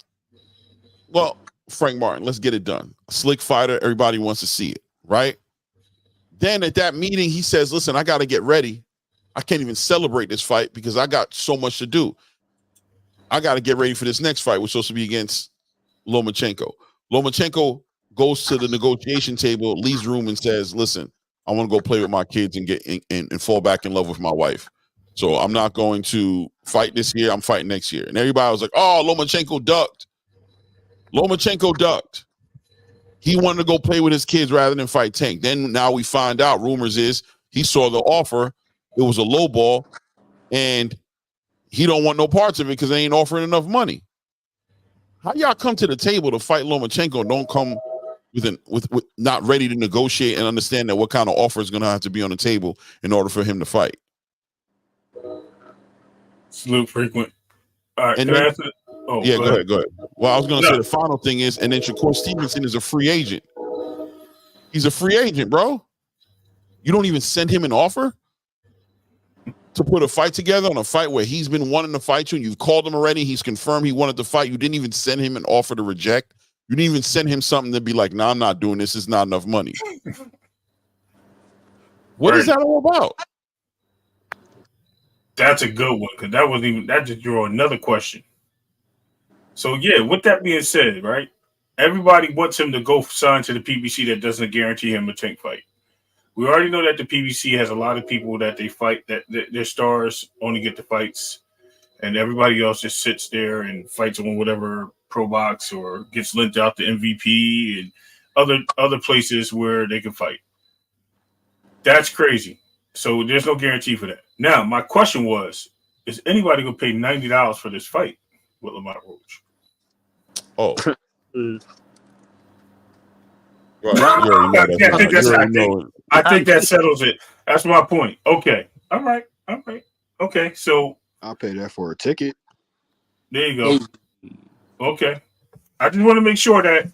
[SPEAKER 2] well, Frank Martin, let's get it done. A slick fighter, everybody wants to see it, right? Then at that meeting, he says, listen, I got to get ready. I can't even celebrate this fight because I got so much to do. I got to get ready for this next fight, which was supposed to be against Lomachenko. Lomachenko goes to the negotiation table, leaves the room, and says, listen, I want to go play with my kids and get and fall back in love with my wife. So I'm not going to fight this year. I'm fighting next year. And everybody was like, oh, Lomachenko ducked. Lomachenko ducked. He wanted to go play with his kids rather than fight Tank. Then now we find out, rumors is he saw the offer. It was a low ball, and he don't want no parts of it because they ain't offering enough money. How y'all come to the table to fight Lomachenko and don't come with not ready to negotiate and understand that what kind of offer is going to have to be on the table in order for him to fight?
[SPEAKER 3] Salute frequent. All right,
[SPEAKER 2] and
[SPEAKER 3] can
[SPEAKER 2] then,
[SPEAKER 3] I answer? Oh,
[SPEAKER 2] yeah, go ahead. Well, I was going to say the final thing is, and then Shakur Stevenson is a free agent. He's a free agent, bro. You don't even send him an offer to put a fight together on a fight where he's been wanting to fight you, and you've called him already. He's confirmed he wanted to fight. You didn't even send him an offer to reject. You didn't even send him something to be like, no, I'm not doing this. It's not enough money. What is that all about?
[SPEAKER 3] That's a good one, because that just drew another question. So yeah, with that being said, right? Everybody wants him to go sign to the PBC that doesn't guarantee him a Tank fight. We already know that the PBC has a lot of people that they fight, that their stars only get the fights, and everybody else just sits there and fights on whatever pro box or gets lent out to MVP and other places where they can fight. That's crazy. So there's no guarantee for that. Now, my question was, is anybody going to pay $90 for this fight with Lamont Roach?
[SPEAKER 2] Oh.
[SPEAKER 3] I think that settles it. That's my point. Okay. All right. Okay. So
[SPEAKER 5] I'll pay that for a ticket.
[SPEAKER 3] there you go. Okay. I just want to make sure that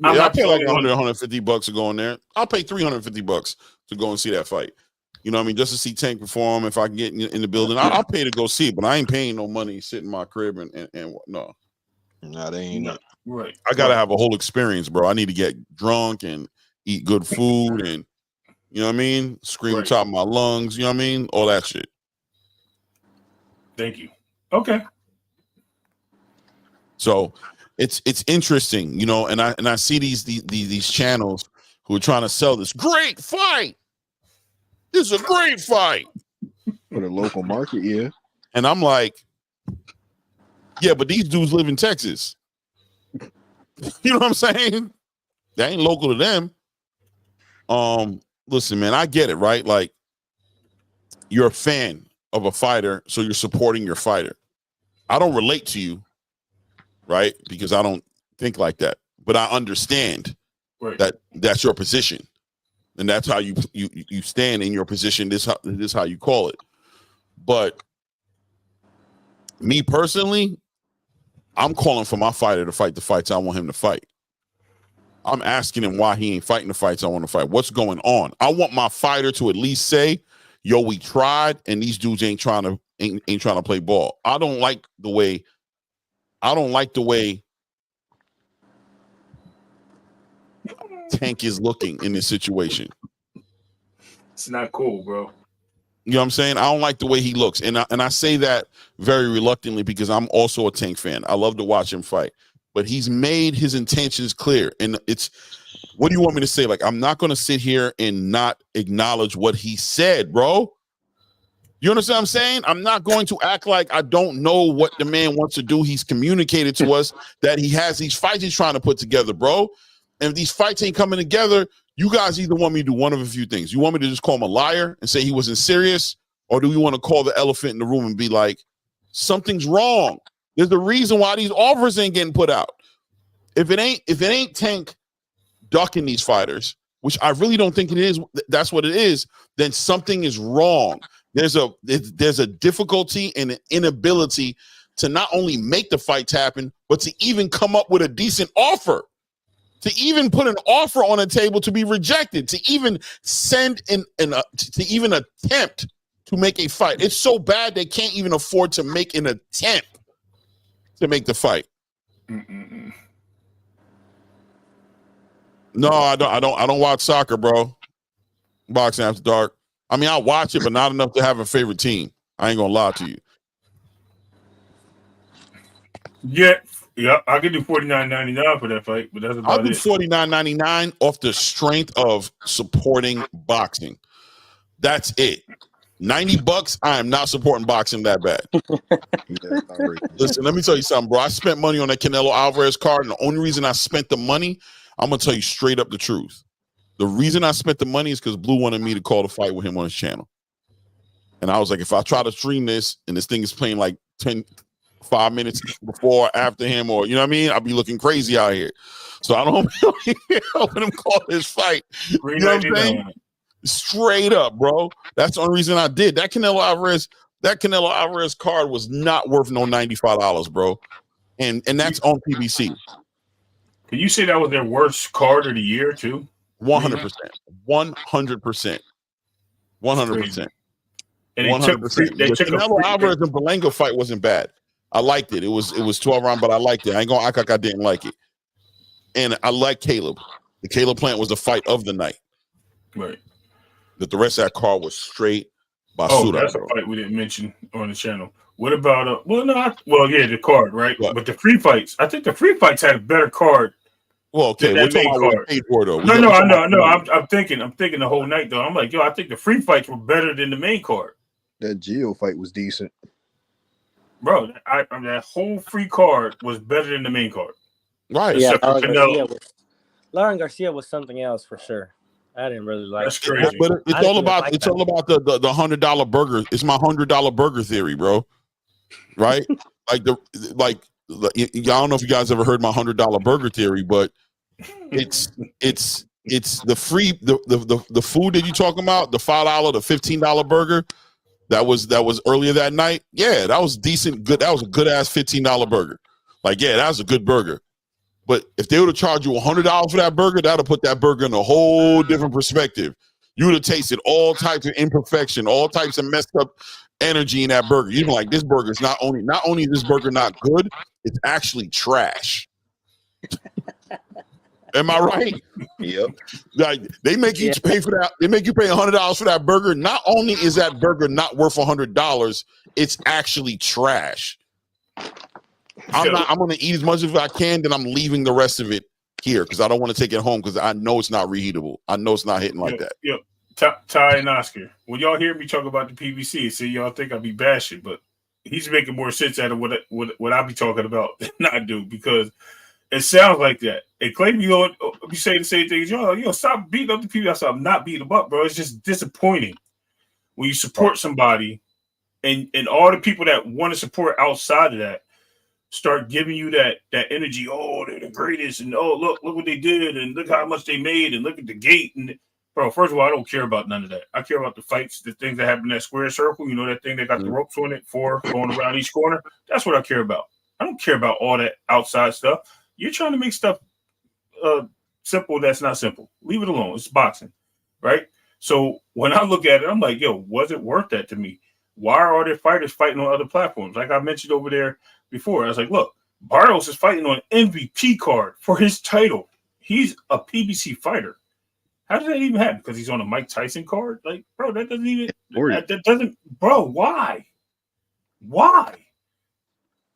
[SPEAKER 3] I'm
[SPEAKER 2] I'll
[SPEAKER 3] not
[SPEAKER 2] pay like
[SPEAKER 3] 100,
[SPEAKER 2] $150 to go in there. I'll pay $350 to go and see that fight. You know what I mean? Just to see Tank perform. If I can get in the building, I'll pay to go see it, but I ain't paying no money sitting in my crib and no.
[SPEAKER 5] No, they ain't.
[SPEAKER 3] Right.
[SPEAKER 2] I gotta have a whole experience, bro. I need to get drunk and eat good food and you know what I mean? Scream top of my lungs, you know what I mean? All that shit.
[SPEAKER 3] Thank you. Okay.
[SPEAKER 2] So it's interesting, you know, and I see these channels who are trying to sell this great fight. This is a great fight
[SPEAKER 5] For the local market, yeah.
[SPEAKER 2] And I'm like, yeah, but these dudes live in Texas. You know what I'm saying? They ain't local to them. Listen, man, I get it, right? Like, you're a fan of a fighter, so you're supporting your fighter. I don't relate to you, right? Because I don't think like that. But I understand that that's your position. And that's how you stand in your position. This is how you call it. But me personally, I'm calling for my fighter to fight the fights I want him to fight. I'm asking him why he ain't fighting the fights I want to fight. What's going on? I want my fighter to at least say, "Yo, we tried, and these dudes ain't trying to play ball." I don't like the way Tank is looking in this situation.
[SPEAKER 3] It's not cool, bro.
[SPEAKER 2] You know what I'm saying? I don't like the way he looks. And I say that very reluctantly because I'm also a Tank fan. I love to watch him fight. But he's made his intentions clear. And it's, what do you want me to say? Like, I'm not going to sit here and not acknowledge what he said, bro. You understand what I'm saying? I'm not going to act like I don't know what the man wants to do. He's communicated to us that he has these fights he's trying to put together, bro. And if these fights ain't coming together, you guys either want me to do one of a few things. You want me to just call him a liar and say he wasn't serious? Or do we want to call the elephant in the room and be like, something's wrong? There's a reason why these offers ain't getting put out. If it ain't Tank ducking these fighters, which I really don't think it is, that's what it is, then something is wrong. There's a difficulty and an inability to not only make the fights happen, but to even come up with a decent offer. To even put an offer on a table to be rejected, to even send to even attempt to make a fight. It's so bad they can't even afford to make an attempt to make the fight. No, I don't watch soccer, bro. Boxing After Dark. I mean, I watch it, but not enough to have a favorite team. I ain't gonna lie to you.
[SPEAKER 3] Yeah, I could do $49.99 for that fight, but that's about
[SPEAKER 2] I'll do
[SPEAKER 3] it.
[SPEAKER 2] $49.99 off the strength of supporting boxing. That's it. $90, I am not supporting boxing that bad. Listen, let me tell you something, bro. I spent money on that Canelo Alvarez card, and the only reason I spent the money, I'm gonna tell you straight up the truth. The reason I spent the money is because Blue wanted me to call the fight with him on his channel. And I was like, if I try to stream this and this thing is playing like 5 minutes before or after him, or you know what I mean, I'll be looking crazy out here. So I don't helping him call this fight. You know what I'm saying? Straight up, bro. That's the only reason I did. That Canelo Alvarez card was not worth no $95, bro. And that's on PBC.
[SPEAKER 3] Can you say that was their worst card of the year too?
[SPEAKER 2] 100%. 100%. 100%.
[SPEAKER 3] And
[SPEAKER 2] 100%. The Canelo Alvarez and Berlanga fight wasn't bad. I liked it. It was 12 round, but I liked it. I ain't gonna act like I didn't like it. And I like Caleb. The Caleb Plant was the fight of the night.
[SPEAKER 3] Right.
[SPEAKER 2] That the rest of that card was straight Basuda.
[SPEAKER 3] That's a fight we didn't mention on the channel. What about the card, right? What? But the free fights, I think the free fights had a better card.
[SPEAKER 2] Well, okay, we're talking about what we paid for though.
[SPEAKER 3] No, I know. I'm thinking the whole night though. I'm like, yo, I think the free fights were better than the main card.
[SPEAKER 5] That Gio fight was decent.
[SPEAKER 3] Bro, that whole free card was better than the main card.
[SPEAKER 2] Right.
[SPEAKER 4] Yeah, Lauren Garcia was something else for sure. I didn't really like.
[SPEAKER 3] That's crazy.
[SPEAKER 2] But it's all about the $100 burger. It's my $100 burger theory, bro. Right? I don't know if you guys ever heard my $100 burger theory, but it's the free the food that you talking about, the $5, the $15 burger. That was earlier that night. Yeah, that was decent. Good. That was a good ass $15 burger. Like, yeah, that was a good burger. But if they would have charged you $100 for that burger, that would put that burger in a whole different perspective. You would have tasted all types of imperfection, all types of messed up energy in that burger. You'd be like, this burger is not only is this burger not good, it's actually trash. Am I right?
[SPEAKER 5] Yep.
[SPEAKER 2] Like they make you pay for that. They make you pay $100 for that burger. Not only is that burger not worth $100, it's actually trash. I'm going to eat as much as I can, then I'm leaving the rest of it here because I don't want to take it home because I know it's not reheatable. I know it's not hitting like that.
[SPEAKER 3] Yep. Ty and Oscar, when y'all hear me talk about the PVC, see y'all think I'll be bashing, but he's making more sense out of what I be talking about than I do because it sounds like that. And Clay, you say the same thing as y'all. Stop beating up the people. I'm not beating them up, bro. It's just disappointing when you support somebody and all the people that want to support outside of that start giving you that energy. Oh, they're the greatest, and oh, look what they did, and look how much they made, and look at the gate. And bro, first of all, I don't care about none of that. I care about the fights, the things that happen in that square circle. You know that thing that got the ropes on it, 4 going around each corner. That's what I care about. I don't care about all that outside stuff. You're trying to make stuff simple that's not simple. Leave it alone. It's boxing, right? So when I look at it, I'm like, yo, was it worth that to me? Why are all their fighters fighting on other platforms? Like I mentioned over there before, I was like, look, Barrios is fighting on an MVP card for his title. He's a PBC fighter. How did that even happen? Because he's on a Mike Tyson card? Like, bro, that doesn't even that doesn't, bro, why?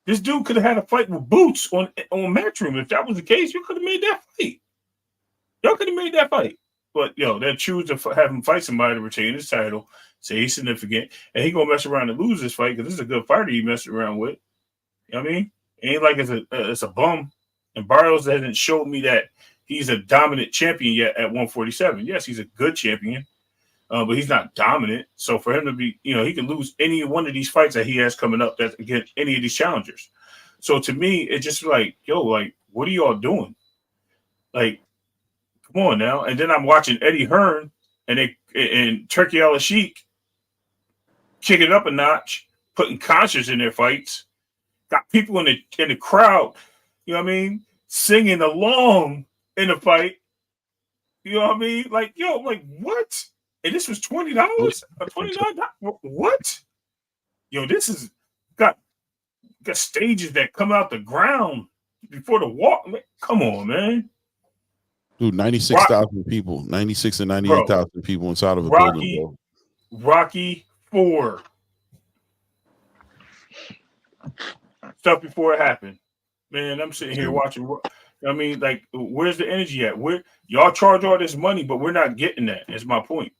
[SPEAKER 3] This dude could have had a fight with Boots on Matchroom. If that was the case, you could have made that fight. Y'all could have made that fight. But, they choose to have him fight somebody to retain his title, say he's significant, and he going to mess around and lose this fight because this is a good fighter he messed around with. You know what I mean? It ain't like it's a bum. And Barrios hasn't showed me that he's a dominant champion yet at 147. Yes, he's a good champion, but he's not dominant. So for him to be, he can lose any one of these fights that he has coming up that's against any of these challengers. So to me, it's just like, what are y'all doing? Like, come on now. And then I'm watching Eddie Hearn and Turkey Al-Sheikh kick it up a notch, putting concerts in their fights. Got people in the crowd, you know what I mean, singing along in the fight. You know what I mean? Like, what? And this was $20 or $29. What? This is got stages that come out the ground before the walk. Man, come on, man.
[SPEAKER 2] Dude, 96,000 people, 96 and 98,000 people inside of a building, bro.
[SPEAKER 3] Rocky 4. Stuff before it happened. Man, I'm sitting here watching. I mean, like, where's the energy at? Y'all charge all this money, but we're not getting that. That's my point.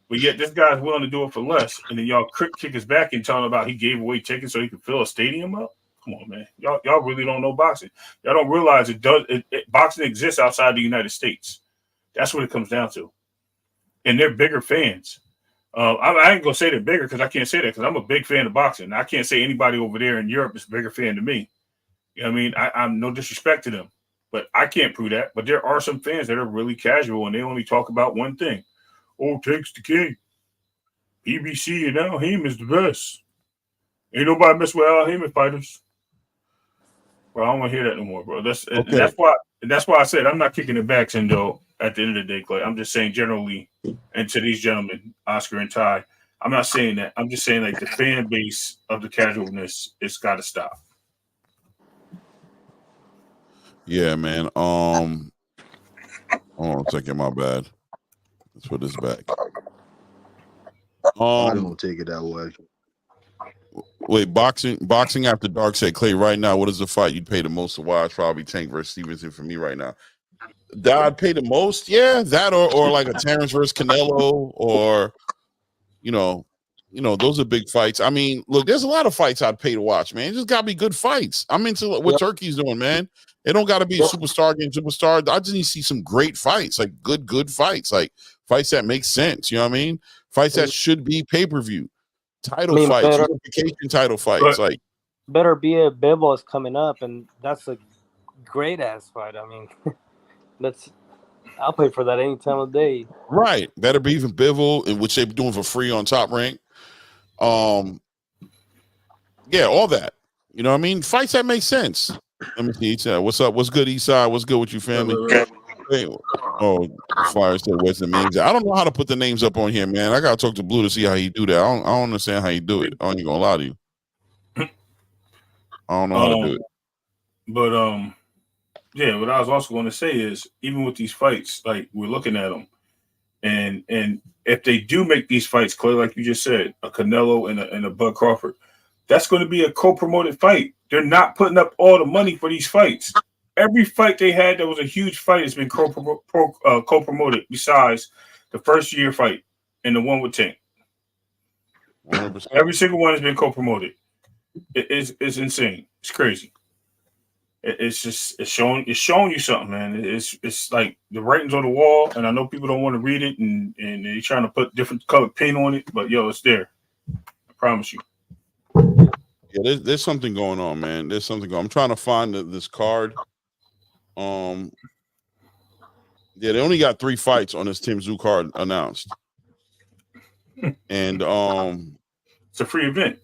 [SPEAKER 3] But yet this guy's willing to do it for less, and then y'all kick his back and tell him about he gave away tickets so he could fill a stadium up. Come on, man. Y'all really don't know boxing. Y'all don't realize boxing exists outside the United States. That's what it comes down to. And they're bigger fans. I ain't gonna say they're bigger because I can't say that because I'm a big fan of boxing. I can't say anybody over there in Europe is a bigger fan than me. You know what I mean? I'm no disrespect to them, but I can't prove that. But there are some fans that are really casual and they only talk about one thing. Oh, takes the king. PBC and Al Haymon is the best. Ain't nobody mess with Al Haymon fighters. Bro, I don't want to hear that no more, bro. That's why I said I'm not kicking it back, Sendo, at the end of the day, Clay. I'm just saying generally, and to these gentlemen, Oscar and Ty, I'm not saying that. I'm just saying like the fan base of the casualness, it's got to stop.
[SPEAKER 2] Yeah, man. Hold on a second, my bad. Let's put this back.
[SPEAKER 5] I don't take it that way.
[SPEAKER 2] Wait, boxing after dark said, Clay, right now, what is the fight you'd pay the most to watch? Probably Tank versus Stevenson for me right now. That I'd pay the most, yeah. That or like a Terrence versus Canelo, or those are big fights. I mean, look, there's a lot of fights I'd pay to watch, man. It just gotta be good fights. I'm into what Turkey's doing, man. It don't gotta be a superstar against superstar. I just need to see some great fights, like good fights, like fights that make sense. You know what I mean? Fights that should be pay-per-view. Title fights, unification title fights, like
[SPEAKER 4] better be a Bivol is coming up, and that's a great ass fight. I mean, I'll pay for that any time of day.
[SPEAKER 2] Right, better be even Bivol, which they're doing for free on Top Rank. Yeah, all that. You know what I mean? Fights that make sense. Let me see. Eastside. What's up? What's good, Eastside? What's good with you, family? Hey, oh, Fire said, "Where's the names?" I don't know how to put the names up on here, man. I gotta talk to Blue to see how he do that. I don't understand how he do it. I ain't gonna lie to you. I don't know how to do it.
[SPEAKER 3] But yeah. What I was also going to say is, even with these fights, like we're looking at them, and if they do make these fights, Clay, like you just said, a Canelo and a Bud Crawford, that's going to be a co-promoted fight. They're not putting up all the money for these fights. Every fight they had that was a huge fight has been co-promoted besides the first year fight and the one with Tank.
[SPEAKER 2] 100%.
[SPEAKER 3] Every single one has been co-promoted. It's insane. It's crazy. It's showing you something, man. It's like the writing's on the wall, and I know people don't want to read it, and they're trying to put different colored paint on it, but it's there. I promise you.
[SPEAKER 2] Yeah, there's something going on, man. There's something going on. I'm trying to find this card. Yeah, they only got 3 fights on this Tim Tszyu card announced. And
[SPEAKER 3] it's a free event.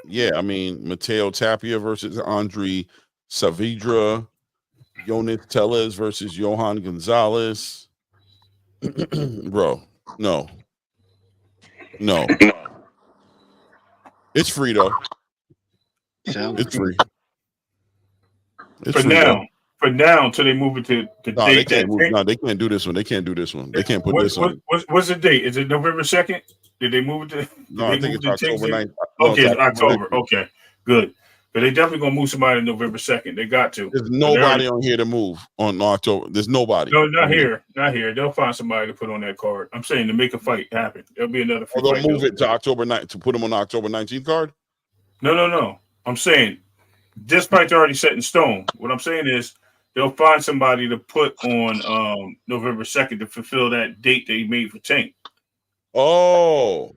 [SPEAKER 2] Yeah, I mean, Mateo Tapia versus Andre Saavedra, Yonis Tellez versus Johan Gonzalez. Bro, no. It's free though. It's free. It's
[SPEAKER 3] for
[SPEAKER 2] free,
[SPEAKER 3] now.
[SPEAKER 2] though.
[SPEAKER 3] For now, until they move it to the date.
[SPEAKER 2] They can't do this one. They can't do this one. They can't put this on.
[SPEAKER 3] What's the date? Is it November 2nd? Did they move it to?
[SPEAKER 2] No, I think it's October 9th.
[SPEAKER 3] Okay, it's October. Okay, good. But they definitely gonna move somebody November 2nd. They got to.
[SPEAKER 2] There's nobody on here to move on October. There's nobody.
[SPEAKER 3] No, not here. Not here. They'll find somebody to put on that card. I'm saying to make a fight happen. There'll be another.
[SPEAKER 2] They'll move it to October 9th to put them on the October 19th card.
[SPEAKER 3] No. I'm saying this fight's already set in stone. What I'm saying is they'll find somebody to put on November 2nd to fulfill that date they made for Tank.
[SPEAKER 2] Oh,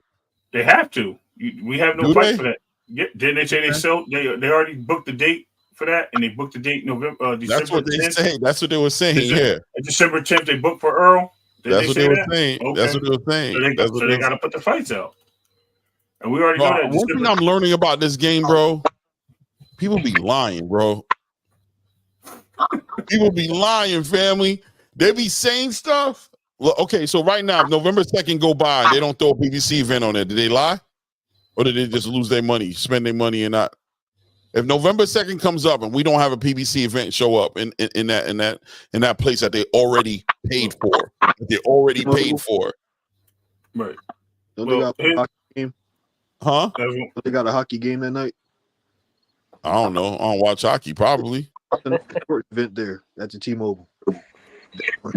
[SPEAKER 3] they have to. We have no fight for that. Yeah, didn't they say they already booked the date for that, and they booked the date November. December
[SPEAKER 2] that's what they
[SPEAKER 3] 10th.
[SPEAKER 2] say. That's what they were saying.
[SPEAKER 3] December 10th they booked for Earl.
[SPEAKER 2] That's what they were saying. Okay. That's what they were saying.
[SPEAKER 3] So they got to put the fights out, and we already know that.
[SPEAKER 2] One thing I'm learning about this game, bro. People be lying, bro. People be lying, family. They be saying stuff. Okay, so right now, if November 2nd go by and they don't throw a PBC event on it, did they lie? Or did they just lose their money, spend their money and not? If November 2nd comes up and we don't have a PBC event show up in that place that they already paid for,
[SPEAKER 3] Right.
[SPEAKER 5] Don't they got a hockey game?
[SPEAKER 2] Huh?
[SPEAKER 5] Don't they got a hockey game that night?
[SPEAKER 2] I don't know. I don't watch hockey, probably.
[SPEAKER 5] Event there at the T-Mobile.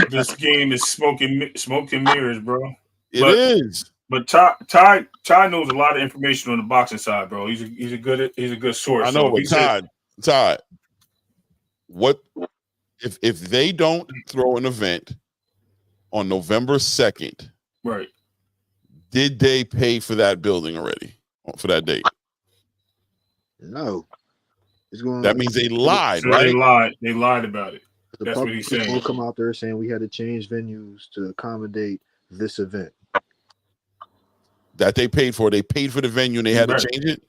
[SPEAKER 3] This game is smoke and mirrors, bro.
[SPEAKER 2] It is.
[SPEAKER 3] But Ty knows a lot of information on the boxing side, bro. He's a good source.
[SPEAKER 2] I know, but Todd, what if they don't throw an event on November 2nd?
[SPEAKER 3] Right.
[SPEAKER 2] Did they pay for that building already for that date?
[SPEAKER 5] No.
[SPEAKER 2] That means they lied,
[SPEAKER 3] so
[SPEAKER 2] right?
[SPEAKER 3] They lied about it. That's what he's saying.
[SPEAKER 5] Will come out there saying we had to change venues to accommodate this event.
[SPEAKER 2] That they paid for. They paid for the venue and they had to change it.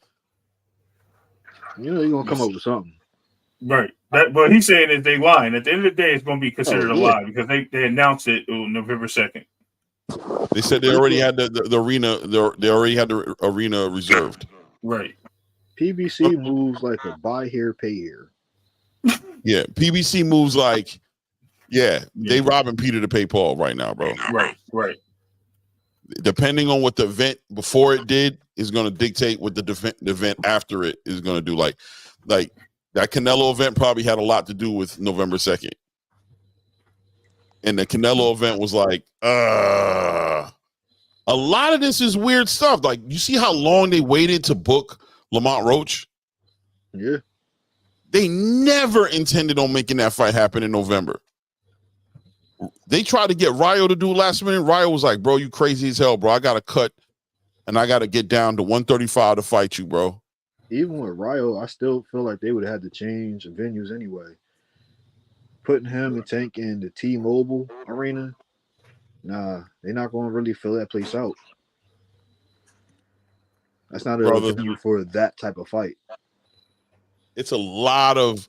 [SPEAKER 5] You know, you're gonna come up with something.
[SPEAKER 3] Right. But he's saying is they lying. At the end of the day, it's gonna be considered a lie because they announced it on November 2nd.
[SPEAKER 2] They said they already had the arena. They already had the arena reserved.
[SPEAKER 3] Right.
[SPEAKER 5] PBC moves like a buy here, pay here.
[SPEAKER 2] Yeah, PBC moves like, they robbing Peter to pay Paul right now, bro.
[SPEAKER 3] Right.
[SPEAKER 2] Depending on what the event before it did is going to dictate what the event after it is going to do. Like that Canelo event probably had a lot to do with November 2nd. And the Canelo event was like, a lot of this is weird stuff. Like, you see how long they waited to book Lamont Roach?
[SPEAKER 5] Yeah.
[SPEAKER 2] They never intended on making that fight happen in November. They tried to get Ryo to do last minute. Ryo was like, bro, you crazy as hell, bro. I got to cut and I got to get down to 135 to fight you, bro.
[SPEAKER 5] Even with Ryo, I still feel like they would have had to change venues anyway. Putting him and Tank in the T-Mobile arena, nah, they're not going to really fill that place out. That's not a venue for that type of fight.
[SPEAKER 2] It's a lot of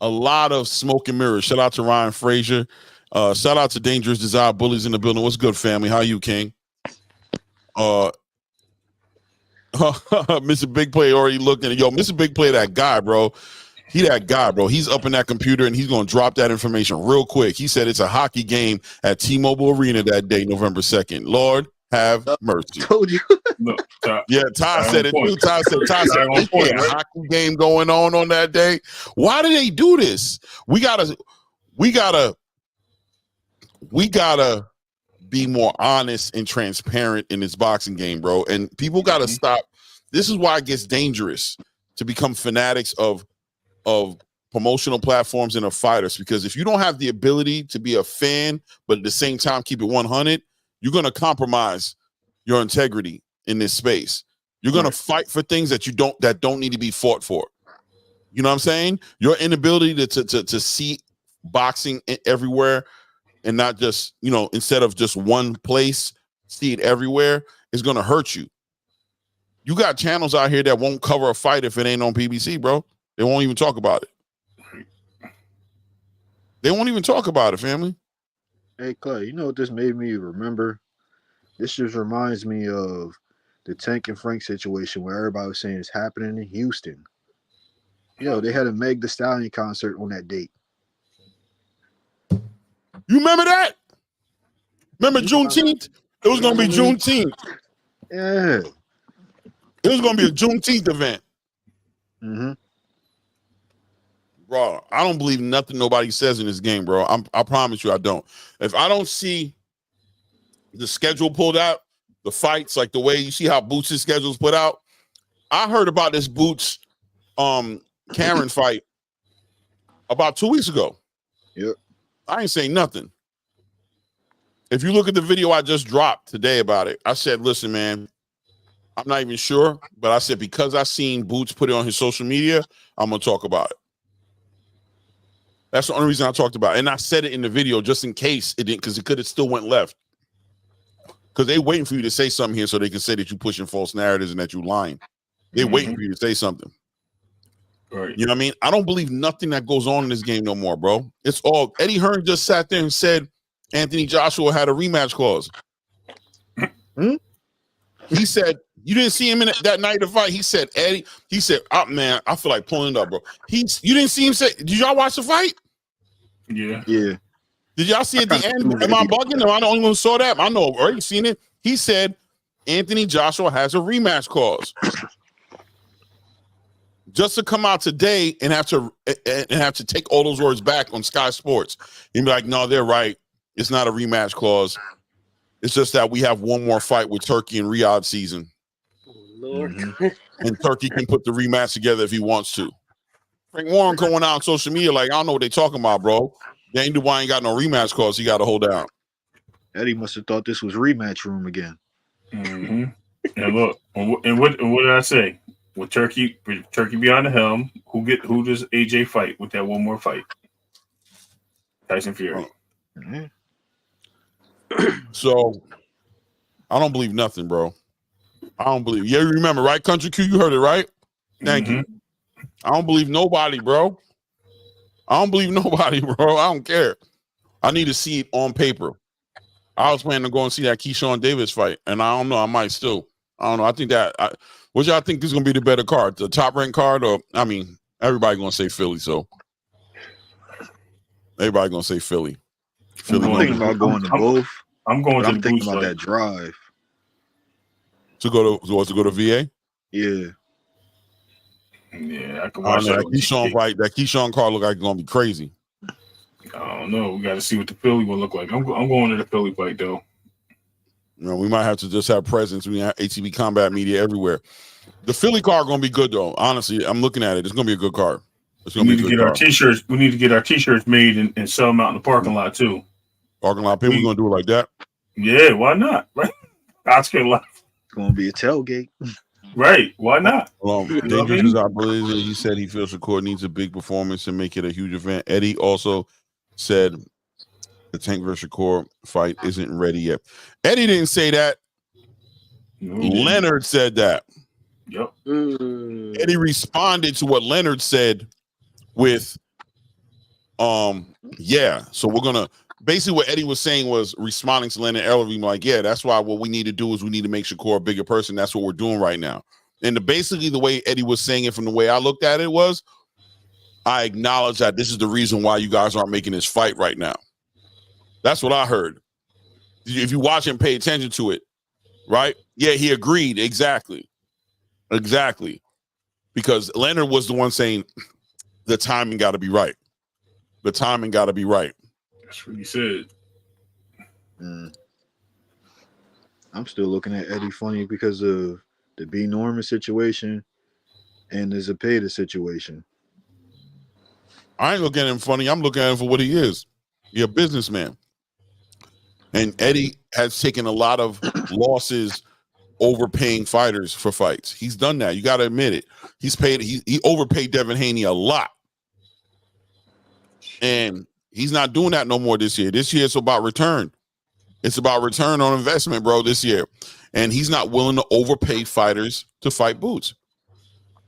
[SPEAKER 2] a lot of smoke and mirrors. Shout out to Ryan Frazier. Shout out to Dangerous Desire Bullies in the building. What's good, family? How you, King? Mr. Big Play already looked at it. Yo, Mr. Big Play, that guy, bro. He that guy, bro. He's up in that computer and he's going to drop that information real quick. He said it's a hockey game at T-Mobile Arena that day, November 2nd. Lord have mercy.
[SPEAKER 5] Told you.
[SPEAKER 3] Look,
[SPEAKER 2] Yeah, Ty said it too. Ty said a hockey game going on that day. Why do they do this? We gotta be more honest and transparent in this boxing game, bro. And people gotta stop. This is why it gets dangerous to become fanatics of promotional platforms and of fighters, because if you don't have the ability to be a fan, but at the same time keep it 100, you're gonna compromise your integrity in this space. You're gonna fight for things that don't need to be fought for. You know what I'm saying? Your inability to see boxing everywhere and not just, instead of just one place, see it everywhere, is gonna hurt you. You got channels out here that won't cover a fight if it ain't on PBC, bro. They won't even talk about it. They won't even talk about it, family.
[SPEAKER 5] Hey, Clay, you know what this made me remember? This just reminds me of the Tank and Frank situation where everybody was saying it's happening in Houston. Yo, they had a Meg Thee Stallion concert on that date.
[SPEAKER 2] You remember that? Remember Juneteenth? It was going to be Juneteenth.
[SPEAKER 5] Yeah.
[SPEAKER 2] It was going to be a Juneteenth event.
[SPEAKER 5] Mm-hmm.
[SPEAKER 2] Bro, I don't believe nothing nobody says in this game, bro. I promise you I don't. If I don't see the schedule pulled out, the fights, like the way you see how Boots' schedule's put out, I heard about this Boots Karen fight about 2 weeks ago.
[SPEAKER 5] Yep.
[SPEAKER 2] I ain't saying nothing. If you look at the video I just dropped today about it, I said, listen, man, I'm not even sure, but I said, because I seen Boots put it on his social media, I'm going to talk about it. That's the only reason I talked about it. And I said it in the video just in case it didn't, because it could have still went left. Because they waiting for you to say something here so they can say that you pushing false narratives and that you lying. They waiting for you to say something.
[SPEAKER 3] Right.
[SPEAKER 2] You know what I mean? I don't believe nothing that goes on in this game no more, bro. It's all Eddie Hearn just sat there and said Anthony Joshua had a rematch clause. He said, you didn't see him in that night of the fight. He said, Eddie, oh, man, I feel like pulling it up, bro. You didn't see him say, did y'all watch the fight?
[SPEAKER 3] Yeah.
[SPEAKER 5] Yeah.
[SPEAKER 2] Did y'all see at the end? Am I bugging? No, I the only one who saw that. I know, already seen it. He said Anthony Joshua has a rematch clause. Just to come out today and have to take all those words back on Sky Sports and be like, no, they're right. It's not a rematch clause. It's just that we have one more fight with Turkey in Riyadh season.
[SPEAKER 4] Oh, Lord.
[SPEAKER 2] And Turkey can put the rematch together if he wants to. Frank Warren going out on social media like, I don't know what they talking about, bro. Dane Dubois ain't got no rematch clause. He got to hold down.
[SPEAKER 5] Eddie must have thought this was rematch room again.
[SPEAKER 3] Mm-hmm. And look, and what did I say? With Turkey behind the helm, who does AJ fight with that one more fight? Tyson Fury.
[SPEAKER 5] Mm-hmm.
[SPEAKER 2] So I don't believe nothing, bro. I don't believe. Yeah, you remember, right? Country Q, you heard it, right? Thank you. I don't believe nobody, bro. I don't believe nobody, bro. I don't care. I need to see it on paper. I was planning to go and see that Keyshawn Davis fight, and I don't know. I might still. I don't know. I think what y'all think is going to be the better card? The top-ranked card? Or, I mean, everybody going to say Philly, so. Everybody going to say Philly.
[SPEAKER 5] I'm thinking about going to both.
[SPEAKER 3] I'm going to
[SPEAKER 5] I'm thinking about
[SPEAKER 3] fight.
[SPEAKER 5] that drive.
[SPEAKER 2] To go to VA?
[SPEAKER 5] Yeah.
[SPEAKER 3] Yeah, I can watch
[SPEAKER 2] that Keyshawn fight. That Keyshawn card look like it's going to be crazy.
[SPEAKER 3] I don't know. We got to see what the Philly will look like. I'm going to the Philly fight, though.
[SPEAKER 2] You know, we might have to just have presence. We have ATV Combat Media everywhere. The Philly card going to be good, though. Honestly, I'm looking at it. It's going to be a good card. It's going to be a good card.
[SPEAKER 3] T-shirts. We need to get our T-shirts made and sell them out in the parking lot, too.
[SPEAKER 2] Parking lot pay, we're going to do it like that?
[SPEAKER 3] Yeah, why not? Right? Oscar life.
[SPEAKER 5] It's going to be a tailgate.
[SPEAKER 3] Right. Why not?
[SPEAKER 2] Dangerous, I believe he said he feels the court needs a big performance and make it a huge event. Eddie also said the Tank versus Shakur fight isn't ready yet. Eddie didn't say that. Leonard said that.
[SPEAKER 3] Yep.
[SPEAKER 2] Eddie responded to what Leonard said with Yeah. So we're gonna basically what Eddie was saying was responding to Leonard Ellery, like, yeah, that's why what we need to do is we need to make Shakur a bigger person. That's what we're doing right now. And basically the way Eddie was saying it from the way I looked at it was, I acknowledge that this is the reason why you guys aren't making this fight right now. That's what I heard. If you watch and pay attention to it, right? Yeah, he agreed. Exactly. Because Leonard was the one saying the timing got to be right. The timing got to be right.
[SPEAKER 3] That's what he said.
[SPEAKER 5] I'm still looking at Eddie funny because of the B. Norman situation and the Zepeda situation.
[SPEAKER 2] I ain't looking at him funny. I'm looking at him for what he is. He's a businessman. And Eddie has taken a lot of losses overpaying fighters for fights. He's done that. You got to admit it. He overpaid Devin Haney a lot. And he's not doing that no more this year. This year it's about return. It's about return on investment, bro, this year. And he's not willing to overpay fighters to fight Boots.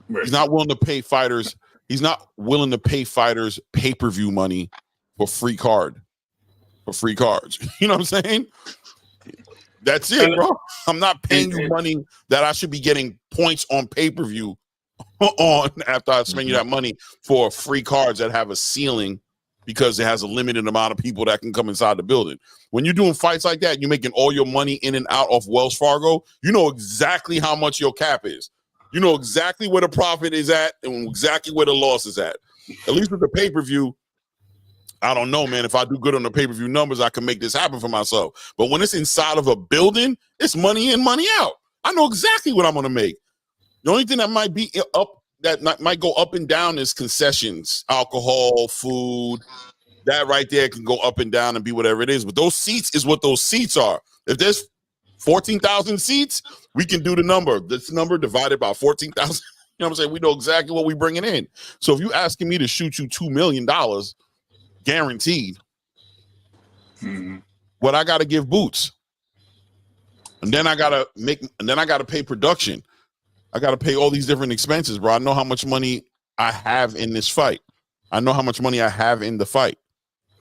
[SPEAKER 2] Right. He's not willing to pay fighters. He's not willing to pay fighters pay-per-view money for free cards. You know what I'm saying? That's it, bro. I'm not paying you money that I should be getting points on pay-per-view on after I spend you that money for free cards that have a ceiling because it has a limited amount of people that can come inside the building. When you're doing fights like that, you're making all your money in and out of Wells Fargo. You know exactly how much your cap is. You know exactly where the profit is at and exactly where the loss is at. At least with the pay-per-view, I don't know, man. If I do good on the pay-per-view numbers, I can make this happen for myself. But when it's inside of a building, it's money in, money out. I know exactly what I'm going to make. The only thing that might be up, might go up and down is concessions, alcohol, food. That right there can go up and down and be whatever it is. But those seats is what those seats are. If there's 14,000 seats, we can do the number. This number divided by 14,000. You know what I'm saying? We know exactly what we're bringing in. So if you're asking me to shoot you $2 million, guaranteed, what I got to give Boots, and then I got to pay production. I got to pay all these different expenses, bro. I know how much money I have in this fight. I know how much money I have in the fight.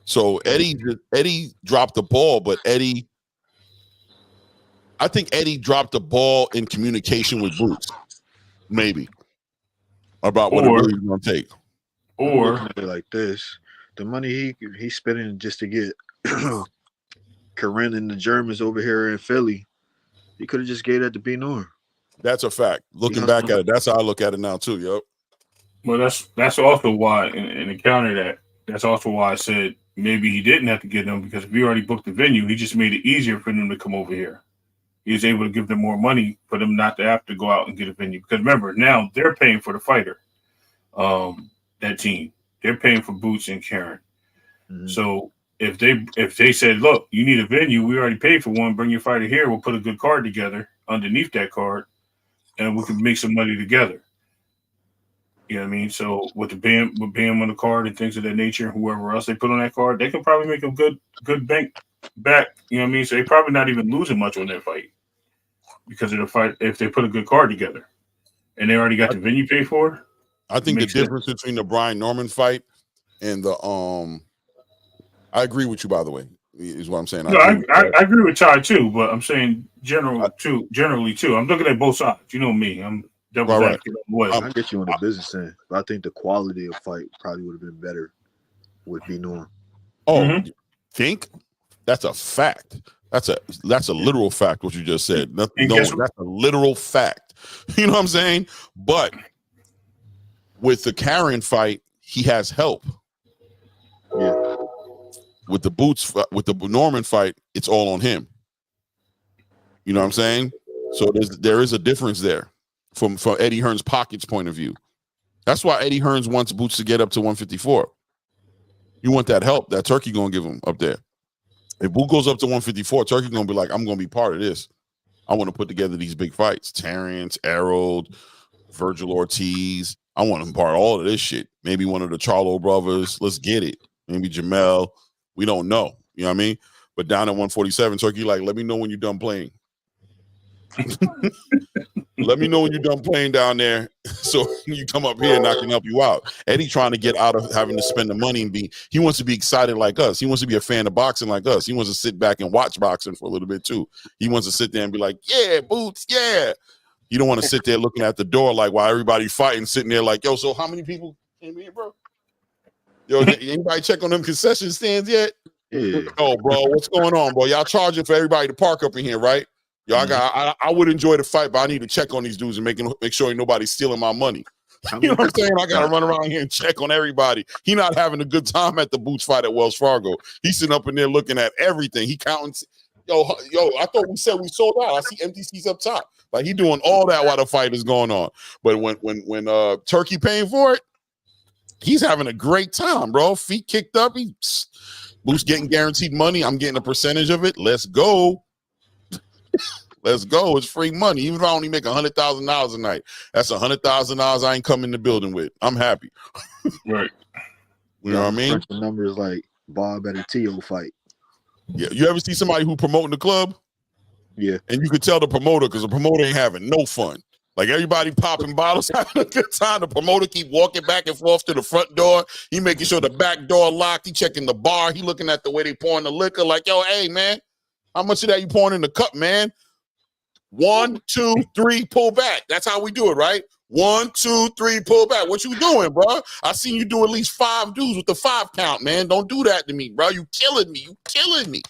[SPEAKER 2] So Eddie dropped the ball, but I think Eddie dropped the ball in communication with Boots, maybe, about what it really is going to take.
[SPEAKER 5] Or like this, the money he's spending just to get Corinne and the Germans over here in Philly, he could have just gave that to B. Norm.
[SPEAKER 2] That's a fact. Looking back at it, that's how I look at it now too. Yep.
[SPEAKER 3] Well, that's also why, and to counter that, that's also why I said maybe he didn't have to get them, because if he already booked the venue, he just made it easier for them to come over here. He was able to give them more money for them not to have to go out and get a venue. Because remember, now they're paying for the fighter. That team, they're paying for Boots and Karen. So if they said, look, you need a venue, we already paid for one, bring your fighter here, we'll put a good card together underneath that card, and we can make some money together. You know what I mean? So with the BAM on the card and things of that nature, and whoever else they put on that card, they can probably make a good bank back. You know what I mean? So they're probably not even losing much on that fight because of the fight if they put a good card together. And they already got the venue paid for.
[SPEAKER 2] I think the difference between the Brian Norman fight and the I agree with you, by the way, is what I'm saying.
[SPEAKER 3] No, I agree with Ty too, but I'm saying generally too. I'm looking at both sides. You know me. I'm double
[SPEAKER 2] right.
[SPEAKER 5] I get you on the business end, but I think the quality of fight probably would have been better with B. Norm.
[SPEAKER 2] Oh, think that's a fact. That's a literal fact. What you just said. No, that's a literal fact. You know what I'm saying? But with the Karen fight, he has help.
[SPEAKER 5] Yeah.
[SPEAKER 2] With the Norman fight, it's all on him. You know what I'm saying? So there is a difference there from Eddie Hearn's pocket's point of view. That's why Eddie Hearns wants Boots to get up to 154. You want that help that Turkey gonna give him up there. If Boot goes up to 154, Turkey gonna be like, I'm gonna be part of this. I want to put together these big fights. Terrence, Errol, Virgil Ortiz. I want to part all of this shit. Maybe one of the Charlo brothers. Let's get it. Maybe Jamel. We don't know. You know what I mean? But down at 147, Turkey like, let me know when you're done playing. Let me know when you're done playing down there, so you come up here and I can help you out. Eddie trying to get out of having to spend the money and he wants to be excited like us. He wants to be a fan of boxing like us. He wants to sit back and watch boxing for a little bit too. He wants to sit there and be like, yeah, Boots, yeah. You don't want to sit there looking at the door like while everybody's fighting, sitting there like, yo, so how many people came here, bro? Yo, anybody check on them concession stands yet?
[SPEAKER 5] Yeah.
[SPEAKER 2] Oh, bro, what's going on, bro? Y'all charging for everybody to park up in here, right? Yo, I would enjoy the fight, but I need to check on these dudes and make sure ain't nobody stealing my money. You know what I'm saying? I gotta run around here and check on everybody. He not having a good time at the Boots fight at Wells Fargo. He's sitting up in there looking at everything. He counting. Yo, I thought we said we sold out. I see empty seats up top. Like he doing all that while the fight is going on. But when Turkey paying for it, he's having a great time, bro. Feet kicked up. Boots getting guaranteed money. I'm getting a percentage of it. Let's go. Let's go. It's free money. Even if I only make $100,000 a night, that's $100,000 I ain't come in the building with. I'm happy.
[SPEAKER 3] Right.
[SPEAKER 2] You know what I mean?
[SPEAKER 5] The numbers like Bob at a T.O. fight.
[SPEAKER 2] Yeah. You ever see somebody who promoting the club?
[SPEAKER 5] Yeah.
[SPEAKER 2] And you could tell the promoter because the promoter ain't having no fun. Like everybody popping bottles, having a good time. The promoter keep walking back and forth to the front door. He making sure the back door locked. He checking the bar. He looking at the way they pouring the liquor. Like, yo, hey, man, how much of that you pouring in the cup, man? 1, 2, 3, pull back. That's how we do it, right? 1, 2, 3, pull back. What you doing, bro? I seen you do at least 5 dudes with the 5 count, man. Don't do that to me, bro. You killing me. You killing me.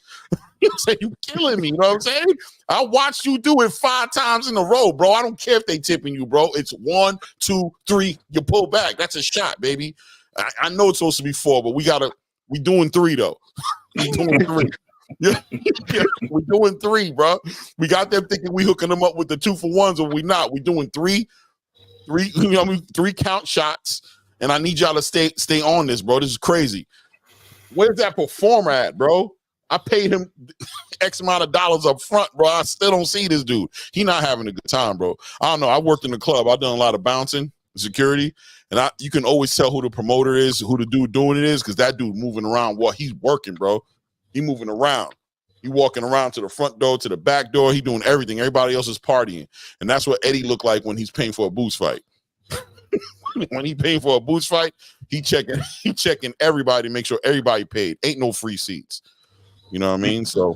[SPEAKER 2] You say you killing me. You know what I'm saying? I watched you do it 5 times in a row, bro. I don't care if they tipping you, bro. It's 1, 2, 3. You pull back. That's a shot, baby. I know it's supposed to be 4, but we doing 3 though. We doing 3. Yeah, we're doing 3, bro. We got them thinking we hooking them up with the 2-for-1s, or we not. We doing 3, you know what I mean, 3 count shots, and I need y'all to stay on this, bro. This is crazy. Where's that performer at, bro? I paid him X amount of dollars up front, bro. I still don't see this dude. He not having a good time, bro. I don't know. I worked in the club. I've done a lot of bouncing, security, and you can always tell who the promoter is, who the dude doing it is, because that dude moving around. What he's working, bro. He moving around. He walking around to the front door, to the back door. He doing everything. Everybody else is partying. And that's what Eddie looked like when he's paying for a Boots fight. When he paying for a Boots fight, he checking everybody to make sure everybody paid. Ain't no free seats. You know what I mean? So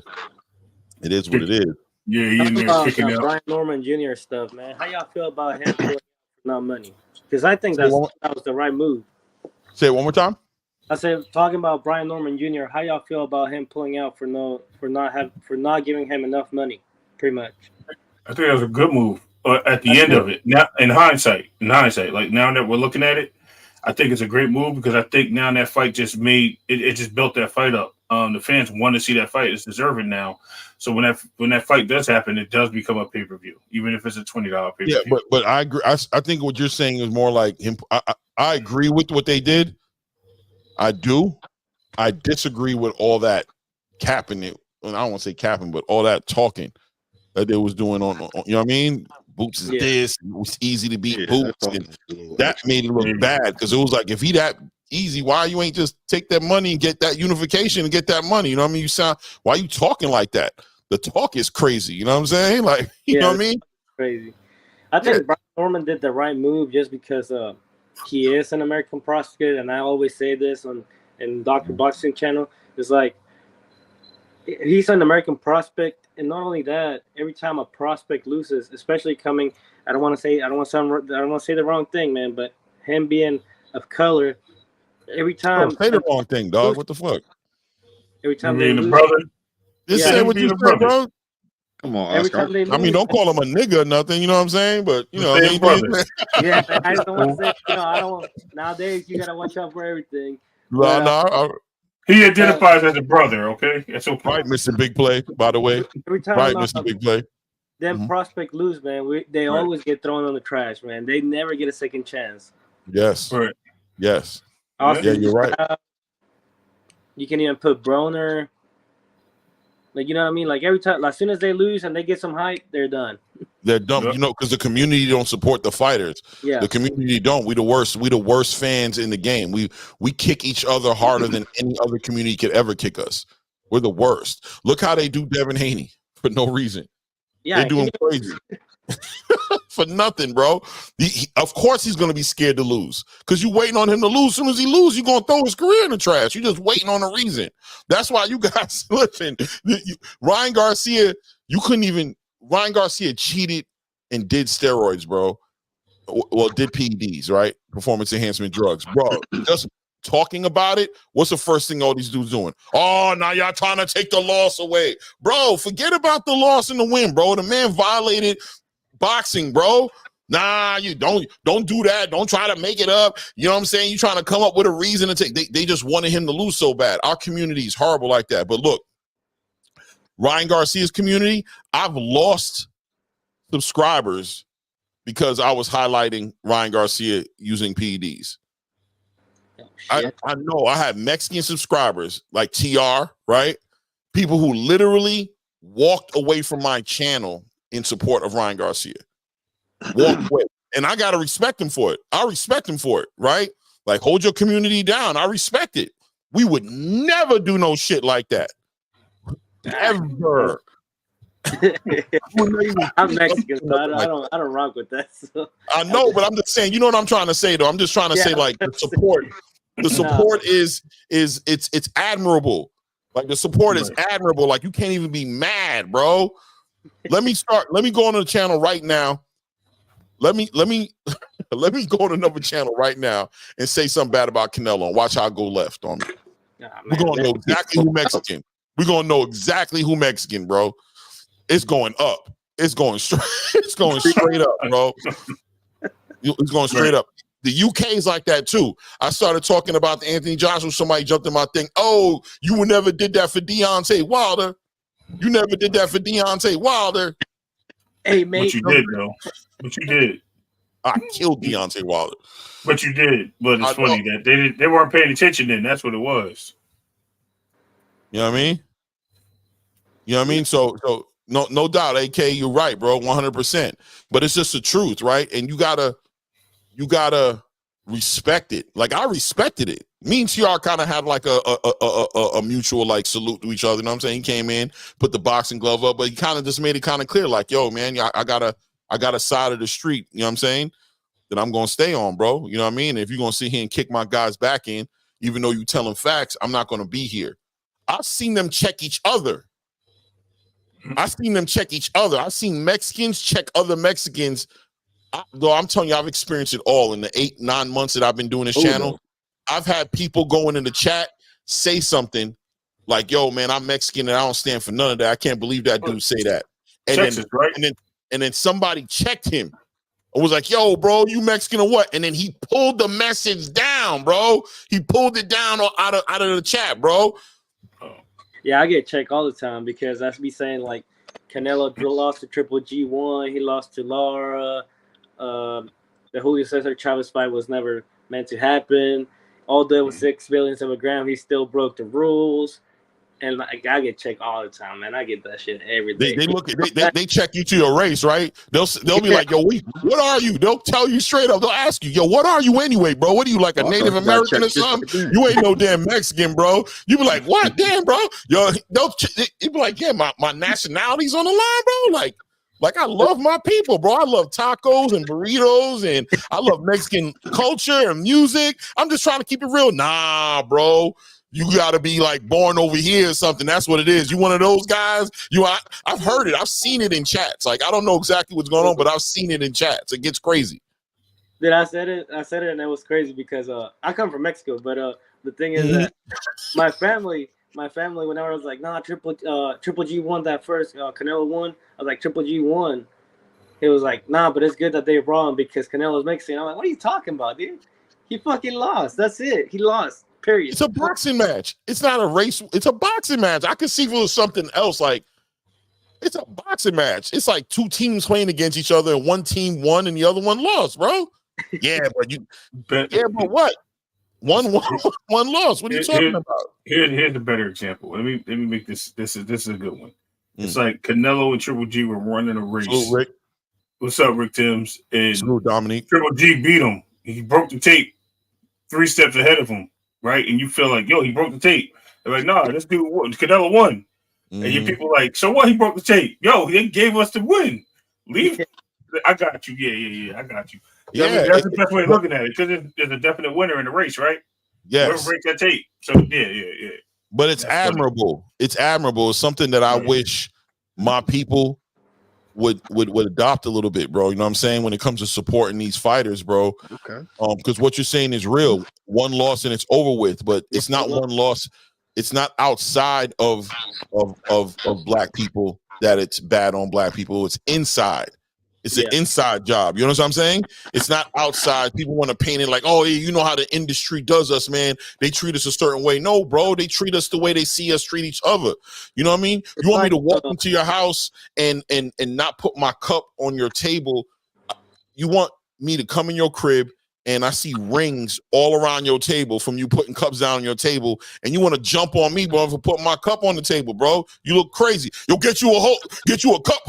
[SPEAKER 2] it is what it is.
[SPEAKER 3] Yeah, he in there kicking out.
[SPEAKER 4] Brian Norman Jr. stuff, man. How y'all feel about him for not money? Because I think that was the right move.
[SPEAKER 2] Say it one more time.
[SPEAKER 4] I said, talking about Brian Norman Jr., how y'all feel about him pulling out for not giving him enough money, pretty much?
[SPEAKER 3] I think that was a good move at the end of it. Now, in hindsight, like now that we're looking at it, I think it's a great move because I think now that fight just made it just built that fight up. The fans want to see that fight. It's deserving now. So when that fight does happen, it does become a pay-per-view, even if it's a $20 pay-per-view.
[SPEAKER 2] Yeah, but I agree. I think what you're saying is more like him. I agree with what they did. I do. I disagree with all that capping it. I don't want to say capping, but all that talking that they was doing on you know what I mean? Boots is this. It was easy to beat Boots. And that made it look bad because it was like, if he that easy, why you ain't just take that money and get that unification and get that money? You know what I mean? Why you talking like that? The talk is crazy. You know what I'm saying? Like, you know what I mean?
[SPEAKER 4] Crazy. I think Brian Norman did the right move just because he is an American prospect, and I always say this in Dr. Boxing channel. It's like he's an American prospect, and not only that, every time a prospect loses, especially coming, I don't want to say the wrong thing, man, but him being of color, every time
[SPEAKER 2] say the wrong thing, dog. What the fuck?
[SPEAKER 4] Every time
[SPEAKER 3] they lose, the brother.
[SPEAKER 2] Just say what you said, bro.
[SPEAKER 5] Come on, Oscar.
[SPEAKER 2] I mean, don't call him a nigga or nothing. You know what I'm saying? But you know,
[SPEAKER 4] yeah, I just don't want to say. I don't. Nowadays, you gotta watch out for everything.
[SPEAKER 3] He identifies as a brother. Okay, that's okay.
[SPEAKER 2] Right, Mr. Big Play. By the way,
[SPEAKER 4] every time,
[SPEAKER 2] right, Mr. Big Play.
[SPEAKER 4] Them prospect lose, man. They always get thrown on the trash, man. They never get a second chance.
[SPEAKER 2] Yes.
[SPEAKER 3] Right.
[SPEAKER 2] Yes.
[SPEAKER 4] Austin,
[SPEAKER 2] yeah, you're right.
[SPEAKER 4] You can even put Broner. Like, you know what I mean? Like, every time, as soon as they lose and they get some hype, they're done.
[SPEAKER 2] They're dumb, you know, because the community don't support the fighters.
[SPEAKER 4] Yeah.
[SPEAKER 2] The community don't. We the worst fans in the game. We kick each other harder than any other community could ever kick us. We're the worst. Look how they do Devin Haney for no reason.
[SPEAKER 4] Yeah.
[SPEAKER 2] They're doing crazy. for nothing, bro. Of course he's gonna be scared to lose because you waiting on him to lose. As soon as he loses, you're gonna throw his career in the trash. You're just waiting on a reason. That's why you guys listen. Ryan Garcia, Ryan Garcia cheated and did steroids, bro. Well, did PEDs, right? Performance enhancement drugs, bro. Just talking about it, what's the first thing all these dudes doing? Oh, now y'all trying to take the loss away. Bro, forget about the loss and the win, bro. The man violated boxing, bro. Nah, you don't do that. Don't try to make it up. You know what I'm saying? You trying to come up with a reason to take. They just wanted him to lose so bad. Our community is horrible like that. But look, Ryan Garcia's community, I've lost subscribers because I was highlighting Ryan Garcia using PEDs. I know I have Mexican subscribers like TR, right? People who literally walked away from my channel in support of Ryan Garcia. Walked away. And I got to respect him for it. I respect him for it, right? Like, hold your community down. I respect it. We would never do no shit like that. Ever.
[SPEAKER 4] I'm Mexican, so I don't rock with that. So.
[SPEAKER 2] I know, but I'm just saying, you know what I'm trying to say, though? I'm just trying to say, like, the support is it's admirable. Like, the support is admirable. Like, you can't even be mad, bro. Let me go on the channel right now. Let me go on another channel right now and say something bad about Canelo and watch how I go left on me. We're gonna know exactly who Mexican. We're gonna know exactly who Mexican, bro. It's going up. It's going straight. It's going straight up, bro. It's going straight up. The UK is like that too. I started talking about the Anthony Joshua. Somebody jumped in my thing. Oh, you never did that for Deontay Wilder. You never did that for Deontay Wilder.
[SPEAKER 4] Hey, mate.
[SPEAKER 3] But you did, though. But you did.
[SPEAKER 2] I killed Deontay Wilder.
[SPEAKER 3] But you did. But it's funny that they weren't paying attention then. That's what it was.
[SPEAKER 2] You know what I mean? You know what I mean? So no doubt, AK, you're right, bro, 100%. But it's just the truth, right? And you gotta respect it. Like, I respected it. Me and TR kind of had like a mutual like salute to each other. You know what I'm saying? He came in, put the boxing glove up, but he kind of just made it kind of clear, like, yo, man, I got a side of the street, you know what I'm saying, that I'm gonna stay on, bro. You know what I mean? If you're gonna sit here and kick my guys back in, even though you tell them facts, I'm not gonna be here. I've seen them check each other. I've seen Mexicans check other Mexicans. Though I'm telling you, I've experienced it all in the 8-9 months that I've been doing this channel. I've had people going in the chat say something like, yo, man, I'm Mexican and I don't stand for none of that. I can't believe that dude say that. And
[SPEAKER 3] Texas, right?
[SPEAKER 2] And then somebody checked him and was like, yo, bro, you Mexican or what? And then he pulled the message down, bro. He pulled it down out of the chat, bro.
[SPEAKER 4] Yeah, I get checked all the time because that's me saying, like, Canelo lost to Triple G1. He lost to Lara. The Julio Cesar Chavez fight was never meant to happen. Although it was 6 billionths of a gram, he still broke the rules. And like, I get checked all the time, man. I get that shit every day.
[SPEAKER 2] They check you to your race, right? They'll be like, yo, what are you? They'll tell you straight up. They'll ask you, yo, what are you anyway, bro? What are you, like a Native American or something? You ain't no damn Mexican, bro. You be like, what? Damn, bro. Yo, they'll be like, yeah, my nationality's on the line, bro. Like I love my people, bro. I love tacos and burritos, and I love Mexican culture and music. I'm just trying to keep it real. Nah, bro. You got to be like born over here or something. That's what it is. You one of those guys? I've heard it. I've seen it in chats. Like, I don't know exactly what's going on, but I've seen it in chats. It gets crazy.
[SPEAKER 4] Dude, I said it, and it was crazy because I come from Mexico, but the thing is that my family, whenever I was like, nah, Triple G won that first, Canelo won. I was like, Triple G won. It was like, nah, but it's good that they're wrong because Canelo's Mexican. I'm like, what are you talking about, dude? He fucking lost. That's it. He lost. Period.
[SPEAKER 2] It's a boxing match. It's not a race. It's a boxing match. I could see if it was something else. Like, it's a boxing match. It's like two teams playing against each other, and one team won and the other one lost, bro. Yeah, but what? One loss. What are you talking about?
[SPEAKER 3] Here's the better example. Let me make this. This is a good one. It's like Canelo and Triple G were running a race.
[SPEAKER 2] Salute, Rick.
[SPEAKER 3] What's up, Rick Timms? And
[SPEAKER 2] Salute, Dominique.
[SPEAKER 3] Triple G beat him. He broke the tape 3 steps ahead of him. Right, and you feel like, yo, he broke the tape. They're like, nah, this dude won. Canelo won. And your people like, so what? He broke the tape. Yo, they gave us the win. Leave I got you. Yeah. I got you.
[SPEAKER 2] Yeah,
[SPEAKER 3] That's the best way of looking at it because there's a definite winner in the race, right?
[SPEAKER 2] yes.
[SPEAKER 3] Whoever breaks that tape. So yeah.
[SPEAKER 2] But it's
[SPEAKER 3] That's
[SPEAKER 2] admirable. Funny. It's admirable. It's something that I wish my people would adopt a little bit, bro. You know what I'm saying? When it comes to supporting these fighters, bro.
[SPEAKER 5] Okay.
[SPEAKER 2] Because what you're saying is real. One loss and it's over with, but it's not one loss. It's not outside of black people that it's bad on black people. It's inside. It's an inside job. You know what I'm saying? It's not outside. People want to paint it like, oh, you know how the industry does us, man. They treat us a certain way. No, bro. They treat us the way they see us treat each other. You know what I mean? You want me to walk into your house and not put my cup on your table? You want me to come in your crib and I see rings all around your table from you putting cups down on your table, and you want to jump on me, bro, for putting my cup on the table, bro? You look crazy. You'll get you a cup,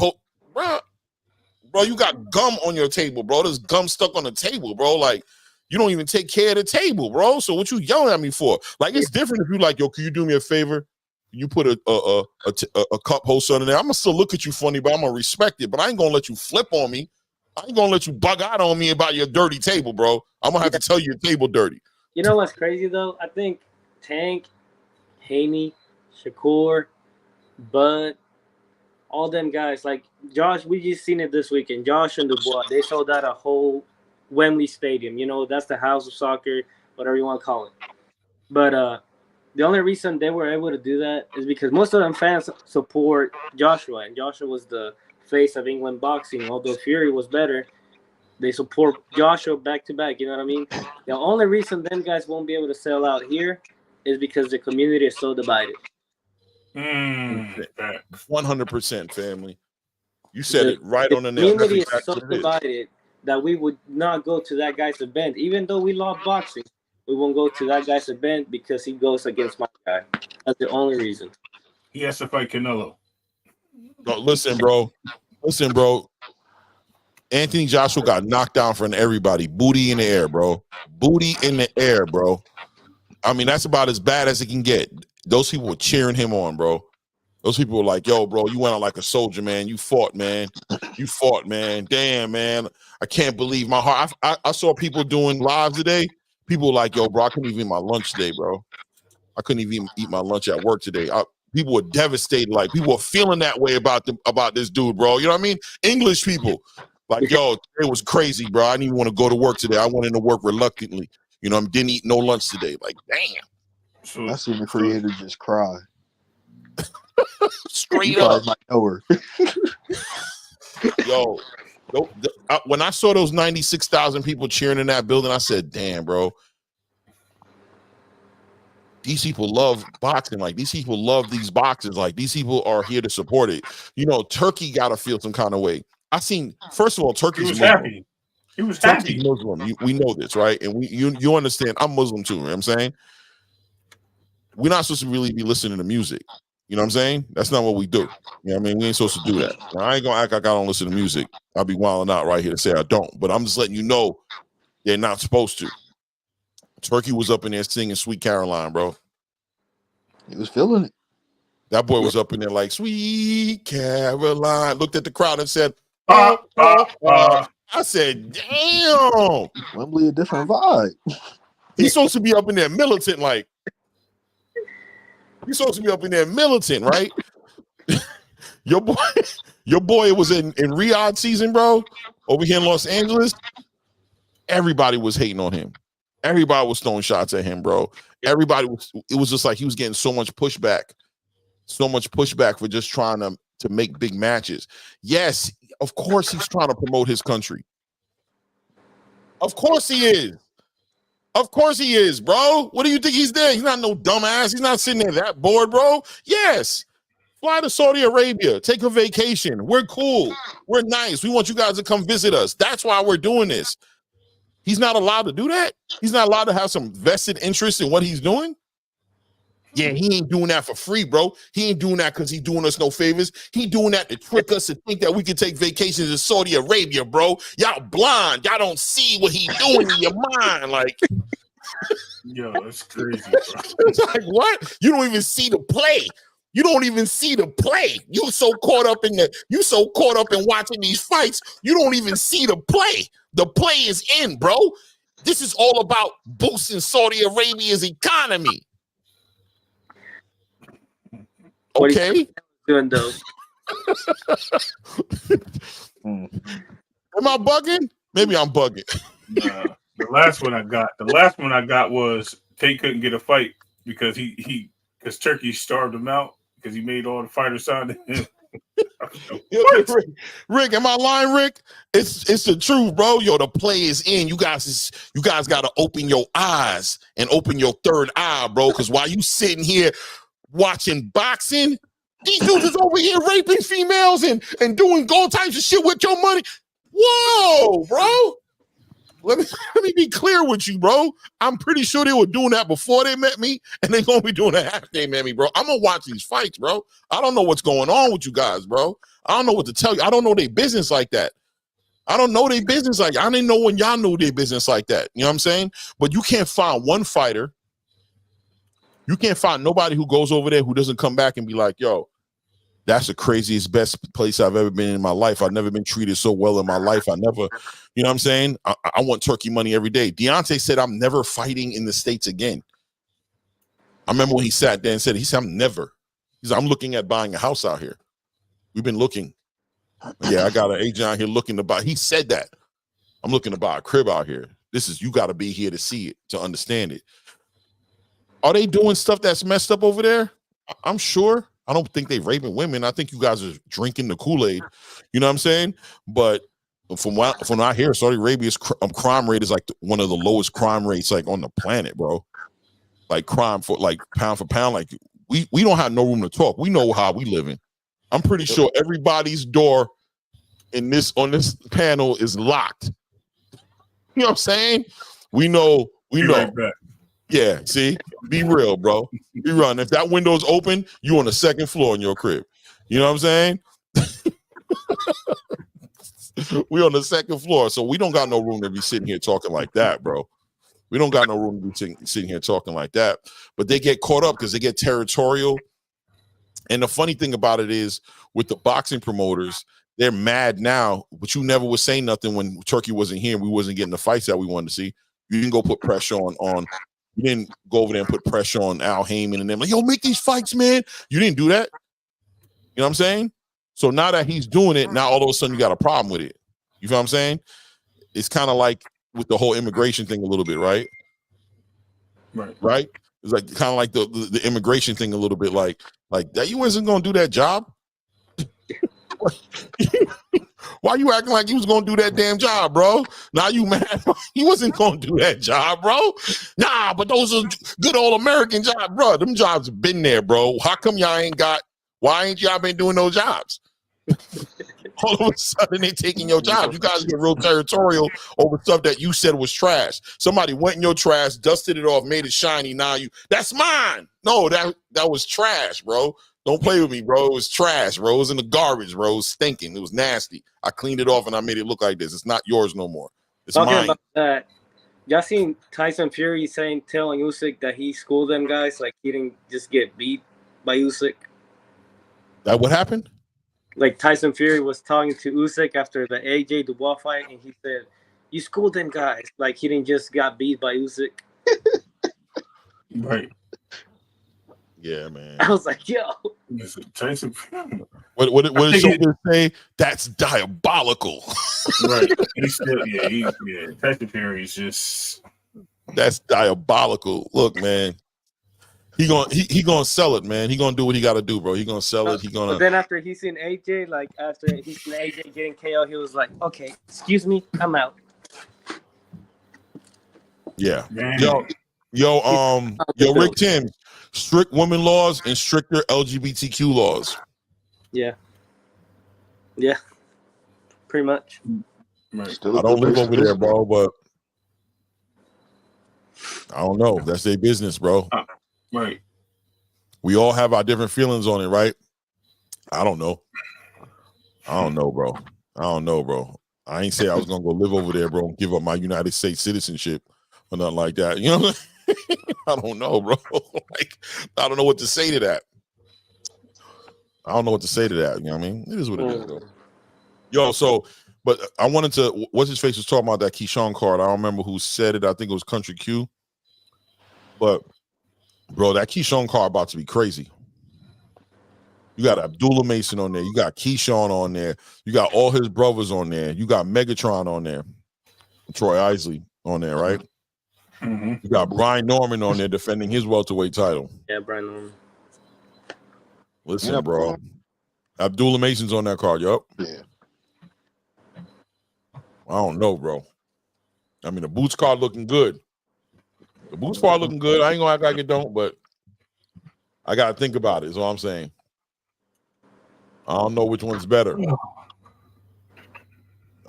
[SPEAKER 2] bro. Bro, you got gum on your table, bro. There's gum stuck on the table, bro. Like, you don't even take care of the table, bro. So what you yelling at me for? Like, it's different if you like, yo, can you do me a favor? You put a cup holster in there. I'm gonna still look at you funny, but I'm gonna respect it. But I ain't gonna let you flip on me. I ain't gonna let you bug out on me about your dirty table, bro. I'm gonna have to tell you your table dirty.
[SPEAKER 4] You know what's crazy though? I think Tank, Haney, Shakur, Bud, all them guys, like Josh, we just seen it this weekend. Josh and Dubois, they sold out a whole Wembley Stadium. You know, that's the house of soccer, whatever you want to call it. But the only reason they were able to do that is because most of them fans support Joshua, and Joshua was the face of England boxing. Although Fury was better, they support Joshua back to back. You know what I mean? The only reason them guys won't be able to sell out here is because the community is so divided.
[SPEAKER 2] 100% family. You said it right on the nail.
[SPEAKER 4] The community is so divided that we would not go to that guy's event, even though we love boxing. We won't go to that guy's event because he goes against my guy. That's the only reason.
[SPEAKER 3] He has to fight Canelo.
[SPEAKER 2] No, listen, bro. Anthony Joshua got knocked down from everybody. Booty in the air, bro. Booty in the air, bro. I mean, that's about as bad as it can get. Those people were cheering him on, bro. Those people were like, yo, bro, you went out like a soldier, man. You fought, man. Damn, man. I can't believe my heart. I saw people doing lives today. People were like, yo, bro, I couldn't even eat my lunch today, bro. I couldn't even eat my lunch at work today. People were devastated. Like, people were feeling that way about this dude, bro. You know what I mean? English people. Like, yo, it was crazy, bro. I didn't even want to go to work today. I went into work reluctantly. You know, I didn't eat no lunch today. Like, damn.
[SPEAKER 5] I seen the creator just cry.
[SPEAKER 2] Straight up.
[SPEAKER 5] Might know her.
[SPEAKER 2] Yo, when I saw those 96,000 people cheering in that building, I said, damn, bro. These people love boxing. Like, these people love these boxers. Like, these people are here to support it. You know, Turkey got to feel some kind of way. First of all, Turkey's Muslim. Happy.
[SPEAKER 3] He was happy.
[SPEAKER 2] Muslim. We know this, right? And you understand, I'm Muslim too, you know what I'm saying? We're not supposed to really be listening to music. You know what I'm saying? That's not what we do. You know what I mean? We ain't supposed to do that. Now, I ain't gonna act like I don't listen to music. I'll be wilding out right here to say I don't. But I'm just letting you know they're not supposed to. Turkey was up in there singing Sweet Caroline, bro.
[SPEAKER 5] He was feeling it.
[SPEAKER 2] That boy was up in there like, Sweet Caroline. Looked at the crowd and said, I said, damn.
[SPEAKER 5] Wembley, a different vibe.
[SPEAKER 2] He's supposed to be up in there militant, like. He's supposed to be up in there militant, right? Your boy was in Riyadh season, bro. Over here in Los Angeles. Everybody was hating on him. Everybody was throwing shots at him, bro. It was just like he was getting so much pushback for just trying to make big matches. Yes, of course he's trying to promote his country. Of course he is. Of course he is, bro. What do you think he's there? He's not no dumbass. He's not sitting there that bored, bro. Yes. Fly to Saudi Arabia. Take a vacation. We're cool. We're nice. We want you guys to come visit us. That's why we're doing this. He's not allowed to do that? He's not allowed to have some vested interest in what he's doing? Yeah, he ain't doing that for free, bro. He ain't doing that because he's doing us no favors. He doing that to trick us to think that we can take vacations in Saudi Arabia, bro. Y'all blind. Y'all don't see what he doing in your mind. Like,
[SPEAKER 3] yo, that's crazy, bro.
[SPEAKER 2] It's like, what? You don't even see the play. You don't even see the play. You so caught up in watching these fights, you don't even see the play. The play is in, bro. This is all about boosting Saudi Arabia's economy. Okay.
[SPEAKER 4] Doing though.
[SPEAKER 2] Am I bugging? Maybe I'm bugging.
[SPEAKER 3] The last one I got was Tate couldn't get a fight because because Turkey starved him out because he made all the fighters sign him.
[SPEAKER 2] Rick, am I lying, Rick? It's the truth, bro. Yo, the play is in. You guys got to open your eyes and open your third eye, bro. Because while you sitting here watching boxing, these dudes is over here raping females and doing all types of shit with your money. Whoa, bro. Let me be clear with you, bro. I'm pretty sure they were doing that before they met me, and they're going to be doing that after they met me, bro. I'm going to watch these fights, bro. I don't know what's going on with you guys, bro. I don't know what to tell you. I don't know their business like that. I don't know their business like that. I didn't know when y'all knew their business like that. You know what I'm saying? But you can't find one fighter. You can't find nobody who goes over there who doesn't come back and be like, yo, that's the craziest, best place I've ever been in my life. I've never been treated so well in my life. I never, you know what I'm saying? I want turkey money every day. Deontay said, I'm never fighting in the States again. I remember when he sat there and said, I'm never. He said, I'm looking at buying a house out here. We've been looking. Yeah, I got an agent out here looking to buy. He said that. I'm looking to buy a crib out here. You got to be here to see it, to understand it. Are they doing stuff that's messed up over there? I'm sure. I don't think they raping women. I think you guys are drinking the Kool-Aid. You know what I'm saying? But from what I hear, Saudi Arabia's crime rate is like one of the lowest crime rates like on the planet, bro. Like crime for like pound for pound. Like we don't have no room to talk. We know how we living. I'm pretty sure everybody's door on this panel is locked. You know what I'm saying? We know. Right back. Yeah, see, be real, bro. Be real. And if that window's open, you on the second floor in your crib. You know what I'm saying? We on the second floor, so we don't got no room to be sitting here talking like that, bro. We don't got no room to be sitting here talking like that. But they get caught up because they get territorial. And the funny thing about it is, with the boxing promoters, they're mad now. But you never would say nothing when Turkey wasn't here and we wasn't getting the fights that we wanted to see. You didn't go put pressure on. You didn't go over there and put pressure on Al Heyman and them. Like, yo, make these fights, man. You didn't do that. You know what I'm saying? So now that he's doing it, now all of a sudden you got a problem with it. You feel what I'm saying? It's kind of like with the whole immigration thing a little bit, right? Right? It's like kind of like the immigration thing a little bit, like that you wasn't going to do that job? Why you acting like you was gonna do that damn job, bro? Now you mad? He wasn't gonna do that job, bro. Nah, but those are good old American jobs, bro. Them jobs have been there, bro. How come why ain't y'all been doing those jobs? All of a sudden they taking your jobs. You guys get real territorial over stuff that you said was trash. Somebody went in your trash, dusted it off, made it shiny. Now that's mine. No, that was trash, bro. Don't play with me, bro. It was trash, bro. It was in the garbage, bro. It was stinking. It was nasty. I cleaned it off and I made it look like this. It's not yours no more. It's mine. About
[SPEAKER 4] that, y'all seen Tyson Fury telling Usyk that he schooled them guys, like he didn't just get beat by Usyk?
[SPEAKER 2] That what happened?
[SPEAKER 4] Like Tyson Fury was talking to Usyk after the AJ Dubois fight, and he said, "You schooled them guys, like he didn't just got beat by Usyk."
[SPEAKER 3] Right.
[SPEAKER 2] Yeah, man.
[SPEAKER 4] I was like, yo.
[SPEAKER 3] Tyson.
[SPEAKER 2] What did Joker say? That's diabolical.
[SPEAKER 3] Right. Tyson Fury is just.
[SPEAKER 2] That's diabolical. Look, man. He gonna sell it, man. He gonna do what he gotta do, bro. He gonna sell it.
[SPEAKER 4] But then after he seen AJ, getting KO, he was like, okay, excuse me, I'm out.
[SPEAKER 2] Yeah. Man. Yo, Rick Tim. Strict women laws and stricter LGBTQ laws.
[SPEAKER 4] Yeah, pretty much.
[SPEAKER 2] Right. I don't live over there, bro, but I don't know. That's their business, bro.
[SPEAKER 3] Right.
[SPEAKER 2] We all have our different feelings on it, right? I don't know, bro. I ain't say I was gonna go live over there, bro, and give up my United States citizenship or nothing like that. You know what I mean? I don't know, bro. Like, I don't know what to say to that. I don't know what to say to that. You know what I mean? It is what it is, though. Yo, so, but I wanted to, what's his face was talking about that Keyshawn card. I don't remember who said it. I think it was Country Q. But, bro, that Keyshawn card about to be crazy. You got Abdullah Mason on there. You got Keyshawn on there. You got all his brothers on there. You got Megatron on there. Troy Isley on there, right? You got Brian Norman on there defending his welterweight title.
[SPEAKER 4] Yeah, Brian Norman.
[SPEAKER 2] Listen, bro. Abdullah Mason's on that card, yup.
[SPEAKER 5] Yeah.
[SPEAKER 2] I don't know, bro. I mean, the Boots card looking good. The Boots card looking good. I ain't gonna act like it don't, but I gotta think about it, is all I'm saying. I don't know which one's better. I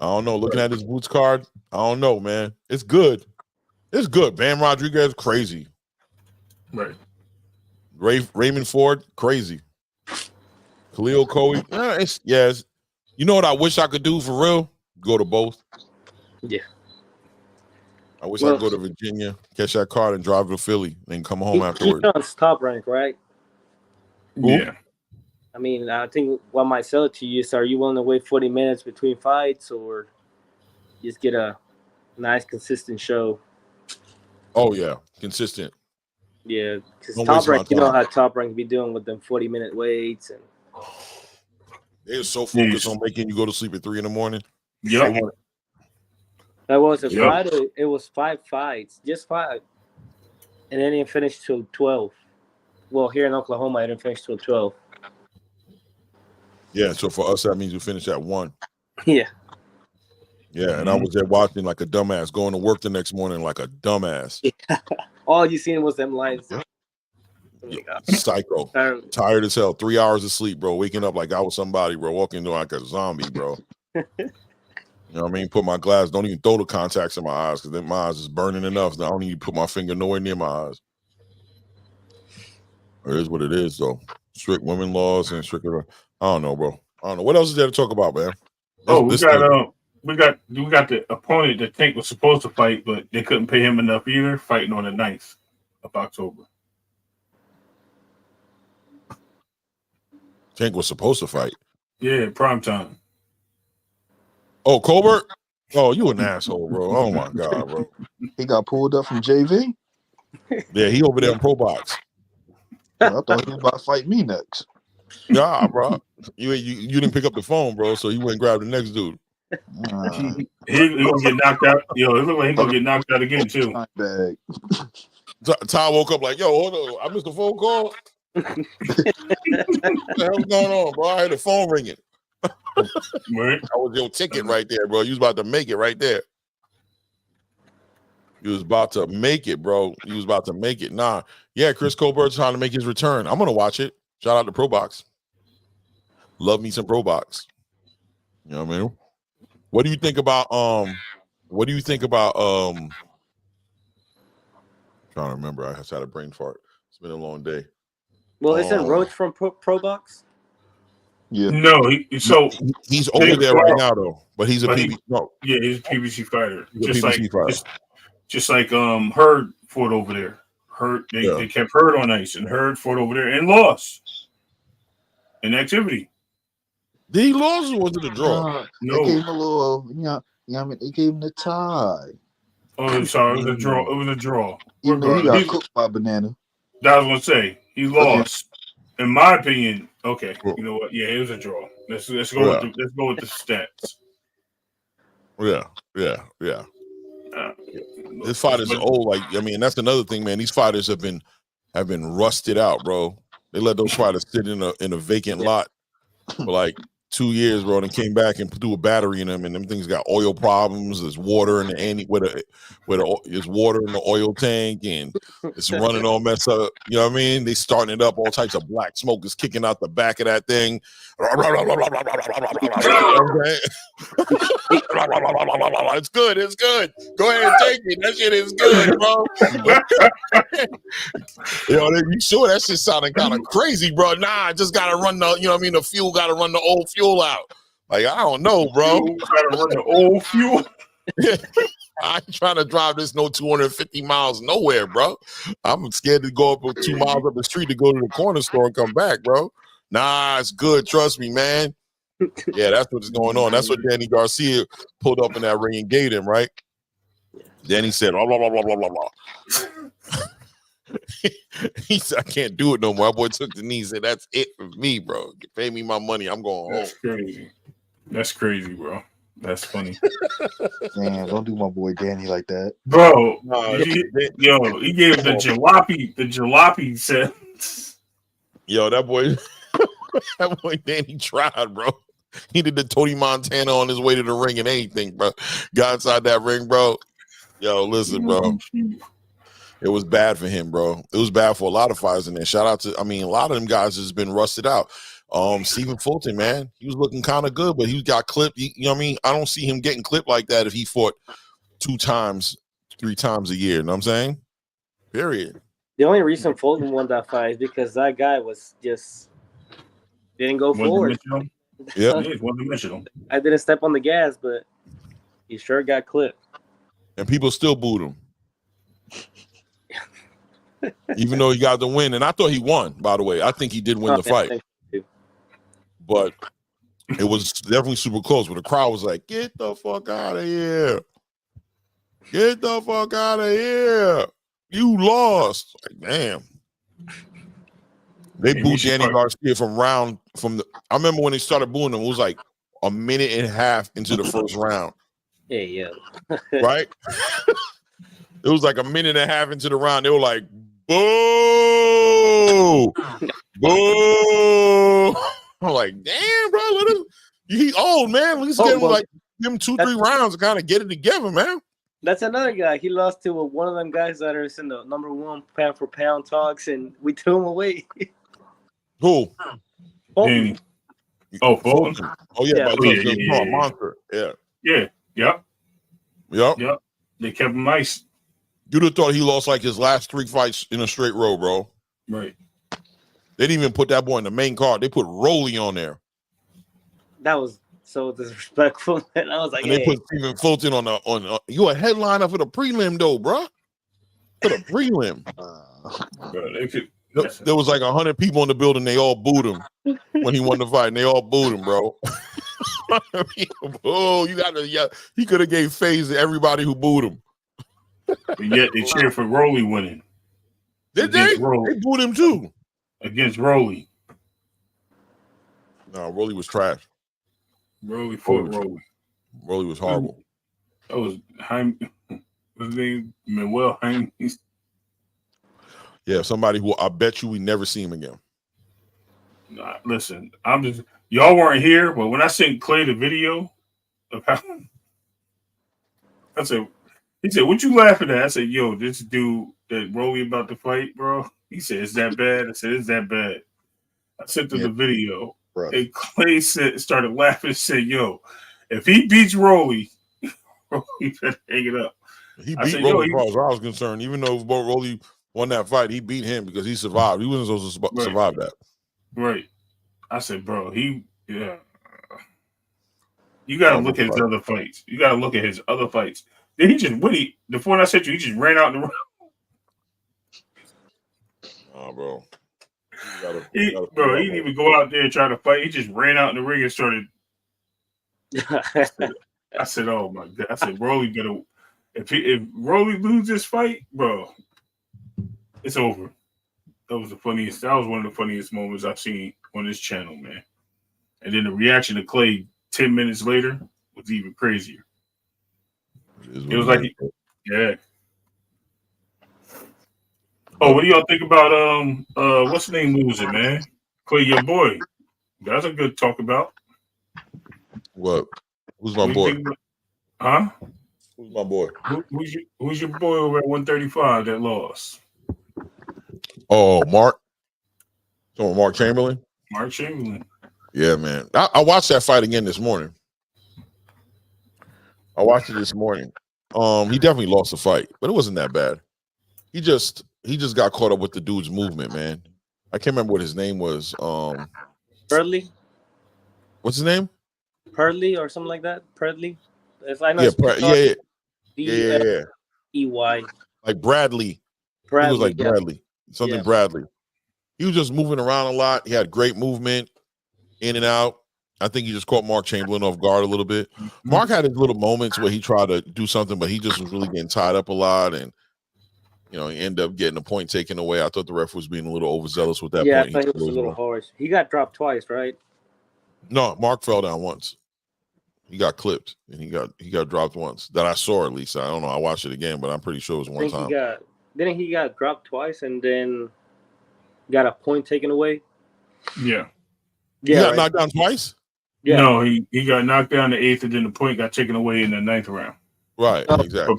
[SPEAKER 2] don't know. Looking at his Boots card, I don't know, man. It's good. It's good. Bam Rodriguez, crazy.
[SPEAKER 3] Right.
[SPEAKER 2] Raymond Ford, crazy. Khalil Coe, yes. You know what I wish I could do for real? Go to both.
[SPEAKER 4] Yeah.
[SPEAKER 2] I wish I could go to Virginia, catch that card, and drive to Philly, and come home afterwards.
[SPEAKER 4] Keyshawn's top rank, right?
[SPEAKER 3] Yeah.
[SPEAKER 4] I mean, I think what might sell it to you is, are you willing to wait 40 minutes between fights, or just get a nice, consistent show?
[SPEAKER 2] Oh, yeah. Consistent.
[SPEAKER 4] Yeah, because
[SPEAKER 2] Don't
[SPEAKER 4] Top
[SPEAKER 2] waste my
[SPEAKER 4] Rank, you know
[SPEAKER 2] time.
[SPEAKER 4] how Top Rank be doing with them 40-minute waits. And
[SPEAKER 2] They're so focused on making you go to sleep at 3 a.m.
[SPEAKER 3] Yep.
[SPEAKER 4] that was a
[SPEAKER 3] Yep.
[SPEAKER 4] Friday. It was 5 fights, just 5. And then it finished till 12. Well, here in Oklahoma, it didn't finish till 12.
[SPEAKER 2] Yeah, so for us, that means we finish at 1.
[SPEAKER 4] Yeah.
[SPEAKER 2] Yeah, and I was there watching like a dumbass, going to work the next morning like a dumbass.
[SPEAKER 4] All you seen was them lights. Oh my God.
[SPEAKER 2] Psycho. Tired as hell. 3 hours of sleep, bro. Waking up like I was somebody, bro. Walking into like a zombie, bro. You know what I mean? Put my glass. Don't even throw the contacts in my eyes, because then my eyes is burning enough. I don't need to put my finger nowhere near my eyes. It is what it is, though. Strict women laws and strict. I don't know, bro. I don't know. What else is there to talk about, man?
[SPEAKER 3] We got the opponent that Tank was supposed to fight, but they couldn't pay him enough either, fighting on the 9th of October.
[SPEAKER 2] Tank was supposed to fight.
[SPEAKER 3] Yeah, prime time.
[SPEAKER 2] Oh, Colbert? Oh, you an asshole, bro. Oh, my God, bro.
[SPEAKER 5] He got pulled up from JV.
[SPEAKER 2] Yeah, he over there in Pro Box.
[SPEAKER 5] I thought he was about to fight me next.
[SPEAKER 2] Nah, bro. You didn't pick up the phone, bro, so you went and grabbed the next dude.
[SPEAKER 3] He gonna get knocked out. Yo, it look like he gonna get knocked out again too.
[SPEAKER 5] Bag.
[SPEAKER 2] Ty woke up like, yo, hold on, I missed a phone call. What the hell's going on, bro? I heard the phone ringing.
[SPEAKER 3] Right.
[SPEAKER 2] That was your ticket right there, bro. You was about to make it right there. You was about to make it, bro. You was about to make it. Nah. Yeah, Chris Colbert's trying to make his return. I'm gonna watch it. Shout out to Pro Box. Love me some Pro Box. You know what I mean? What do you think about trying to remember. I just had a brain fart. It's been a long day.
[SPEAKER 4] Well, isn't Roach from Pro Box?
[SPEAKER 5] Yeah.
[SPEAKER 3] No, he's
[SPEAKER 2] over there right now though. But he's a PBC. No.
[SPEAKER 3] Yeah, he's a PBC fighter.
[SPEAKER 2] He's a PBC fighter.
[SPEAKER 3] Just like Hurd fought over there. They kept Hurd on ice, and Hurd fought over there and lost in activity.
[SPEAKER 2] Did he lose or was it a draw?
[SPEAKER 3] No.
[SPEAKER 5] They gave him a little, they gave him the tie.
[SPEAKER 3] Oh, sorry, it was a draw. It was a draw.
[SPEAKER 5] Even though he got cooked by Banana.
[SPEAKER 3] That was gonna say he lost. In my opinion, okay, you know what? Yeah, it was a draw. Let's go with the stats.
[SPEAKER 2] Yeah. This fighters are old. Like, I mean, that's another thing, man. These fighters have been rusted out, bro. They let those fighters sit in a vacant lot for like 2 years, bro, and came back and threw a battery in them, and them things got oil problems. There's water in there's water in the oil tank, and it's running all mess up. You know what I mean? They starting it up. All types of black smoke is kicking out the back of that thing. It's good. It's good. Go ahead and take it. That shit is good, bro. You sure that shit sounding kind of crazy, bro? Nah, I just gotta run the fuel gotta run the old fuel out. Like, I don't know, bro.
[SPEAKER 3] Gotta run the old fuel.
[SPEAKER 2] I ain't trying to drive this 250 miles nowhere, bro. I'm scared to go up 2 miles up the street to go to the corner store and come back, bro. Nah, it's good. Trust me, man. Yeah, that's what's going on. That's what Danny Garcia pulled up in that ring and gave him, right? Then he said, blah, blah, blah, blah, blah, blah, blah. He said, I can't do it no more. My boy took the knee and said, that's it for me, bro. Pay me my money. I'm going home.
[SPEAKER 3] That's crazy. That's crazy, bro. That's funny.
[SPEAKER 5] Man, don't do my boy Danny like that.
[SPEAKER 3] Bro, he gave the jalopy set.
[SPEAKER 2] Yo, that boy Danny tried, bro. He did the Tony Montana on his way to the ring and anything, bro. Got inside that ring, bro. Yo, listen, bro. It was bad for him, bro. It was bad for a lot of fighters in there. Shout out to, a lot of them guys has been rusted out. Stephen Foty, man, he was looking kind of good, but he got clipped. You know what I mean? I don't see him getting clipped like that if he fought 2 times, 3 times a year. You know what I'm saying? Period.
[SPEAKER 4] The only reason Fulton won that fight is because that guy was just didn't go forward.
[SPEAKER 2] Yeah,
[SPEAKER 4] I didn't step on the gas, but he sure got clipped.
[SPEAKER 2] And people still booed him. Even though he got the win. And I thought he won, by the way. I think he did win the fight. But it was definitely super close. But the crowd was like, get the fuck out of here. Get the fuck out of here. You lost. Like, damn. They booed Danny Garcia I remember when they started booing him, it was like a minute and a half into the first round.
[SPEAKER 4] Yeah.
[SPEAKER 2] Right? It was like a minute and a half into the round. They were like, boo! Boo! I'm like, damn, bro. He old, man. Let's give him 2-3 rounds to kind of get it together, man.
[SPEAKER 4] That's another guy. He lost to one of them guys that are in the #1 pound for pound talks, and we threw him away.
[SPEAKER 2] Who?
[SPEAKER 3] Fulton. Oh, Fulton.
[SPEAKER 2] Oh, yeah.
[SPEAKER 3] Yeah.
[SPEAKER 2] Monster. Yeah.
[SPEAKER 3] Yeah. Yep. They kept him nice.
[SPEAKER 2] You'd have thought he lost like his last 3 fights in a straight row, bro.
[SPEAKER 3] Right.
[SPEAKER 2] They didn't even put that boy in the main card. They put Rolly on there.
[SPEAKER 4] That was so disrespectful. And I was like,
[SPEAKER 2] and they put Stephen Fulton on you a headliner for the prelim, though, bro. For the prelim. There was like 100 people in the building. They all booed him when he won the fight. And they all booed him, bro. Oh, he could have gave phase to everybody who booed him.
[SPEAKER 3] But yet they cheered for Rolly winning.
[SPEAKER 2] Did they? They booed him too.
[SPEAKER 3] Against Rolly.
[SPEAKER 2] No, Rolly was trash.
[SPEAKER 3] Rolly fought Rolly.
[SPEAKER 2] Rolly was horrible.
[SPEAKER 3] That was his name Manuel Jaime.
[SPEAKER 2] Yeah, somebody who I bet you we never see him again.
[SPEAKER 3] Nah, listen, y'all weren't here, but when I sent Clay the video of how he said, what you laughing at? I said, yo, this dude that Rolly about to fight, bro. He said, is that bad? I said, it's that bad. I sent him the video. Bro. And Clay started laughing and said, yo, if he beats Rolly, Rolly better hang it up.
[SPEAKER 2] He beat Rolly, as far as I was concerned. Even though Rolly won that fight, he beat him because he survived. He wasn't supposed to survive that.
[SPEAKER 3] Right. I said, bro, you got to look at his other fights. You got to look at his other fights. Then he just, the point I said you, he just ran out in the room.
[SPEAKER 2] Oh, bro.
[SPEAKER 3] He didn't even go out there and try to fight. He just ran out in the ring and started. I said, oh, my God. I said, Rolly better. If Rolly loses this fight, bro, it's over. That was one of the funniest moments I've seen on this channel, man. And then the reaction to Clay 10 minutes later was even crazier. It was like, yeah. Oh, what do y'all think about what's the name losing, man? Clay, your boy. That's a good talk about.
[SPEAKER 2] What? Who's my boy?
[SPEAKER 3] Huh?
[SPEAKER 2] Who's my boy?
[SPEAKER 3] Who's your boy over at 135 that lost?
[SPEAKER 2] Oh, Mark. So Mark Chamberlain.
[SPEAKER 3] Mark Chamberlain.
[SPEAKER 2] Yeah, man. I watched that fight again this morning. I watched it this morning. He definitely lost the fight, but it wasn't that bad. He just got caught up with the dude's movement, man. I can't remember what his name was.
[SPEAKER 4] Purley.
[SPEAKER 2] What's his name?
[SPEAKER 4] Purley or something like that. Purley. If I know.
[SPEAKER 2] Yeah.
[SPEAKER 4] EY.
[SPEAKER 2] Like Bradley. It was like Bradley. Something Bradley. He was just moving around a lot. He had great movement in and out. I think he just caught Mark Chamberlain off guard a little bit. Mark had his little moments where he tried to do something, but he just was really getting tied up a lot, and he ended up getting a point taken away. I thought the ref was being a little overzealous with that
[SPEAKER 4] Yeah,
[SPEAKER 2] point.
[SPEAKER 4] I thought it was a little harsh. He got dropped twice, right?
[SPEAKER 2] No, Mark fell down once. He got clipped, and he got dropped once. That I saw, at least. I don't know. I watched it again, but I'm pretty sure it was one time.
[SPEAKER 4] Didn't he got dropped twice and then got a point taken away?
[SPEAKER 3] Yeah.
[SPEAKER 2] He got knocked down twice?
[SPEAKER 3] Yeah. No, he got knocked down in the 8th, and then the point got taken away in the 9th round.
[SPEAKER 2] Right, exactly.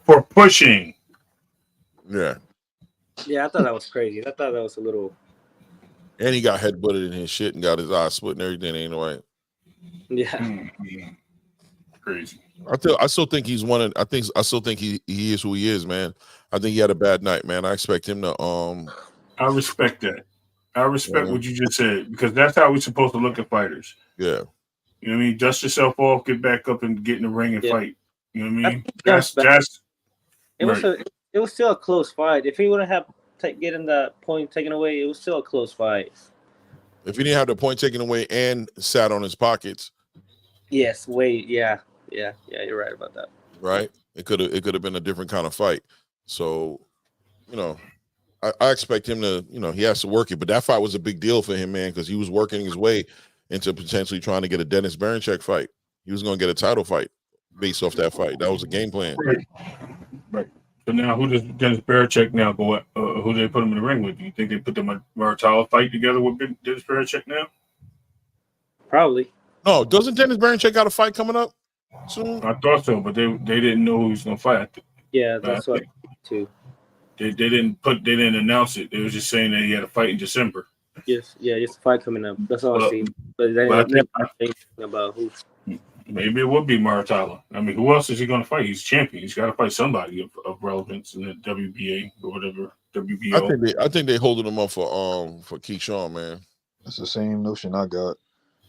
[SPEAKER 3] For pushing.
[SPEAKER 2] Yeah.
[SPEAKER 4] Yeah, I thought that was crazy. I thought that was a little.
[SPEAKER 2] And he got headbutted in his shit and got his eyes split and everything. Ain't right.
[SPEAKER 4] Yeah.
[SPEAKER 3] Crazy.
[SPEAKER 2] I still think he's one of. I still think he is who he is, man. I think he had a bad night, man. I expect him to.
[SPEAKER 3] I respect that. I respect what you just said, because that's how we're supposed to look at fighters.
[SPEAKER 2] Yeah.
[SPEAKER 3] You know what I mean? Dust yourself off, get back up, and get in the ring and fight. You know what I mean?
[SPEAKER 4] It was still a close fight. If he wouldn't have getting the point taken away, it was still a close fight.
[SPEAKER 2] If he didn't have the point taken away and sat on his pockets.
[SPEAKER 4] Yes. Wait. Yeah. You're right about that.
[SPEAKER 2] Right. It could have been a different kind of fight. So, I expect him to, he has to work it. But that fight was a big deal for him, man, because he was working his way into potentially trying to get a Dennis Berinchyk fight. He was going to get a title fight based off that fight. That was a game plan.
[SPEAKER 3] Right. So now, who does Dennis Berinchyk now go? Who do they put him in the ring with? Do you think they put the Maratala fight together with Dennis Berinchyk now?
[SPEAKER 4] Probably.
[SPEAKER 2] No, doesn't Dennis Berinchyk got a fight coming up soon?
[SPEAKER 3] I thought so, but they didn't know who was going to fight.
[SPEAKER 4] Yeah, that's what too.
[SPEAKER 3] They didn't announce it. They was just saying that he had a fight in December.
[SPEAKER 4] Yes, it's a fight coming up. That's all I see. But they
[SPEAKER 3] I
[SPEAKER 4] didn't think about who.
[SPEAKER 3] Maybe it would be Maratala. I mean, who else is he going to fight? He's champion. He's got to fight somebody of relevance in the WBA or whatever. WBO.
[SPEAKER 2] I think they holding him up for Keyshawn, man.
[SPEAKER 5] That's the same notion I got.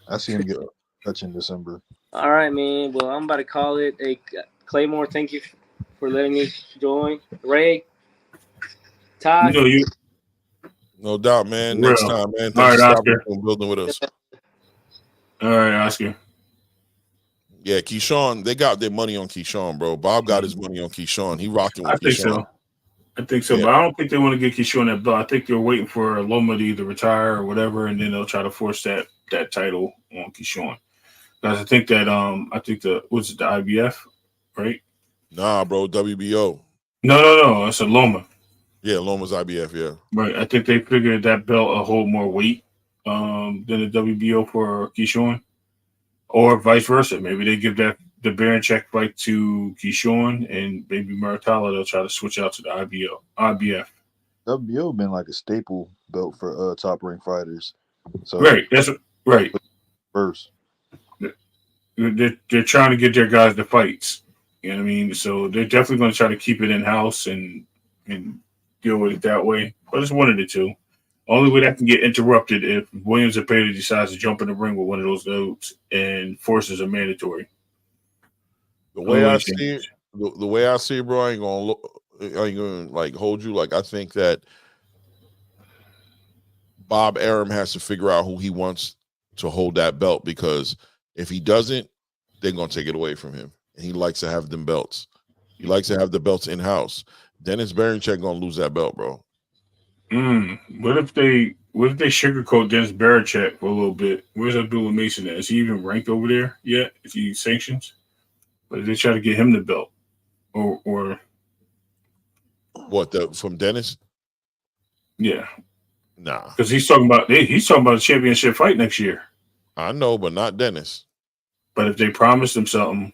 [SPEAKER 5] I see him get a touch in December.
[SPEAKER 4] All right, man. Well, I'm about to call it. Hey, Claymore, thank you for letting me join. Ray, Todd.
[SPEAKER 2] No doubt, man. Next time, man. Thanks for building with us.
[SPEAKER 3] All right, Oscar.
[SPEAKER 2] Yeah, Keyshawn, they got their money on Keyshawn, bro. Bob got his money on Keyshawn. He rocking with Keyshawn.
[SPEAKER 3] I think so, yeah. But I don't think they want to get Keyshawn that belt. I think they're waiting for Loma to either retire or whatever, and then they'll try to force that title on Keyshawn. Because I think that what's it, the IBF, right?
[SPEAKER 2] Nah, bro, WBO.
[SPEAKER 3] No, it's a Loma.
[SPEAKER 2] Yeah, Loma's IBF, yeah.
[SPEAKER 3] Right. I think they figured that belt will hold more weight than the WBO for Keyshawn. Or vice versa. Maybe they give the Berinchyk fight to Keyshawn, and maybe Maratala, they'll try to switch out to the IBF.
[SPEAKER 5] WBO been like a staple belt for top ranked fighters. So
[SPEAKER 3] right, that's right.
[SPEAKER 5] First,
[SPEAKER 3] they're trying to get their guys the fights. You know what I mean? So they're definitely going to try to keep it in house and deal with it that way. But it's one of the two. Only way that can get interrupted if Williams or Payton decides to jump in the ring with one of those dudes and forces are mandatory.
[SPEAKER 2] The way I see it, bro, I ain't gonna like hold you. Like, I think that Bob Arum has to figure out who he wants to hold that belt, because if he doesn't, they're gonna take it away from him. And he likes to have them belts. He likes to have the belts in house. Dennis Berinchyk gonna lose that belt, bro.
[SPEAKER 3] What if they sugarcoat Dennis Berinchyk for a little bit? Where's Abdullah Mason at? Is he even ranked over there yet? Is he sanctions? But if they try to get him the belt, or
[SPEAKER 2] what, from Dennis?
[SPEAKER 3] Yeah,
[SPEAKER 2] nah,
[SPEAKER 3] because he's talking about a championship fight next year.
[SPEAKER 2] I know, but not Dennis.
[SPEAKER 3] But if they promised him something.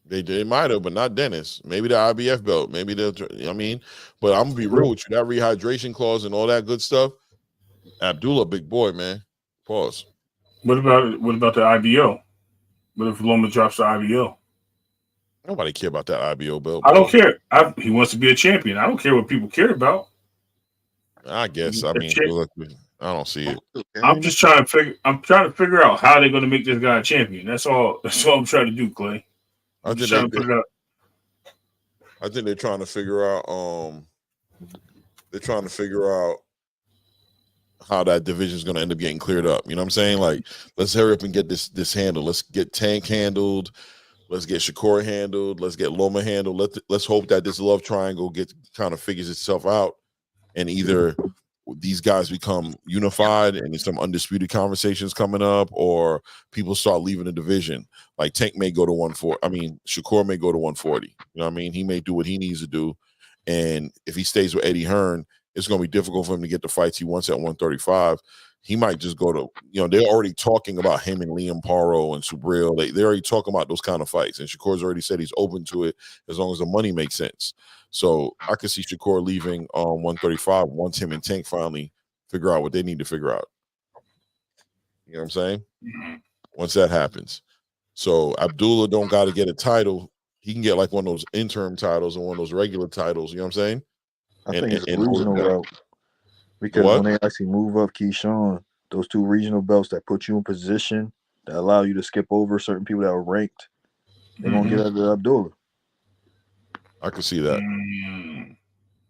[SPEAKER 2] They might have, but not Dennis. Maybe the IBF belt. Maybe they'll. I mean, but I'm gonna be real with you. That rehydration clause and all that good stuff. Abdullah, big boy, man. Pause.
[SPEAKER 3] What about the IBO? What if Loma drops the IBO?
[SPEAKER 2] Nobody care about that IBO belt.
[SPEAKER 3] I don't care. He wants to be a champion. I don't care what people care about.
[SPEAKER 2] I guess. I mean, I don't see it.
[SPEAKER 3] I'm just trying to figure out how they're going to make this guy a champion. That's all I'm trying to do, Clay.
[SPEAKER 2] I think they're trying to figure out. They're trying to figure out how that division is going to end up getting cleared up. You know what I'm saying? Like, let's hurry up and get this handled. Let's get Tank handled. Let's get Shakur handled. Let's get Loma handled. Let's hope that this love triangle kind of figures itself out, and either these guys become unified and there's some undisputed conversations coming up, or people start leaving the division. Like Tank may go to 140. I mean, Shakur may go to 140. You know what I mean? He may do what he needs to do. And if he stays with Eddie Hearn, it's going to be difficult for him to get the fights he wants at 135. He might just go to, they're already talking about him and Liam Paro and Subriel. They're already talking about those kind of fights. And Shakur's already said he's open to it as long as the money makes sense. So I could see Shakur leaving 135 once him and Tank finally figure out what they need to figure out. You know what I'm saying? Once that happens. So Abdullah don't got to get a title. He can get like one of those interim titles and one of those regular titles. You know what I'm saying?
[SPEAKER 5] I think it's a regional route. Because when they actually move up Keyshawn, those two regional belts that put you in position, that allow you to skip over certain people that are ranked, they're going to get under Abdullah.
[SPEAKER 2] I can see that.
[SPEAKER 5] And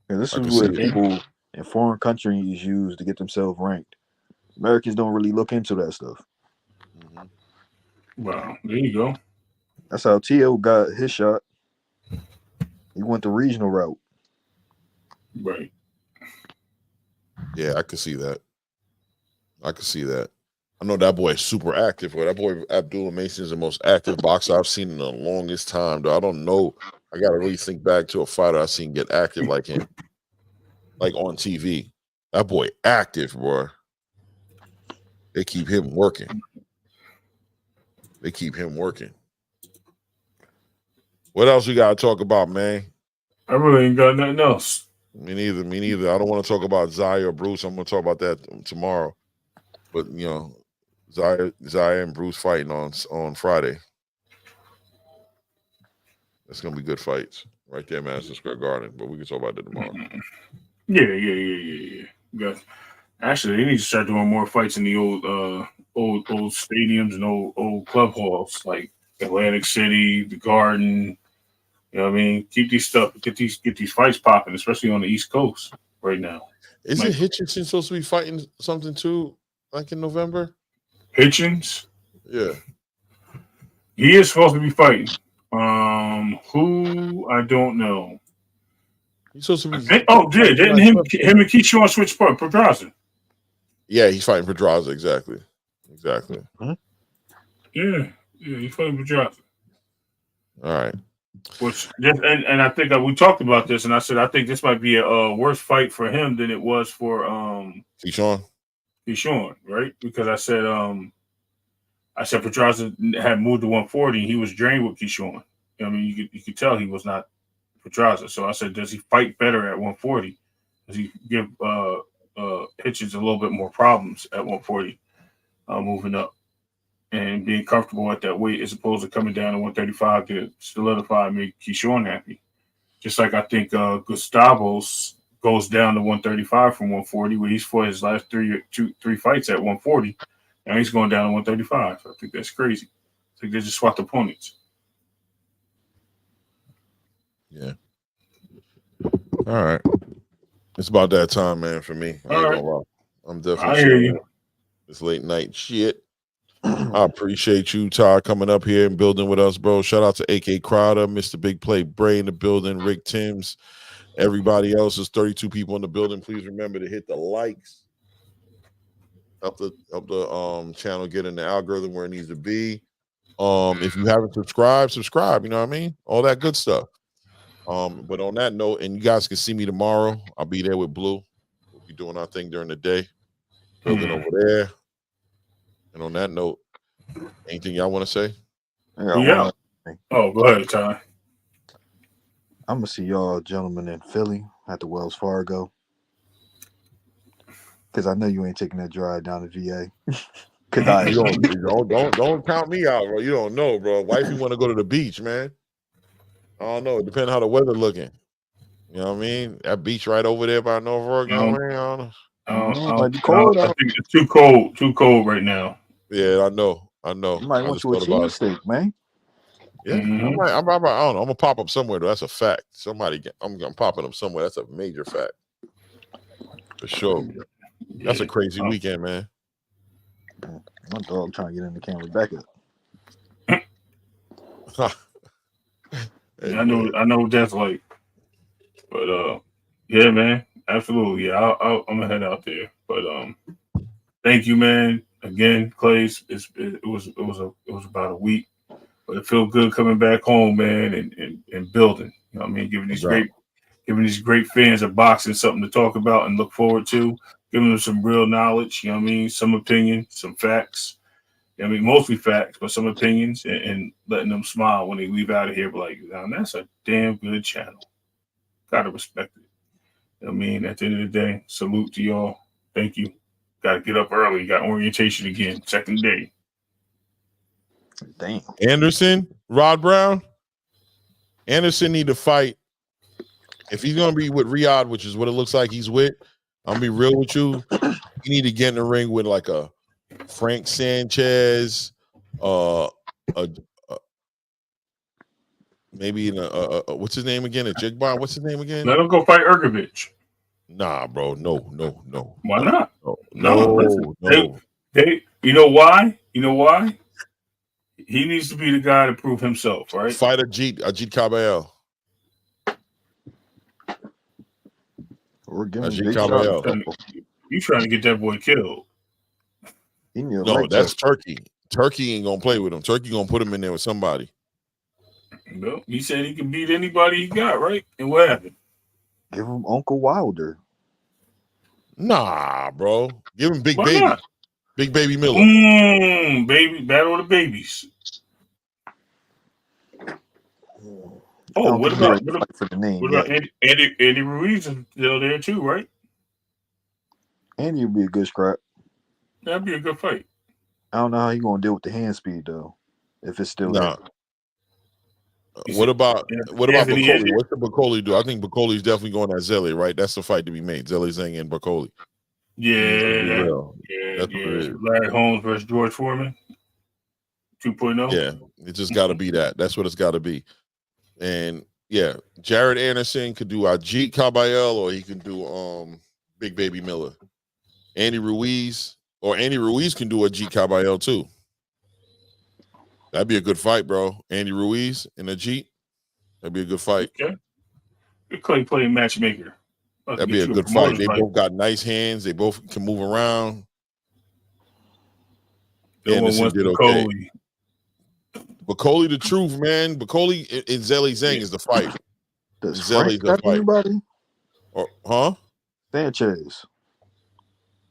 [SPEAKER 5] this is what people in foreign countries use to get themselves ranked. Americans don't really look into that stuff.
[SPEAKER 3] Wow, there you go.
[SPEAKER 5] That's how T.O. got his shot. He went the regional route.
[SPEAKER 3] Right.
[SPEAKER 2] Yeah, I can see that. I know that boy is super active. That boy Abdullah Mason is the most active boxer I've seen in the longest time. Though I don't know. I got to really think back to a fighter I've seen get active like him, like on TV. That boy active, bro. They keep him working. What else we got to talk about, man?
[SPEAKER 3] I really ain't got nothing else.
[SPEAKER 2] Me neither. I don't want to talk about Zaya or Bruce. I'm going to talk about that tomorrow. But, Zaya and Bruce fighting on Friday. That's going to be good fights right there, Madison Square Garden. But we can talk about that tomorrow.
[SPEAKER 3] Yeah. Got, actually, they need to start doing more fights in the old stadiums and old club halls like Atlantic City, the Garden. You know what I mean? Keep these get these fights popping, especially on the East Coast right now.
[SPEAKER 2] Isn't Hitchinson supposed to be fighting something too, like in November?
[SPEAKER 3] Hitchens?
[SPEAKER 2] Yeah.
[SPEAKER 3] He is supposed to be fighting. Who? I don't know.
[SPEAKER 2] He's supposed to be.
[SPEAKER 3] Didn't him and Keyshawn switch Pedraza?
[SPEAKER 2] Yeah, he's fighting Pedraza, exactly.
[SPEAKER 5] Huh?
[SPEAKER 3] Yeah, he's fighting Pedraza.
[SPEAKER 2] All right.
[SPEAKER 3] And I think we talked about this, and I said I think this might be a worse fight for him than it was for
[SPEAKER 2] Keyshawn,
[SPEAKER 3] right? Because I said Pedraza had moved to 140, and he was drained with Keyshawn. I mean, you could tell he was not Pedraza. So I said, does he fight better at 140? Does he give Hitchens a little bit more problems at 140, moving up and being comfortable at that weight as opposed to coming down to 135 to solidify and make Keyshawn happy? Just like I think Gustavos goes down to 135 from 140, where he's fought his last three fights at 140. Now he's going down to 135. I think that's crazy. I think they just swapped opponents.
[SPEAKER 2] Yeah. All right. It's about that time, man, for me. I'm definitely
[SPEAKER 3] I hear you.
[SPEAKER 2] It's late night shit. I appreciate you, Todd, coming up here and building with us, bro. Shout out to AK Crowder, Mr. Big Play Bray in the building, Rick Timms, everybody else. There's 32 people in the building. Please remember to hit the likes. Help the channel get in the algorithm where it needs to be. If you haven't subscribed, subscribe. You know what I mean? All that good stuff. But on that note, and you guys can see me tomorrow. I'll be there with Blue. We'll be doing our thing during the day. Building over there. And on that note, anything y'all want to say?
[SPEAKER 3] Yeah. Oh, go ahead, Ty.
[SPEAKER 5] I'm gonna see y'all gentlemen in Philly at the Wells Fargo. Because I know you ain't taking that drive down to VA. Because
[SPEAKER 2] don't count me out, bro. You don't know, bro. Wifey want to go to the beach, man. I don't know. It depends how the weather looking. You know what I mean? That beach right over there by Norfolk. I don't know.
[SPEAKER 3] I think it's too cold right now.
[SPEAKER 2] Yeah, I know.
[SPEAKER 5] You might want to a cheesesteak, man.
[SPEAKER 2] Yeah, I don't know. I'm gonna pop up somewhere though. That's a fact. I'm popping up somewhere. That's a major fact. For sure. That's a crazy weekend, man.
[SPEAKER 5] My dog trying to get in the camera back up.
[SPEAKER 3] I know what that's like. But yeah, man, absolutely. Yeah, I'm gonna head out there. But thank you, man. Again, Clays. It was about a week, but it felt good coming back home, man, and building. You know what I mean? Giving these great fans of boxing something to talk about and look forward to. Giving them some real knowledge. You know what I mean? Some opinion, some facts. I mean, mostly facts, but some opinions, and letting them smile when they leave out of here. But like, that's a damn good channel. Gotta respect it. You know what I mean, at the end of the day, salute to y'all. Thank you. Got to get up early. Got orientation again, second day.
[SPEAKER 5] Damn.
[SPEAKER 2] Anderson, Rod Brown. Anderson need to fight. If he's gonna be with Riyadh, which is what it looks like he's with, I'm gonna be real with you. You need to get in the ring with like a Frank Sanchez, maybe what's his name again? A Jigbar? What's his name again?
[SPEAKER 3] Let him go fight Ergovich.
[SPEAKER 2] Nah, bro. No.
[SPEAKER 3] Why not?
[SPEAKER 2] No.
[SPEAKER 3] They, you know why? He needs to be the guy to prove himself, right?
[SPEAKER 2] Fight Ajit Caballero.
[SPEAKER 5] We're giving
[SPEAKER 2] Ajit Caballero.
[SPEAKER 3] You trying to get that boy killed?
[SPEAKER 2] No, that's Turkey. Turkey ain't gonna play with him. Turkey gonna put him in there with somebody.
[SPEAKER 3] No, he said he can beat anybody he got, right? And what happened?
[SPEAKER 5] Give him Uncle Wilder.
[SPEAKER 2] Nah, bro. Give him Big
[SPEAKER 3] Why
[SPEAKER 2] Baby.
[SPEAKER 3] not?
[SPEAKER 2] Big Baby Miller.
[SPEAKER 3] Baby, battle of the babies. Oh, what about Andy Ruiz is still there too, right?
[SPEAKER 5] Andy would be a good scrap.
[SPEAKER 3] That'd be a good fight.
[SPEAKER 5] I don't know how you gonna deal with the hand speed though, if it's still there.
[SPEAKER 2] What about Bacoli?
[SPEAKER 3] Andy.
[SPEAKER 2] What's the Bacoli do? I think Bacoli's definitely going at Zelle, right? That's the fight to be made. Zelle Zhang and Bacoli.
[SPEAKER 3] Yeah.
[SPEAKER 2] That's what it is.
[SPEAKER 3] Larry Holmes versus George Foreman 2.0.
[SPEAKER 2] Yeah, it just got to be that. That's what it's got to be. And yeah, Jared Anderson could do Ajit Caballero, or he can do Big Baby Miller. Andy Ruiz can do Ajit Caballero too. That'd be a good fight, bro. Andy Ruiz and Ajit. That'd be a good fight.
[SPEAKER 3] Okay. Good Clay playing matchmaker.
[SPEAKER 2] That'd be a good fight. They both got nice hands. They both can move around. Anderson did okay. Bacoli, the truth, man. Bacoli and Zelle Zhang is the fight.
[SPEAKER 5] Does
[SPEAKER 2] Zelly's
[SPEAKER 5] Frank got anybody?
[SPEAKER 2] Huh?
[SPEAKER 5] Sanchez.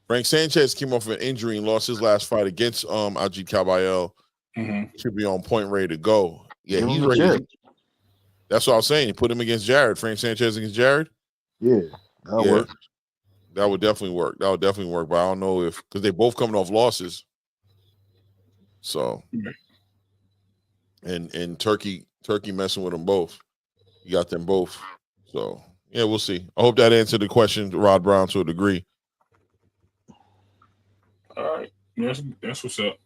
[SPEAKER 2] Frank Sanchez came off an injury and lost his last fight against Ajit Caballero. Should be on point, ready to go. Yeah, he's ready. That's what I was saying. Put him against Jared. Frank Sanchez against Jared.
[SPEAKER 5] Yeah, that'll work.
[SPEAKER 2] That would definitely work. But I don't know if because they both coming off losses. So, and Turkey messing with them both. You got them both. So yeah, we'll see. I hope that answered the question, Rod Brown, to a degree.
[SPEAKER 3] All right, that's what's up.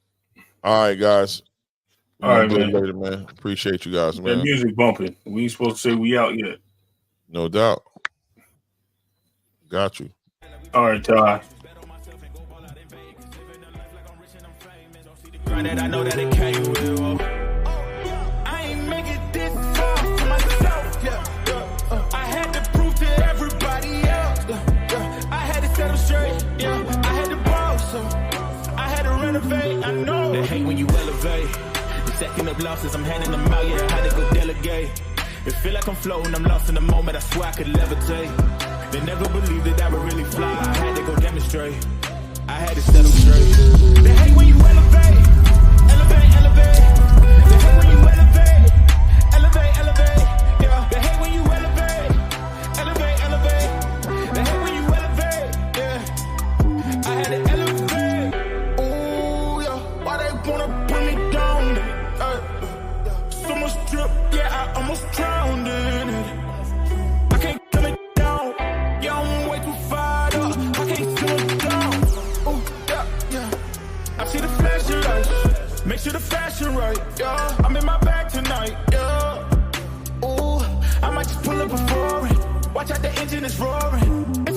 [SPEAKER 2] All right, guys.
[SPEAKER 3] All right, man.
[SPEAKER 2] Later, man. Appreciate you guys, man.
[SPEAKER 3] That music bumping. We ain't supposed to say we out yet.
[SPEAKER 2] No doubt. Got you.
[SPEAKER 3] All right, Ty.
[SPEAKER 1] I know that it came with. I ain't make it this far for myself. I had to prove to everybody else. I had to set them straight. I had to boss. I had to renovate. I know they hate when you elevate. The second of losses, I'm handing them out. Yeah, I had to go delegate. It feel like I'm floating. I'm lost in the moment. I swear I could levitate. They never believed that I would really fly. I had to go demonstrate. I had to set them straight. They hate when you elevate. Elevate. They hate when you elevate. Elevate. Yeah. They hate when you elevate. Elevate. They hate when you elevate. Yeah. I had to elevate. Ooh, yeah. Why they wanna put me down? So much drip, yeah, I almost drowned in it. I can't come it down. Yeah, I'm way too fired up. I can't slow down. Ooh, yeah. I see the flashing lights. Make sure the fashion right, yeah. I'm in my bag tonight, yeah. Ooh, I might just pull up a foreign. Watch out, the engine is roaring.